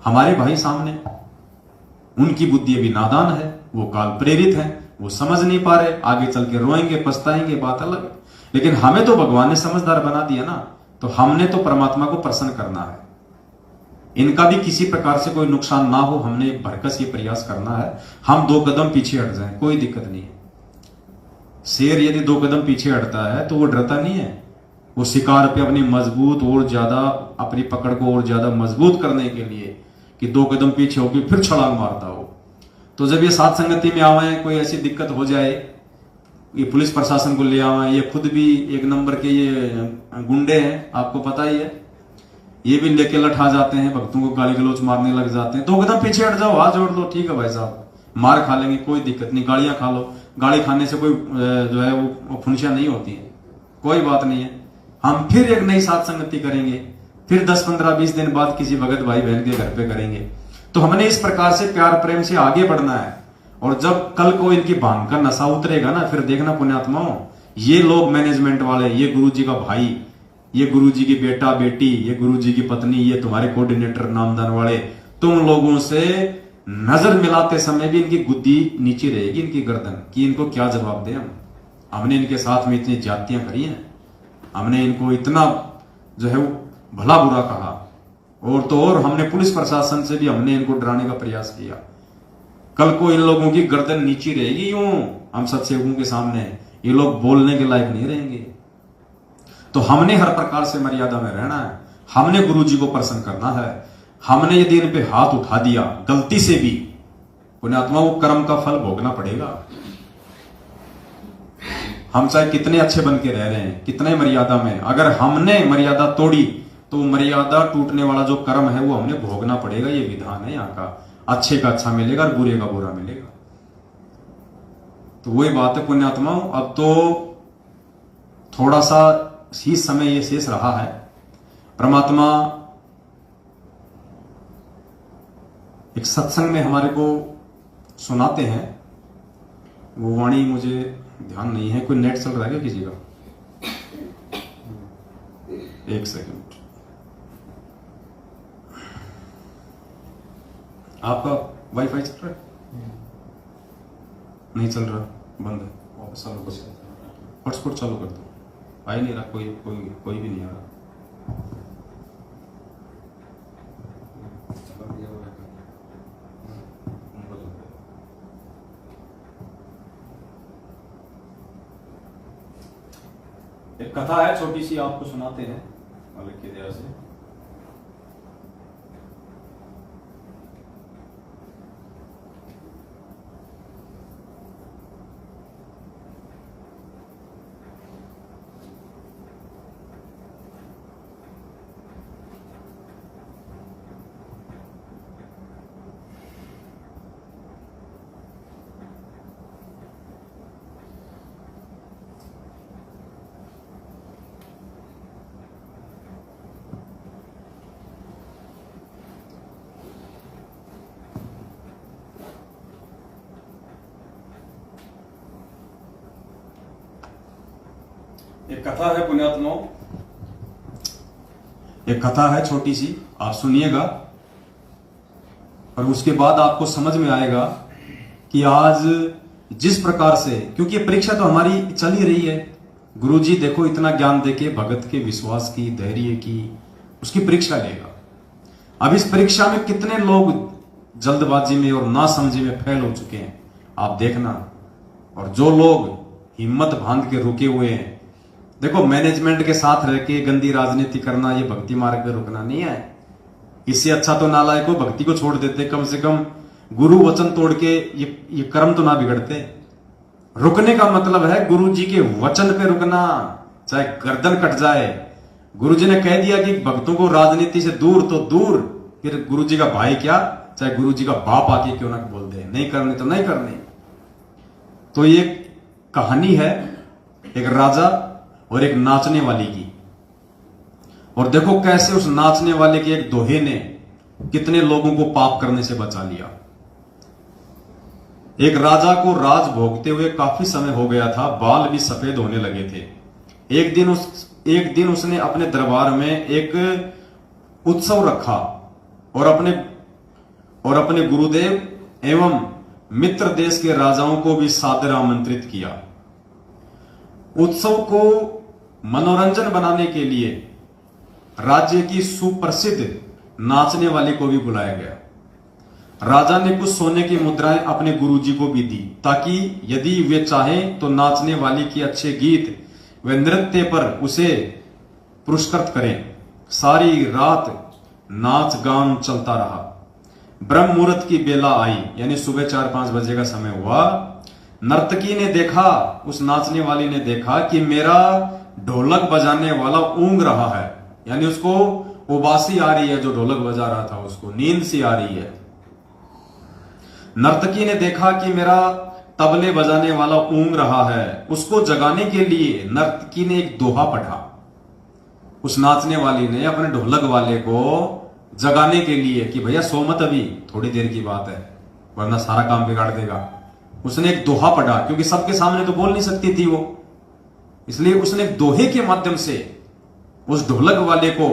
हमारे भाई सामने, उनकी बुद्धि अभी नादान है, वो काल प्रेरित है, वो समझ नहीं पा रहे, आगे चल के रोएंगे पछताएंगे, बात अलग है। लेकिन हमें तो भगवान ने समझदार बना दिया ना, तो हमने तो परमात्मा को प्रसन्न करना है। इनका भी किसी प्रकार से कोई नुकसान ना हो, हमने भरकस ये प्रयास करना है। हम 2 कदम पीछे हट जाएं, कोई दिक्कत नहीं है। शेर यदि 2 कदम पीछे हटता है तो वो डरता नहीं है, वो शिकार पे अपनी मजबूत और ज्यादा अपनी पकड़ को और ज्यादा मजबूत करने के लिए कि 2 कदम पीछे होकर फिर छलांग मारता हो। तो जब ये सात संगति में आवे, कोई ऐसी दिक्कत हो जाए, ये पुलिस प्रशासन को ले आवे, ये खुद भी एक नंबर के ये गुंडे हैं, आपको पता ही है, ये भी लेके लठा जाते हैं, भक्तों को गाली गलौज मारने लग जाते हैं। 2 कदम पीछे हट जाओ, हाथ जोड़ दो, ठीक है भाई साहब, मार खा लेंगे कोई दिक्कत नहीं, गालियां खा लो, गाली खाने से कोई जो है वो फुंसियां नहीं होती है, कोई बात नहीं है। हम फिर एक नई सात संगति करेंगे, फिर 10, 15, 20 दिन बाद किसी भगत भाई बहन के घर पे करेंगे। तो हमने इस प्रकार से प्यार प्रेम से आगे बढ़ना है। और जब कल को इनकी भांग का नशा उतरेगा ना, फिर देखना पुण्यात्माओं, ये लोग मैनेजमेंट वाले, ये गुरु जी का भाई, ये गुरुजी की बेटा बेटी, ये गुरुजी की पत्नी, ये तुम्हारे कोऑर्डिनेटर नामदान वाले, तुम लोगों से नजर मिलाते समय भी इनकी गुद्दी नीचे रहेगी, इनकी गर्दन कि इनको क्या जवाब दें हम। हमने इनके साथ में इतनी जातियां करी हैं, हमने इनको इतना जो है वो भला बुरा कहा, और तो और हमने पुलिस प्रशासन से भी हमने इनको डराने का प्रयास किया। कल को इन लोगों की गर्दन नीची रहेगी यूं हम सत्सेवकों के सामने, ये लोग बोलने के लायक नहीं रहेंगे। तो हमने हर प्रकार से मर्यादा में रहना है, हमने गुरुजी को प्रसन्न करना है। हमने यदि इन पे हाथ उठा दिया गलती से भी, पुण्यात्मा वो कर्म का फल भोगना पड़ेगा। हम चाहे कितने अच्छे बन के रह रहे हैं, कितने मर्यादा में, अगर हमने मर्यादा तोड़ी तो मर्यादा टूटने वाला जो कर्म है वो हमने भोगना पड़ेगा। ये विधान है यहाँ का, अच्छे का अच्छा मिलेगा और बुरे का बुरा मिलेगा। तो वही बात है पुण्यात्माओं, अब तो थोड़ा सा ही समय ये शेष रहा है। परमात्मा एक सत्संग में हमारे को सुनाते हैं, वो वाणी मुझे ध्यान नहीं है। कोई नेट चल रहा है क्या किसी का? एक सेकंड, आपका वाईफाई चल रहा है? नहीं चल रहा, बंद है। वापस चालू कर, हॉटस्पॉट चालू कर दो। आ ही नहीं रहा, कोई भी नहीं आ रहा। एक कथा है छोटी सी, आपको सुनाते हैं मालिक की दया से। एक कथा है पुण्यात्माओं, एक कथा है छोटी सी, आप सुनिएगा और उसके बाद आपको समझ में आएगा कि आज जिस प्रकार से, क्योंकि ये परीक्षा तो हमारी चल ही रही है। गुरुजी देखो इतना ज्ञान देके भगत के विश्वास की, धैर्य की, उसकी परीक्षा लेगा। अब इस परीक्षा में कितने लोग जल्दबाजी में और नासमझी में फेल हो चुके हैं, आप देखना। और जो लोग हिम्मत बांध के रुके हुए हैं, देखो मैनेजमेंट के साथ रह के गंदी राजनीति करना ये भक्ति मार्ग पे रुकना नहीं है। इससे अच्छा तो नालायक को भक्ति को छोड़ देते, कम से कम गुरु वचन तोड़ के ये कर्म तो ना बिगड़ते। रुकने का मतलब है गुरु जी के वचन पे रुकना, चाहे गर्दन कट जाए। गुरु जी ने कह दिया कि भक्तों को राजनीति से दूर तो दूर, फिर गुरु जी का भाई क्या, चाहे गुरु जी का बाप आके क्यों ना बोल दे, नहीं करनी तो नहीं करनी। तो ये कहानी है एक राजा और एक नाचने वाली की। और देखो कैसे उस नाचने वाले के एक दोहे ने कितने लोगों को पाप करने से बचा लिया। एक राजा को राज भोगते हुए काफी समय हो गया था, बाल भी सफेद होने लगे थे। एक दिन उसने अपने दरबार में एक उत्सव रखा और अपने गुरुदेव एवं मित्र देश के राजाओं को भी सादर आमंत्रित किया। उत्सव को मनोरंजन बनाने के लिए राज्य की सुप्रसिद्ध नाचने वाली को भी बुलाया गया। राजा ने कुछ सोने की मुद्राएं अपने गुरुजी को भी दी, ताकि यदि वे चाहें तो नाचने वाली के अच्छे गीत व नृत्य पर उसे पुरस्कृत करें। सारी रात नाच गान चलता रहा। ब्रह्म मुहूर्त की बेला आई, यानी सुबह 4-5 बजे का समय हुआ। नर्तकी ने देखा, उस नाचने वाली ने देखा कि मेरा ढोलक बजाने वाला ऊंग रहा है, यानी उसको उबासी आ रही है, जो ढोलक बजा रहा था उसको नींद सी आ रही है। नर्तकी ने देखा कि मेरा तबले बजाने वाला ऊंग रहा है, उसको जगाने के लिए नर्तकी ने एक दोहा पढ़ा। उस नाचने वाली ने अपने ढोलक वाले को जगाने के लिए कि भैया सो मत, अभी थोड़ी देर की बात है, वरना सारा काम बिगाड़ देगा। उसने एक दोहा पढ़ा, क्योंकि सबके सामने तो बोल नहीं सकती थी वो, इसलिए उसने एक दोहे के माध्यम से उस ढोलक वाले को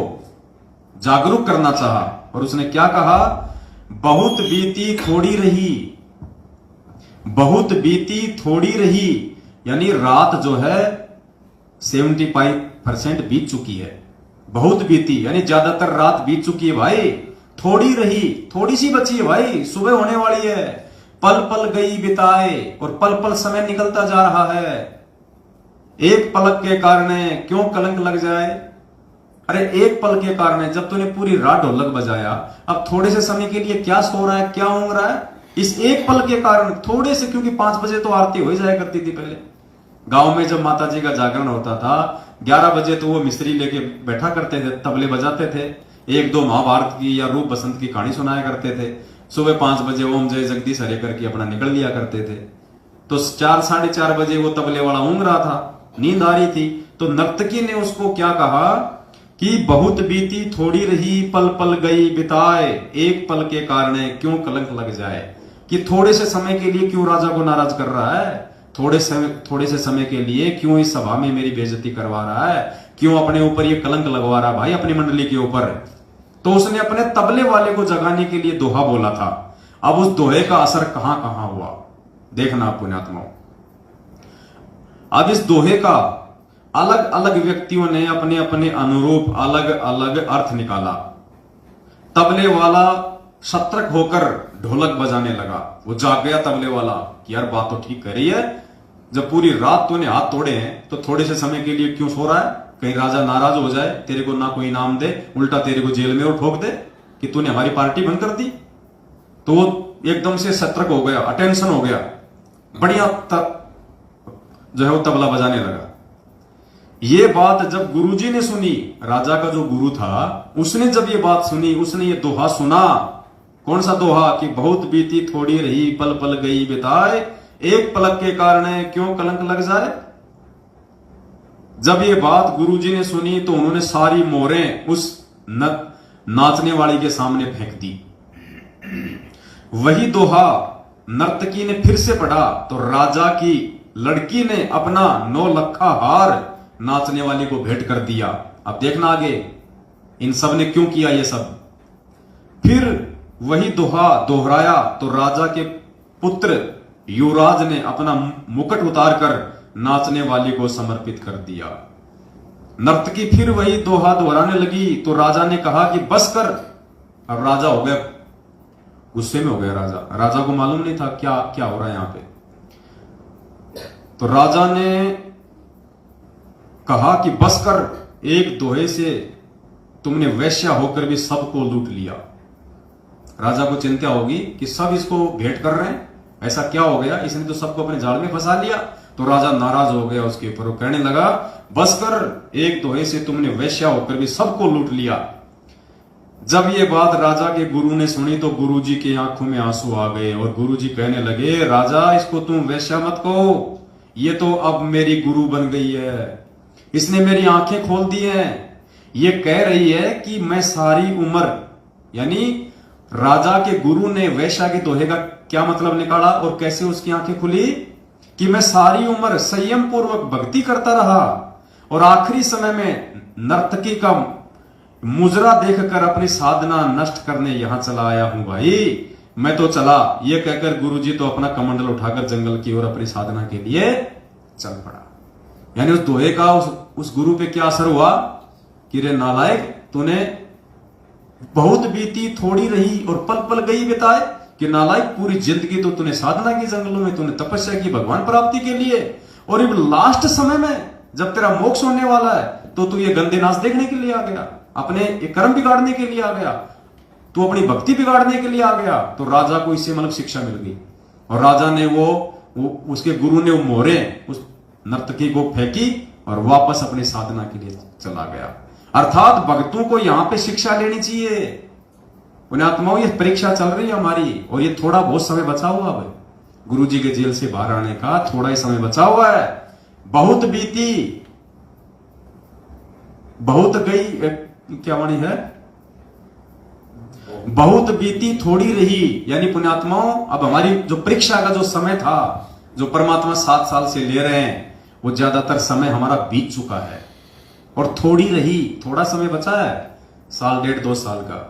जागरूक करना चाहा और उसने क्या कहा, बहुत बीती थोड़ी रही, बहुत बीती थोड़ी रही, यानी रात जो है 75% बीत चुकी है। बहुत बीती यानी ज्यादातर रात बीत चुकी है भाई, थोड़ी रही, थोड़ी सी बची है भाई, सुबह होने वाली है। पल पल गई बिताए, और पल पल समय निकलता जा रहा है। एक पलक के कारण क्यों कलंक लग जाए। अरे एक पल के कारण, जब तूने पूरी रात ढोलक बजाया, अब थोड़े से समय के लिए क्या सो रहा है, क्या ऊँग रहा है, इस एक पल के कारण थोड़े से, क्योंकि 5 बजे तो आरती हो ही जाया करती थी पहले गांव में। जब माता जी का जागरण होता था 11 बजे तो वो मिस्त्री लेके बैठा करते थे, तबले बजाते थे, 1-2 महाभारत की या रूप बसंत की कहानी सुनाया करते थे। सुबह 5 बजे ओम जय जगदीश हरे करके अपना निकल लिया करते थे। तो 4-4:30 बजे वो तबले वाला ऊँग रहा था, नींद आ रही थी, तो नर्तकी ने उसको क्या कहा कि बहुत बीती थोड़ी रही, पल पल गई बिताए, एक पल के कारण क्यों कलंक लग जाए। कि थोड़े से समय के लिए क्यों राजा को नाराज कर रहा है, थोड़े से समय के लिए क्यों इस सभा में मेरी बेइज्जती करवा रहा है, क्यों अपने ऊपर ये कलंक लगवा रहा है भाई, अपनी मंडली के ऊपर। तो उसने अपने तबले वाले को जगाने के लिए दोहा बोला था। अब उस दोहे का असर कहां कहां हुआ देखना पुण्यात्माओं। अब इस दोहे का अलग अलग व्यक्तियों ने अपने अपने अनुरूप अलग अलग अर्थ निकाला। तबले वाला सतर्क होकर ढोलक बजाने लगा, वो जाग गया तबले वाला कि यार बात तो ठीक कह रही है, जब पूरी रात तूने हाथ तोड़े हैं तो थोड़े से समय के लिए क्यों सो रहा है, कहीं राजा नाराज हो जाए, तेरे को ना कोई इनाम दे, उल्टा तेरे को जेल में और ठोक दे कि तूने हमारी पार्टी बंद कर दी। तो वो एकदम से सतर्क हो गया, अटेंशन हो गया, बढ़िया जो है वो तबला बजाने लगा। ये बात जब गुरुजी ने सुनी, राजा का जो गुरु था उसने जब ये बात सुनी, उसने ये दोहा सुना। कौन सा दोहा कि बहुत बीती थोड़ी रही, पल पल गई बिताए, एक पलक के कारण क्यों कलंक लग जाए। जब ये बात गुरुजी ने सुनी तो उन्होंने सारी मोहरें उस नाचने वाली के सामने फेंक दी। वही दोहा नर्तकी ने फिर से पढ़ा तो राजा की लड़की ने अपना 9 लखा हार नाचने वाली को भेंट कर दिया। अब देखना आगे इन सब ने क्यों किया ये सब। फिर वही दोहा दोहराया तो राजा के पुत्र युवराज ने अपना मुकुट उतारकर नाचने वाली को समर्पित कर दिया। नर्तकी फिर वही दोहा दोहराने लगी तो राजा ने कहा कि बस कर। अब राजा हो गया, गुस्से में हो गया राजा को मालूम नहीं था क्या क्या हो रहा है यहां पे। तो राजा ने कहा कि बस कर, एक दोहे से तुमने वैश्या होकर भी सबको लूट लिया। राजा को चिंता होगी कि सब इसको भेंट कर रहे हैं, ऐसा क्या हो गया, इसने तो सबको अपने जाल में फंसा लिया। तो राजा नाराज हो गया उसके ऊपर, वो कहने लगा बस कर, एक दोहे से तुमने वैश्या होकर भी सबको लूट लिया। जब ये बात राजा के गुरु ने सुनी तो गुरुजी की आंखों में आंसू आ गए और गुरुजी कहने लगे राजा इसको तुम वैश्या मत कहो, ये तो अब मेरी गुरु बन गई है, इसने मेरी आंखें खोल दी हैं। ये कह रही है कि मैं सारी उम्र, यानी राजा के गुरु ने वैश्या के दोहे का क्या मतलब निकाला और कैसे उसकी आंखें खुली कि मैं सारी उम्र संयम पूर्वक भक्ति करता रहा और आखिरी समय में नर्तकी का मुजरा देखकर अपनी साधना नष्ट करने यहां चला आया हूं भाई, मैं तो चला। ये कहकर गुरुजी तो अपना कमंडल उठाकर जंगल की ओर अपनी साधना के लिए चल पड़ा। यानी उस दोहे का उस गुरु पे क्या असर हुआ कि रे नालायक, तूने बहुत बीती थोड़ी रही और पल पल गई बिताए, कि नालायक पूरी जिंदगी तो तूने साधना की, जंगलों में तूने तपस्या की भगवान प्राप्ति के लिए, और अब लास्ट समय में जब तेरा मोक्ष होने वाला है तो तू ये गंदे नाच देखने के लिए आ गया, अपने कर्म बिगाड़ने के लिए आ गया, तू अपनी भक्ति बिगाड़ने के लिए आ गया। तो राजा को इससे मतलब शिक्षा मिल गई और राजा ने वो उसके गुरु ने वो मोहरें उस नर्तकी को फेंकी और वापस अपनी साधना के लिए चला गया। अर्थात भक्तों को यहां पे शिक्षा लेनी चाहिए। पुण्यात्माओं, ये परीक्षा चल रही है हमारी और ये थोड़ा बहुत समय बचा हुआ है, गुरुजी के जेल से बाहर आने का थोड़ा ही समय बचा हुआ है। बहुत बीती बहुत गई, क्या वाणी है, बहुत बीती थोड़ी रही। यानी पुण्यात्माओं, अब हमारी जो परीक्षा का जो समय था, जो परमात्मा 7 साल से ले रहे हैं, वो ज्यादातर समय हमारा बीत चुका है। और थोड़ी रही, थोड़ा समय बचा है, साल 1.5-2 साल का,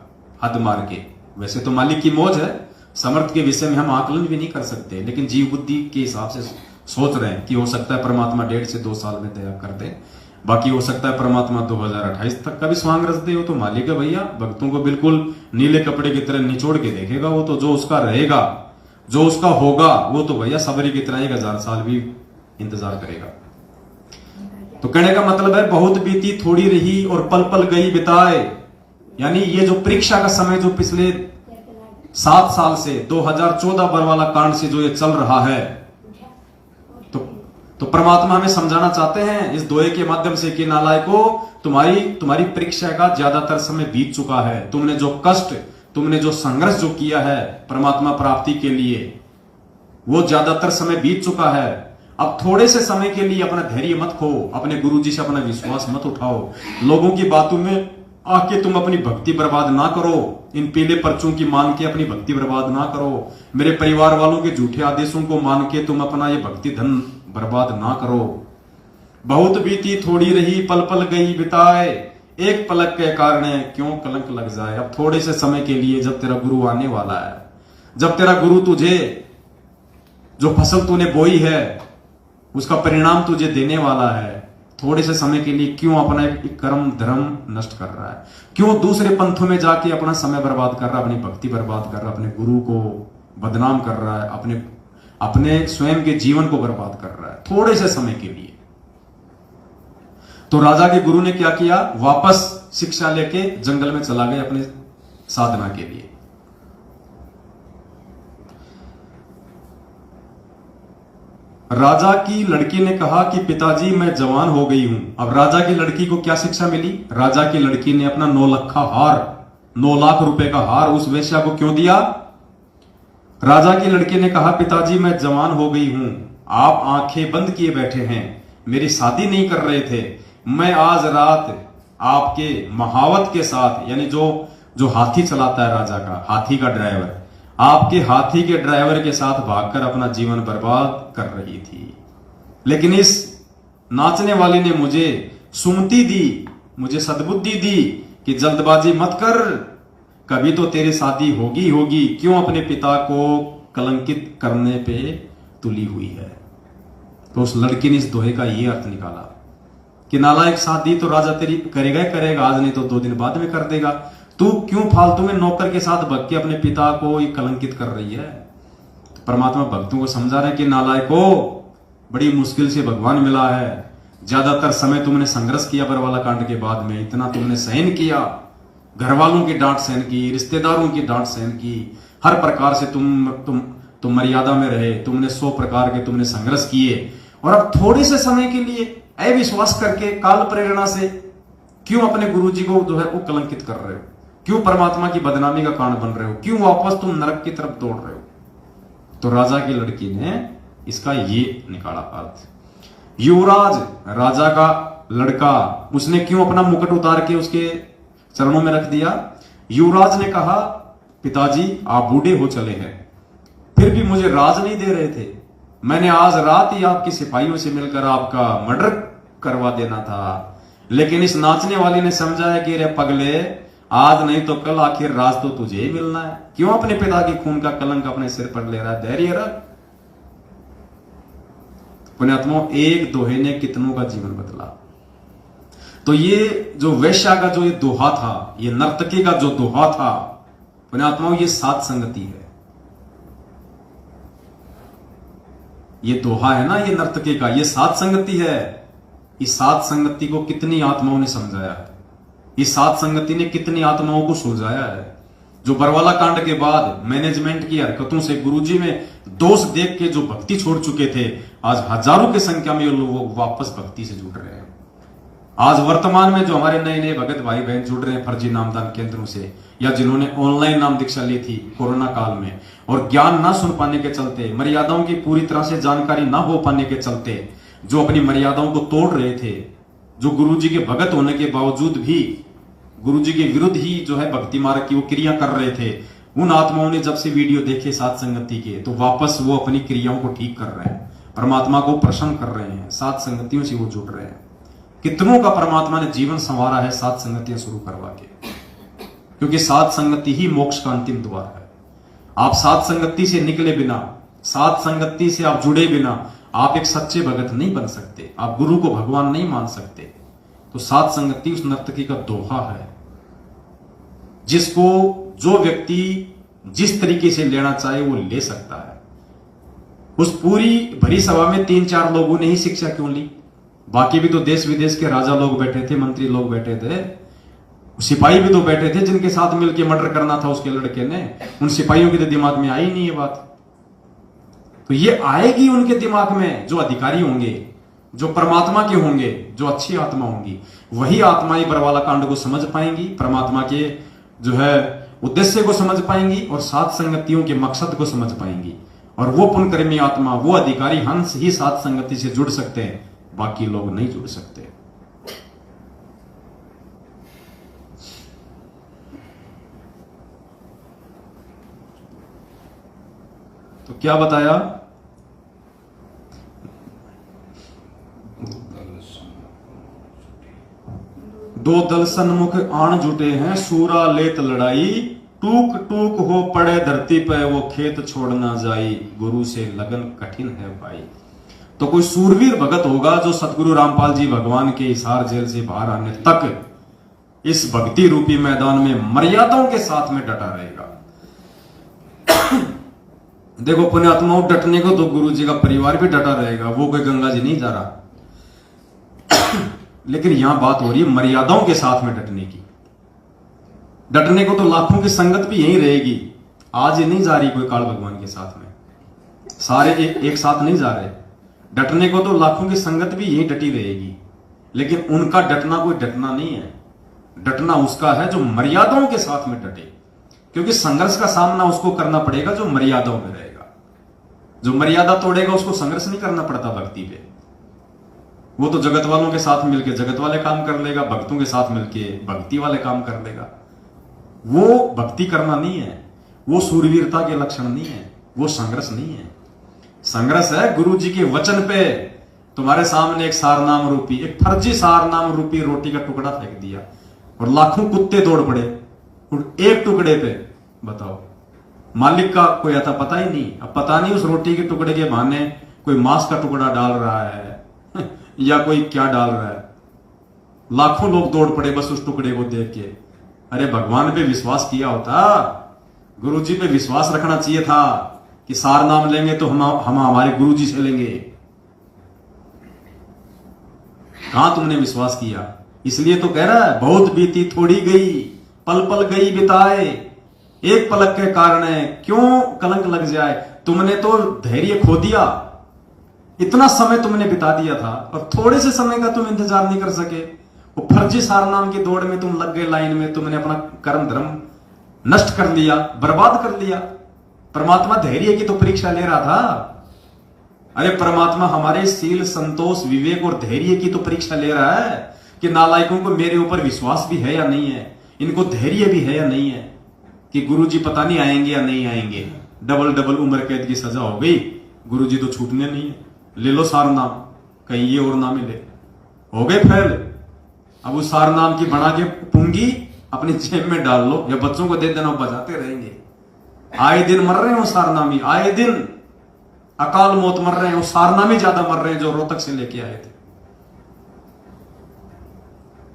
हद मार के। वैसे तो मालिक की मौज है, समर्थ के विषय में हम आकलन भी नहीं कर सकते, लेकिन जीव बुद्धि के हिसाब से सोच रहे हैं कि हो सकता है परमात्मा 1.5 से 2 साल में दया कर दे, बाकी हो सकता है परमात्मा 2028 तक का भी स्वांग रस दे। हो तो मालिक है भैया, भक्तों को बिल्कुल नीले कपड़े की तरह निचोड़ के देखेगा। वो तो जो उसका रहेगा, जो उसका होगा, वो तो भैया सबरी की तरह 1000 साल भी इंतजार करेगा। तो कहने का मतलब है बहुत बीती थोड़ी रही और पल पल गई बिताए, यानी ये जो परीक्षा का समय जो पिछले 7 साल से 2014 बरवाला कांड से जो ये चल रहा है, तो परमात्मा हमें समझाना चाहते हैं इस दोहे के माध्यम से कि नालायको, तुम्हारी परीक्षा का ज्यादातर समय बीत चुका है। तुमने जो कष्ट, तुमने जो संघर्ष जो किया है परमात्मा प्राप्ति के लिए, वो ज्यादातर समय बीत चुका है। अब थोड़े से समय के लिए अपना धैर्य मत खो, अपने गुरुजी से अपना विश्वास मत उठाओ, लोगों की बातों में आके तुम अपनी भक्ति बर्बाद ना करो, इन पीले पर्चों की मान के अपनी भक्ति बर्बाद ना करो, मेरे परिवार वालों के झूठे आदेशों को मान के तुम अपना ये भक्ति धन बर्बाद ना करो। बहुत बीती थोड़ी रही, पल पल गई बिताए, एक पलक के कारण क्यों कलंक लग जाए। अब थोड़े से समय के लिए, जब तेरा गुरु आने वाला है, जब तेरा गुरु तुझे जो फसल तूने बोई है उसका परिणाम तुझे देने वाला है, थोड़े से समय के लिए क्यों अपना एक कर्म धर्म नष्ट कर रहा है, क्यों दूसरे पंथों में जाके अपना समय बर्बाद कर रहा है, अपनी भक्ति बर्बाद कर रहा है, अपने गुरु को बदनाम कर रहा है, अपने स्वयं के जीवन को बर्बाद कर रहा है थोड़े से समय के लिए। तो राजा के गुरु ने क्या किया, वापस शिक्षा लेके जंगल में चला गया अपने साधना के लिए। राजा की लड़की ने कहा कि पिताजी मैं जवान हो गई हूं। अब राजा की लड़की को क्या शिक्षा मिली, राजा की लड़की ने अपना 9 लाख रुपए का हार उस वेश्या को क्यों दिया। राजा की लड़की ने कहा पिताजी मैं जवान हो गई हूं, आप आंखें बंद किए बैठे हैं, मेरी शादी नहीं कर रहे थे, मैं आज रात आपके महावत के साथ, यानी जो हाथी चलाता है राजा का, हाथी का ड्राइवर, आपके हाथी के ड्राइवर के साथ भागकर अपना जीवन बर्बाद कर रही थी। लेकिन इस नाचने वाली ने मुझे सुमति दी, मुझे सद्बुद्धि दी कि जल्दबाजी मत कर, कभी तो तेरी शादी होगी, क्यों अपने पिता को कलंकित करने पे तुली हुई है। तो उस लड़की ने इस दोहे का ये अर्थ निकाला कि नालायक, शादी तो राजा तेरी करेगा आज, नहीं तो 2 दिन बाद में कर देगा, तू क्यों फालतू में नौकर के साथ भग के अपने पिता को ये कलंकित कर रही है। तो परमात्मा भक्तों को समझा रहे हैं कि नालायको, बड़ी मुश्किल से भगवान मिला है, ज्यादातर समय तुमने संघर्ष किया बरवाला कांड के बाद में, इतना तुमने सहन किया, घर वालों की डांट सहन की, रिश्तेदारों की डांट सहन की, हर प्रकार से तुम मर्यादा में रहे, तुमने 100 प्रकार के तुमने संघर्ष किए, और अब थोड़े से समय के लिए अविश्वास करके काल प्रेरणा से क्यों अपने गुरुजी को जो है वो कलंकित कर रहे हो, क्यों परमात्मा की बदनामी का कारण बन रहे हो, क्यों वापस तुम नरक की तरफ दौड़ रहे हो। तो राजा की लड़की ने इसका ये निकाला अर्थ। युवराज, राजा का लड़का, उसने क्यों अपना मुकुट उतार के उसके चरणों में रख दिया। युवराज ने कहा पिताजी आप बूढ़े हो चले हैं, फिर भी मुझे राज नहीं दे रहे थे, मैंने आज रात ही आपके सिपाहियों से मिलकर आपका मर्डर करवा देना था, लेकिन इस नाचने वाले ने समझा है कि रे पगले, आज नहीं तो कल आखिर राज तो तुझे ही मिलना है, क्यों अपने पिता की खून का कलंक अपने सिर पर ले रहा है, धैर्य रख। पुण्यात्माओं, एक दोहे ने कितनों का जीवन बदला। तो ये जो वैश्या का जो ये दोहा था, ये नर्तकी का जो दोहा था, पुण्यात्माओं ये सात संगति है। ये दोहा है ना, ये नर्तकी का, ये सात संगति है। इस सात संगति को कितनी आत्माओं ने समझाया है, इस सात संगति ने कितनी आत्माओं को सुलझाया है। जो बरवाला कांड के बाद मैनेजमेंट की हरकतों से गुरुजी में दोष देख के जो भक्ति छोड़ चुके थे, आज हजारों की संख्या में लोग वापस भक्ति से जुड़ रहे हैं। आज वर्तमान में जो हमारे नए नए भगत भाई बहन जुड़ रहे हैं फर्जी नामदान केंद्रों से, या जिन्होंने ऑनलाइन नाम दीक्षा ली थी कोरोना काल में, और ज्ञान ना सुन पाने के चलते, मर्यादाओं की पूरी तरह से जानकारी ना हो पाने के चलते, जो अपनी मर्यादाओं को तोड़ रहे थे, जो गुरुजी के भगत होने के बावजूद भी गुरुजी के विरुद्ध ही जो है भक्ति मार्ग की वो क्रिया कर रहे थे, उन आत्माओं ने जब से वीडियो देखे सात संगति के, तो वापस वो अपनी क्रियाओं को ठीक कर रहे हैं, परमात्मा को प्रसन्न कर रहे हैं, सात संगतियों से वो जुड़ रहे हैं। कितनों का परमात्मा ने जीवन संवारा है सात संगतियां शुरू करवा के, क्योंकि सात संगति ही मोक्ष का अंतिम द्वार है। आप सात संगति से निकले बिना, सात संगति से आप जुड़े बिना आप एक सच्चे भगत नहीं बन सकते, आप गुरु को भगवान नहीं मान सकते। तो सात संगति उस नर्तकी का दोहा है, जिसको जो व्यक्ति जिस तरीके से लेना चाहे वो ले सकता है। उस पूरी भरी सभा में 3-4 लोगों ने ही शिक्षा क्यों ली? बाकी भी तो देश विदेश के राजा लोग बैठे थे, मंत्री लोग बैठे थे, सिपाही भी तो बैठे थे जिनके साथ मिलकर मर्डर करना था उसके लड़के ने। उन सिपाहियों के तो दिमाग में आई नहीं ये बात। तो ये आएगी उनके दिमाग में, जो अधिकारी होंगे, जो परमात्मा के होंगे, जो अच्छी आत्मा होंगी, वही आत्माएं बरवाला कांड को समझ पाएंगी, परमात्मा के जो है उद्देश्य को समझ पाएंगी और सात संगतियों के मकसद को समझ पाएंगी। और वो पुण्यकर्मी आत्मा, वो अधिकारी हंस ही सात संगति से जुड़ सकते हैं, बाकी लोग नहीं जुड़ सकते। तो क्या बताया? दो दल सन्मुख आन जुटे हैं, सूरा लेत लड़ाई, टूक टूक हो पड़े धरती पे, वो खेत छोड़ ना जाई, गुरु से लगन कठिन है भाई। तो कोई सूरवीर भगत होगा जो सतगुरु रामपाल जी भगवान के हिसार जेल से बाहर आने तक इस भक्ति रूपी मैदान में मर्यादाओं के साथ में डटा रहेगा। देखो पुण्यात्माओं, डटने को तो गुरु जी का परिवार भी डटा रहेगा, वो कोई गंगा जी नहीं जा रहा। लेकिन यहां बात हो रही है मर्यादाओं के साथ में डटने की। डटने को तो लाखों की संगत भी यही रहेगी। आज ये नहीं जा रही कोई काल भगवान के साथ में, सारे एक साथ नहीं जा रहे। डटने को तो लाखों की संगत भी यही डटी रहेगी, लेकिन उनका डटना कोई डटना नहीं है। डटना उसका है जो मर्यादाओं के साथ में डटे, क्योंकि संघर्ष का सामना उसको करना पड़ेगा जो मर्यादाओं में रहेगा। जो मर्यादा तोड़ेगा उसको संघर्ष नहीं करना पड़ता भक्ति पे। वो तो जगत वालों के साथ मिलके जगत वाले काम कर लेगा, भक्तों के साथ मिलके भक्ति वाले काम कर लेगा। वो भक्ति करना नहीं है, वो सूरवीरता के लक्षण नहीं है, वो संघर्ष नहीं है। संघर्ष है गुरु जी के वचन पे तुम्हारे सामने एक सारनाम रूपी, एक फर्जी सारनाम रूपी रोटी का टुकड़ा फेंक दिया और लाखों कुत्ते दौड़ पड़े एक टुकड़े पे। बताओ, मालिक का कोई आता पता ही नहीं। अब पता नहीं उस रोटी के टुकड़े के बहाने कोई मांस का टुकड़ा डाल रहा है या कोई क्या डाल रहा है। लाखों लोग दौड़ पड़े बस उस टुकड़े को देख के। अरे भगवान पे विश्वास किया होता, गुरु जी पे विश्वास रखना चाहिए था कि सार नाम लेंगे तो हम हमारे गुरु जी से लेंगे। कहां तुमने विश्वास किया? इसलिए तो कह रहा है बहुत बीती थोड़ी गई, पल पल गई बिताए, एक पलक के कारण क्यों कलंक लग जाए। तुमने तो धैर्य खो दिया, इतना समय तुमने बिता दिया था और थोड़े से समय का तुम इंतजार नहीं कर सके। वो फर्जी सारनाम की दौड़ में तुम लग गए लाइन में, तुमने अपना कर्म धर्म नष्ट कर लिया, बर्बाद कर लिया। परमात्मा धैर्य की तो परीक्षा ले रहा था। अरे परमात्मा हमारे शील, संतोष, विवेक और धैर्य की तो परीक्षा ले रहा है कि नालायकों को मेरे ऊपर विश्वास भी है या नहीं है, इनको धैर्य भी है या नहीं है, कि गुरुजी पता नहीं आएंगे या नहीं आएंगे। डबल उम्र कैद की सजा हो गई, गुरुजी तो छूटने नहीं है, ले लो सारनाम, कहीं ये और ना मिले। हो गए फैल। अब उस सारनाम की बना के पुंगी अपनी जेब में डाल लो या बच्चों को दे देना, बजाते रहेंगे। आए दिन मर रहे हो सारनामी, आए दिन अकाल मौत मर रहे हैं। सारनामी ज्यादा मर रहे हैं जो रोहतक से लेके आए थे।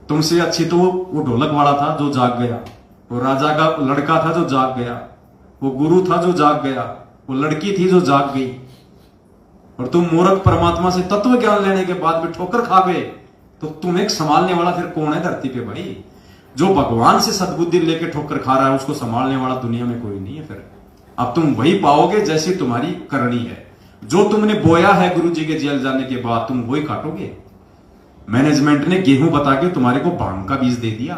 तुमसे अच्छी तो वो ढोलक वाला था जो जाग गया, वो राजा का लड़का था जो जाग गया, वो गुरु था जो जाग गया, वो लड़की थी जो जाग गई। और तुम मूर्ख परमात्मा से तत्व ज्ञान लेने के बाद भी ठोकर खा गए, तो तुम्हें संभालने वाला फिर कौन है धरती पे भाई? जो भगवान से सद्बुद्धि लेके ठोकर खा रहा है उसको संभालने वाला दुनिया में कोई नहीं है। फिर अब तुम वही पाओगे जैसी तुम्हारी करनी है। जो तुमने बोया है गुरु जी के जेल जाने के बाद तुम वही काटोगे। मैनेजमेंट ने गेहूं बता के तुम्हारे को भांग का बीज दे दिया।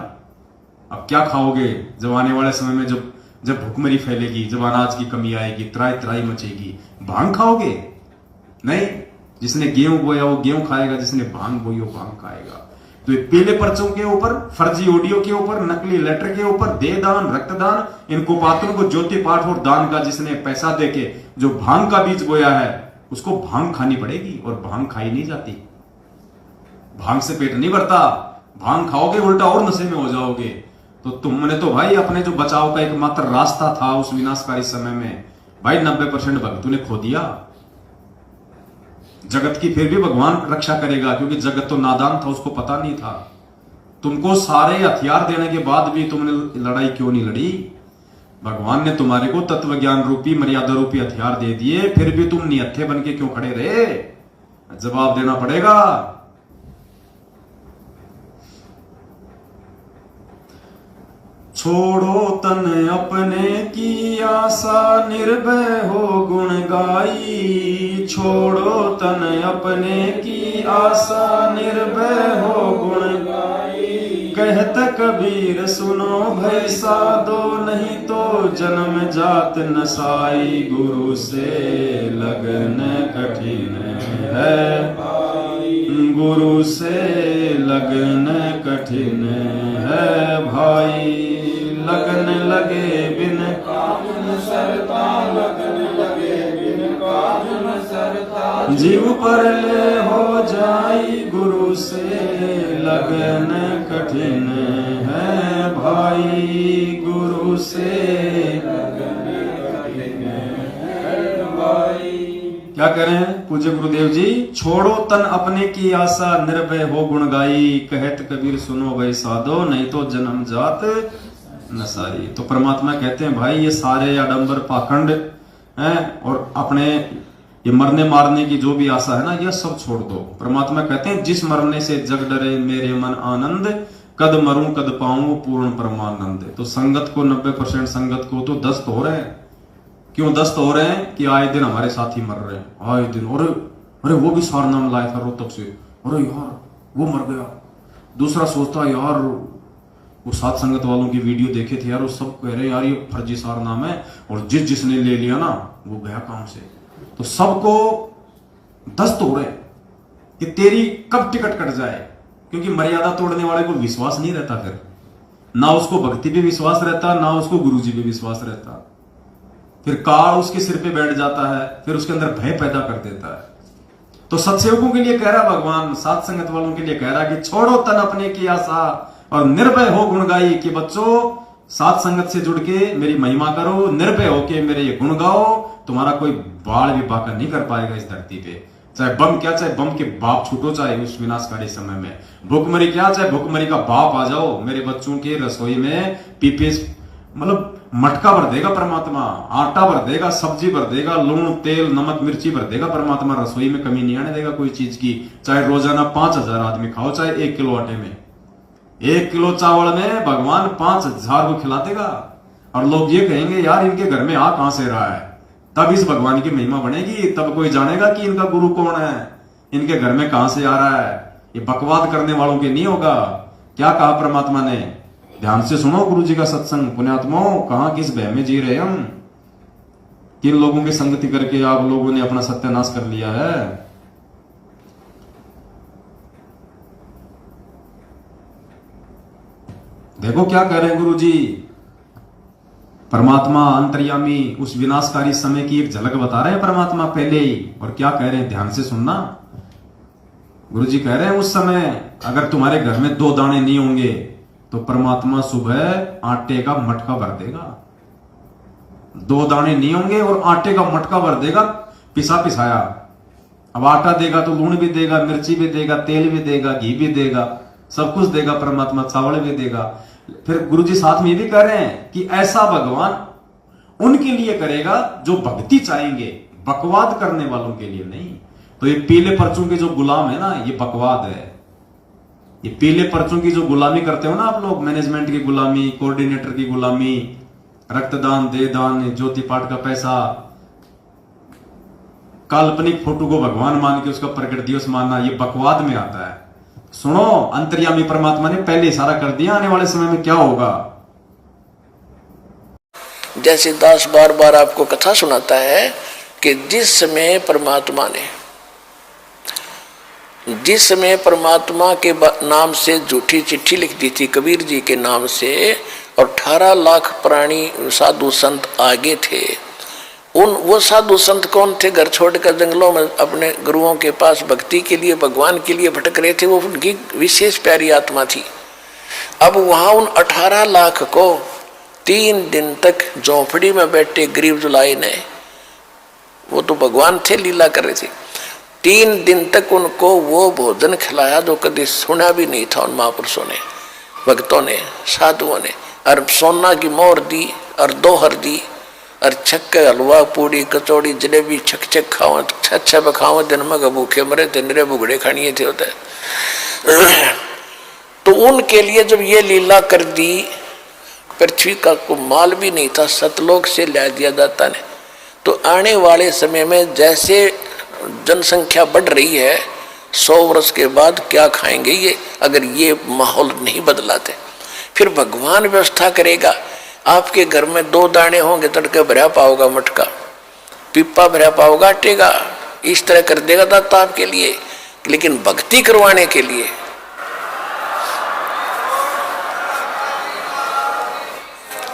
अब क्या खाओगे जब आने वाले समय में जब भूखमरी फैलेगी, जब अनाज की कमी आएगी, त्राई त्राई मचेगी, भांग खाओगे? नहीं, जिसने गेहूं बोया वो गेहूं खाएगा, जिसने भांग बोई वो भांग खाएगा। तो ये पीले पर्चों के ऊपर, फर्जी ऑडियो के ऊपर, नकली लेटर के ऊपर, देह दान, रक्तदान, इन कुपात्रों को ज्योति पाठ और दान का जिसने पैसा देके जो भांग का बीज बोया है उसको भांग खानी पड़ेगी, और भांग खाई नहीं जाती। भांग से पेट नहीं भरता, भांग खाओगे उल्टा और नशे में हो जाओगे। तो तुमने तो भाई अपने जो बचाव का एकमात्र रास्ता था उस विनाशकारी समय में भाई 90% भक्त तूने खो दिया। जगत की फिर भी भगवान रक्षा करेगा, क्योंकि जगत तो नादान था, उसको पता नहीं था। तुमको सारे हथियार देने के बाद भी तुमने लड़ाई क्यों नहीं लड़ी? भगवान ने तुम्हारे को तत्व ज्ञान रूपी मर्यादा रूपी हथियार दे दिए, फिर भी तुम निहत्थे बन के क्यों खड़े रहे? जवाब देना पड़ेगा। छोड़ो तन अपने की आशा, निर्भय हो गुण गाई। छोड़ो तन अपने की आशा, निर्भय हो गुण गाई। कहत कबीर सुनो भय साधो, नहीं तो जन्म जात नसाई। गुरु से लगन कठिन है भाई, गुरु से लगन कठिन है भाई। लगन लगे बिन काज न सरता, लगन लगे बिन काज न सरता। जीव पर ले हो जाई, गुरु से लगन कठिन है भाई। गुरु से लगन कठिन है भाई। क्या करें पूज्य गुरुदेव जी? छोड़ो तन अपने की आशा, निर्भय हो गुण गाई। कहत कबीर सुनो भय साधो, नहीं तो जन्म जात नसाई। तो परमात्मा कहते हैं भाई ये सारे आडंबर पाखंड हैं और अपने ये मरने मारने की जो भी आशा है ना, ये सब छोड़ दो। परमात्मा कहते हैं जिस मरने से जग डरे मेरे मन आनंद, कद मरूं कद पाऊं पूर्ण परमानंद। तो संगत को 90% संगत को तो दस्त हो रहे हैं। क्यों दस्त हो रहे हैं? कि आए दिन हमारे साथी मर रहे हैं, आए दिन। और अरे वो भी सार नाम लाया था रोहतक से, अरे यार वो मर गया। दूसरा सोचता यार वो साथ संगत वालों की वीडियो देखे थे यार, वो सब कह रहे यार ये फर्जी सार नाम है, और जिसने ले लिया ना वो गया काम से। तो सबको दस्त हो रहे कि तेरी कब टिकट कट जाए, क्योंकि मर्यादा तोड़ने वाले को विश्वास नहीं रहता, फिर ना उसको भक्ति पे विश्वास रहता, ना उसको गुरुजी पे विश्वास रहता। फिर काल उसके सिर पे बैठ जाता है, फिर उसके अंदर भय पैदा कर देता है। तो सत्सेवकों के लिए कह रहा भगवान, साथ संगत वालों के लिए कह रहा कि छोड़ो तन अपने की आशा और निर्भय हो गुण गाई। कि बच्चों साथ संगत से जुड़ के मेरी महिमा करो, निर्भय होके मेरे ये गुण गाओ, तुम्हारा कोई बाल भी बाका नहीं कर पाएगा इस धरती पे। चाहे बम क्या, चाहे बम के बाप छूटो, चाहे उस विनाशकारी समय में भूखमरी क्या, चाहे भूखमरी का बाप आ जाओ, मेरे बच्चों के रसोई में पीपीएस मतलब मटका भर देगा परमात्मा, आटा भर देगा, सब्जी भर देगा, लूण तेल नमक मिर्ची भर देगा परमात्मा। रसोई में कमी नहीं आने देगा कोई चीज की। चाहे रोजाना 5000 आदमी खाओ, चाहे 1 किलो आटे में, 1 किलो चावल में भगवान 5000 को खिला देगा। और लोग ये कहेंगे यार इनके घर में आ कहां से रहा है, तब इस भगवान की महिमा बनेगी, तब कोई जानेगा कि इनका गुरु कौन है, इनके घर में कहां से आ रहा है। ये बकवाद करने वालों के नहीं होगा। क्या कहा परमात्मा ने? ध्यान से सुनो गुरु जी का सत्संग। पुण्यात्माओं, कहां किस भय में जी रहे हम? किन लोगों की संगति करके आप लोगों ने अपना सत्यानाश कर लिया है? देखो क्या कह रहे हैं गुरु जी। परमात्मा अंतर्यामी उस विनाशकारी समय की एक झलक बता रहे हैं परमात्मा पहले ही। और क्या कह रहे हैं ध्यान से सुनना। गुरु जी कह रहे हैं उस समय अगर तुम्हारे घर में 2 दाने नहीं होंगे तो परमात्मा सुबह आटे का मटका भर देगा। 2 दाने नहीं होंगे और आटे का मटका भर देगा, पिसा पिसाया। अब आटा देगा तो लूण भी देगा, मिर्ची भी देगा, तेल भी देगा, घी भी देगा, सब कुछ देगा परमात्मा, चावल भी देगा। फिर गुरुजी साथ में भी कह रहे हैं कि ऐसा भगवान उनके लिए करेगा जो भक्ति चाहेंगे, बकवाद करने वालों के लिए नहीं। तो ये पीले पर्चों के जो गुलाम है ना, ये बकवाद है। ये पीले पर्चों की जो गुलामी करते हो ना आप लोग, मैनेजमेंट की गुलामी, कोऑर्डिनेटर की गुलामी, रक्तदान, देदान, ज्योति पाठ का पैसा, काल्पनिक फोटो को भगवान मान के उसका प्रकट दिवस मानना, ये बकवाद में आता है। सुनो, अंतर्यामी परमात्मा ने पहले इशारा कर दिया आने वाले समय में क्या होगा। जैसे दास बार बार आपको कथा सुनाता है कि जिस समय परमात्मा के नाम से झूठी चिट्ठी लिख दी थी कबीर जी के नाम से, और 18 लाख प्राणी साधु संत आगे थे, वो साधु संत कौन थे, घर छोड़कर जंगलों में अपने गुरुओं के पास भक्ति के लिए, भगवान के लिए भटक रहे थे, वो उनकी विशेष प्यारी आत्मा थी। अब वहां उन 18 लाख को 3 दिन तक झोंपड़ी में बैठे गरीब जुलाई ने, वो तो भगवान थे, लीला कर रहे थे, 3 दिन तक उनको वो भोजन खिलाया जो कभी सुना भी नहीं था उन महापुरुषों ने, भक्तों ने, साधुओं ने। और सोना की मोहर दी और दोहर दी और छक्के हलवा पूड़ी कचौड़ी जलेबी छक छक खाओ, अच्छा बखाओ, दिन में भूखे मरे थे, निरे बुगड़े खानिए थे होते। तो उनके लिए जब ये लीला कर दी, पृथ्वी का को माल भी नहीं था, सतलोक से ला दिया जाता ने। तो आने वाले समय में जैसे जनसंख्या बढ़ रही है, 100 वर्ष के बाद क्या खाएंगे ये, अगर ये माहौल नहीं बदलाते। फिर भगवान व्यवस्था करेगा, आपके घर में 2 दाने होंगे, तड़के भरा पाओगा मटका, पिप्पा भरा पाओगा आटेगा, इस तरह कर देगा दाता आपके लिए। लेकिन भक्ति करवाने के लिए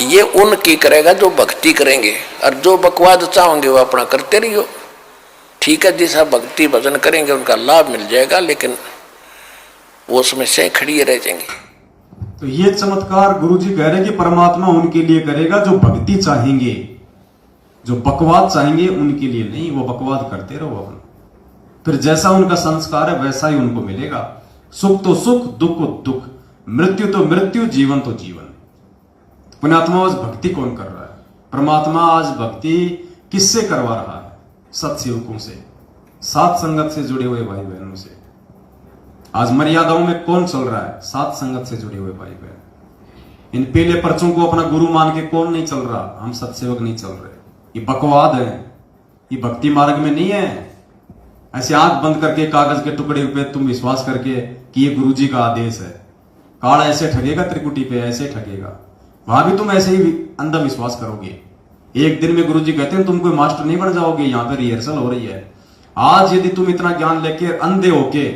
ये उनकी करेगा जो भक्ति करेंगे, और जो बकवाद चाहोगे वो अपना करते रहियो। ठीक है, जैसा भक्ति भजन करेंगे उनका लाभ मिल जाएगा, लेकिन वो समस्याएं खड़ी रह जाएंगी। तो ये चमत्कार गुरुजी कह रहे हैं कि परमात्मा उनके लिए करेगा जो भक्ति चाहेंगे, जो बकवाद चाहेंगे उनके लिए नहीं। वो बकवाद करते रहो अपन, फिर जैसा उनका संस्कार है वैसा ही उनको मिलेगा। सुख तो सुख, दुख तो दुख, मृत्यु तो मृत्यु, जीवन तो जीवन। पुण्यात्मा आज भक्ति कौन कर रहा है? परमात्मा आज भक्ति किससे करवा रहा है? सत्सेवकों से, सात संगत से जुड़े हुए भाई बहनों से। आज मर्यादाओं में कौन चल रहा है? सात संगत से जुड़े हुए भाई बहन। इन पीले पर्चों को अपना गुरु मान के कौन नहीं चल रहा? हम सत्सेवक नहीं चल रहे। ये बकवाद है, ये भक्ति मार्ग में नहीं है। ऐसे आंख बंद करके कागज के टुकड़े पे तुम विश्वास करके कि ये गुरुजी का आदेश है। काल ऐसे ठगेगा, त्रिकुटी पे ऐसे ठगेगा, वहां भी तुम ऐसे ही अंधा विश्वास करोगे। एक दिन में गुरुजी कहते हैं तुम कोई मास्टर नहीं बन जाओगे, यहाँ पे रिहर्सल हो रही है। आज यदि तुम इतना ज्ञान लेके अंधे होके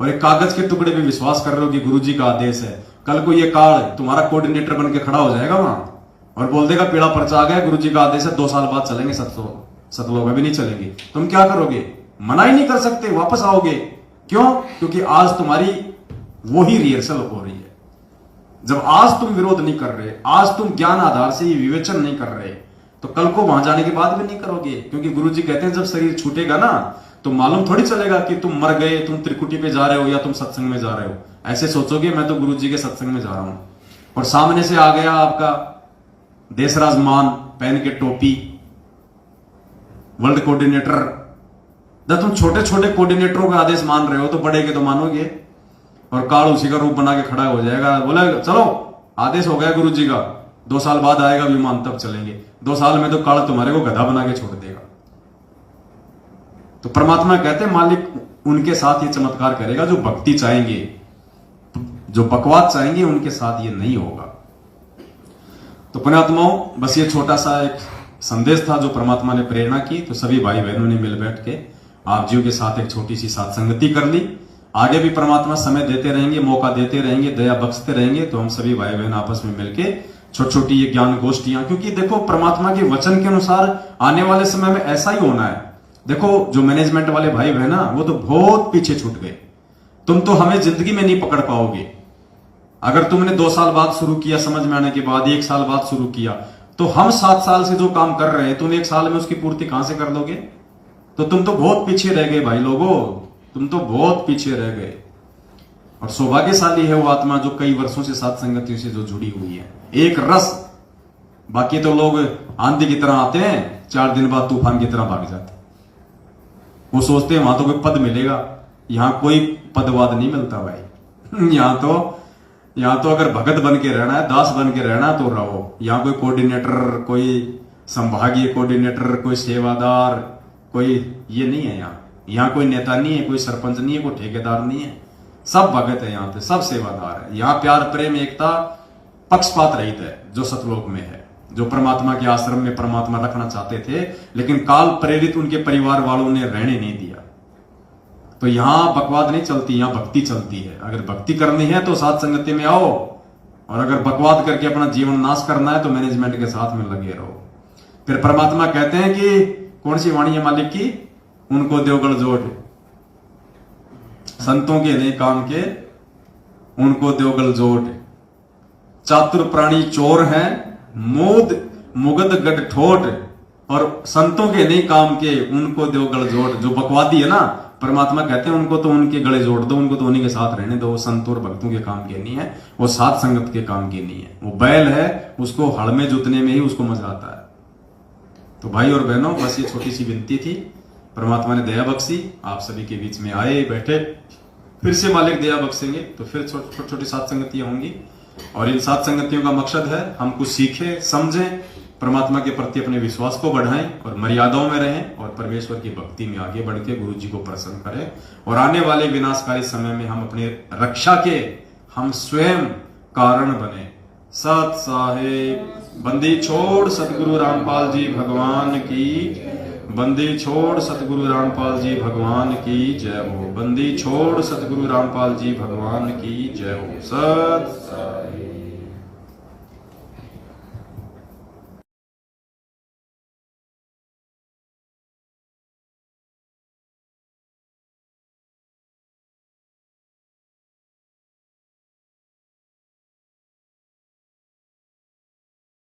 और एक कागज के टुकड़े पे विश्वास कर रहे हो कि गुरुजी का आदेश है, कल को ये काल तुम्हारा कोऑर्डिनेटर बन के खड़ा हो जाएगा वहां और बोल देगा पीला पर्चा आ गया, गुरुजी का आदेश है, 2 साल बाद चलेंगे सतलोक, अभी नहीं चलेंगे। तुम क्या करोगे? मना ही नहीं कर सकते, वापस आओगे। क्यों? क्योंकि आज तुम्हारी वही रिहर्सल हो रही है। जब आज तुम विरोध नहीं कर रहे, आज तुम ज्ञान आधार से ये विवेचन नहीं कर रहे, तो कल को वहां जाने के बाद भी नहीं करोगे। क्योंकि गुरुजी कहते हैं जब शरीर छूटेगा ना तो मालूम थोड़ी चलेगा कि तुम मर गए, तुम त्रिकुटी पे जा रहे हो या तुम सत्संग में जा रहे हो। ऐसे सोचोगे मैं तो गुरुजी के सत्संग में जा रहा हूं, और सामने से आ गया आपका देशराज मान पहन के टोपी, वर्ल्ड कोऑर्डिनेटर। जब तुम छोटे छोटे कोऑर्डिनेटरों का आदेश मान रहे हो तो बड़े के तो मानोगे, और काल उसी का रूप बना के खड़ा हो जाएगा, बोला चलो आदेश हो गया गुरुजी का, 2 साल बाद आएगा विमान तब चलेंगे। 2 साल में तो काल तुम्हारे को गधा बना के छोड़ देगा। तो परमात्मा कहते हैं मालिक उनके साथ ये चमत्कार करेगा जो भक्ति चाहेंगे, जो बकवाद चाहेंगे उनके साथ ये नहीं होगा। तो पुण्यात्माओं, बस ये छोटा सा एक संदेश था जो परमात्मा ने प्रेरणा की। तो सभी भाई बहनों ने मिल बैठ के आप जीव के साथ एक छोटी सी सत्संगति कर ली। आगे भी परमात्मा समय देते रहेंगे, मौका देते रहेंगे, दया बख्शते रहेंगे। तो हम सभी भाई बहन आपस में मिलके छोटी छोटी ये ज्ञान गोष्ठियां, क्योंकि देखो परमात्मा के वचन के अनुसार आने वाले समय में ऐसा ही होना है। देखो जो मैनेजमेंट वाले भाई बहन ना, वो तो बहुत पीछे छूट गए। तुम तो हमें जिंदगी में नहीं पकड़ पाओगे। अगर तुमने 2 साल बाद शुरू किया, समझ में आने के बाद 1 साल बाद शुरू किया, तो हम 7 साल से जो काम कर रहे हैं तुम 1 साल में उसकी पूर्ति कहां से कर दोगे? तो तुम तो बहुत पीछे रह गए भाई लोगों, तुम तो बहुत पीछे रह गए। और सौभाग्यशाली है वो आत्मा जो कई वर्षों से साथ संगतियों से जो जुड़ी हुई है, एक रस। बाकी तो लोग आंधी की तरह आते हैं, 4 दिन बाद तूफान की तरह भाग जाते। वो सोचते हैं वहां तो कोई पद मिलेगा, यहां कोई पदवाद नहीं मिलता भाई। यहां तो अगर भगत बन के रहना है, दास बन के रहना तो रहो। यहां कोई कोऑर्डिनेटर, कोई संभागीय कोऑर्डिनेटर, कोई सेवादार, कोई ये नहीं है। यहाँ कोई नेता नहीं है, कोई सरपंच नहीं है, कोई ठेकेदार नहीं है। सब भगत है, यहाँ पे सब सेवादार है। यहाँ प्यार प्रेम एकता पक्षपात रहित है जो सतलोक में है, जो परमात्मा के आश्रम में परमात्मा रखना चाहते थे, लेकिन काल प्रेरित उनके परिवार वालों ने रहने नहीं दिया। तो यहां बकवाद नहीं चलती, यहां भक्ति चलती है। अगर भक्ति करनी है तो साथ संगति में आओ, और अगर बकवाद करके अपना जीवन नाश करना है तो मैनेजमेंट के साथ में लगे रहो। फिर परमात्मा कहते हैं कि कौन सी वाणी है मालिक की, उनको देवगढ़ जोट, संतों के नहीं काम के उनको देवगढ़ जोट, चातुर प्राणी चोर हैं मोद मुगद गढ़ ठोट, और संतों के नहीं काम के उनको देवगढ़ जोट। जो बकवादी है ना, परमात्मा कहते हैं उनको तो उनके गले जोड़ दो, उनको तो उन्हीं के साथ रहने दो। वो संतों और भक्तों के काम के नहीं है, वो सात संगत के काम के नहीं है। वो बैल है, उसको हड़ में जुतने में ही उसको मजा आता है। तो भाई और बहनों, बस ये छोटी सी विनती थी, परमात्मा ने दया बख्शी, आप सभी के बीच में आए बैठे, फिर से मालिक दया बख्शेंगे तो फिर छोटी छोटी सात संगतियां होंगी। और इन सात संगतियों का मकसद है हम कुछ सीखें, समझें, परमात्मा के प्रति अपने विश्वास को बढ़ाएं और मर्यादाओं में रहें और परमेश्वर की भक्ति में आगे बढ़ के गुरु जी को प्रसन्न करें। और आने वाले विनाशकारी समय में हम अपने रक्षा के हम स्वयं कारण बने। सत साहेब। बंदी छोड़ सतगुरु रामपाल जी भगवान की, बंदी छोड़ सतगुरु रामपाल जी भगवान की जय हो। बंदी छोड़ सतगुरु रामपाल जी भगवान की जय हो। सत साहेब।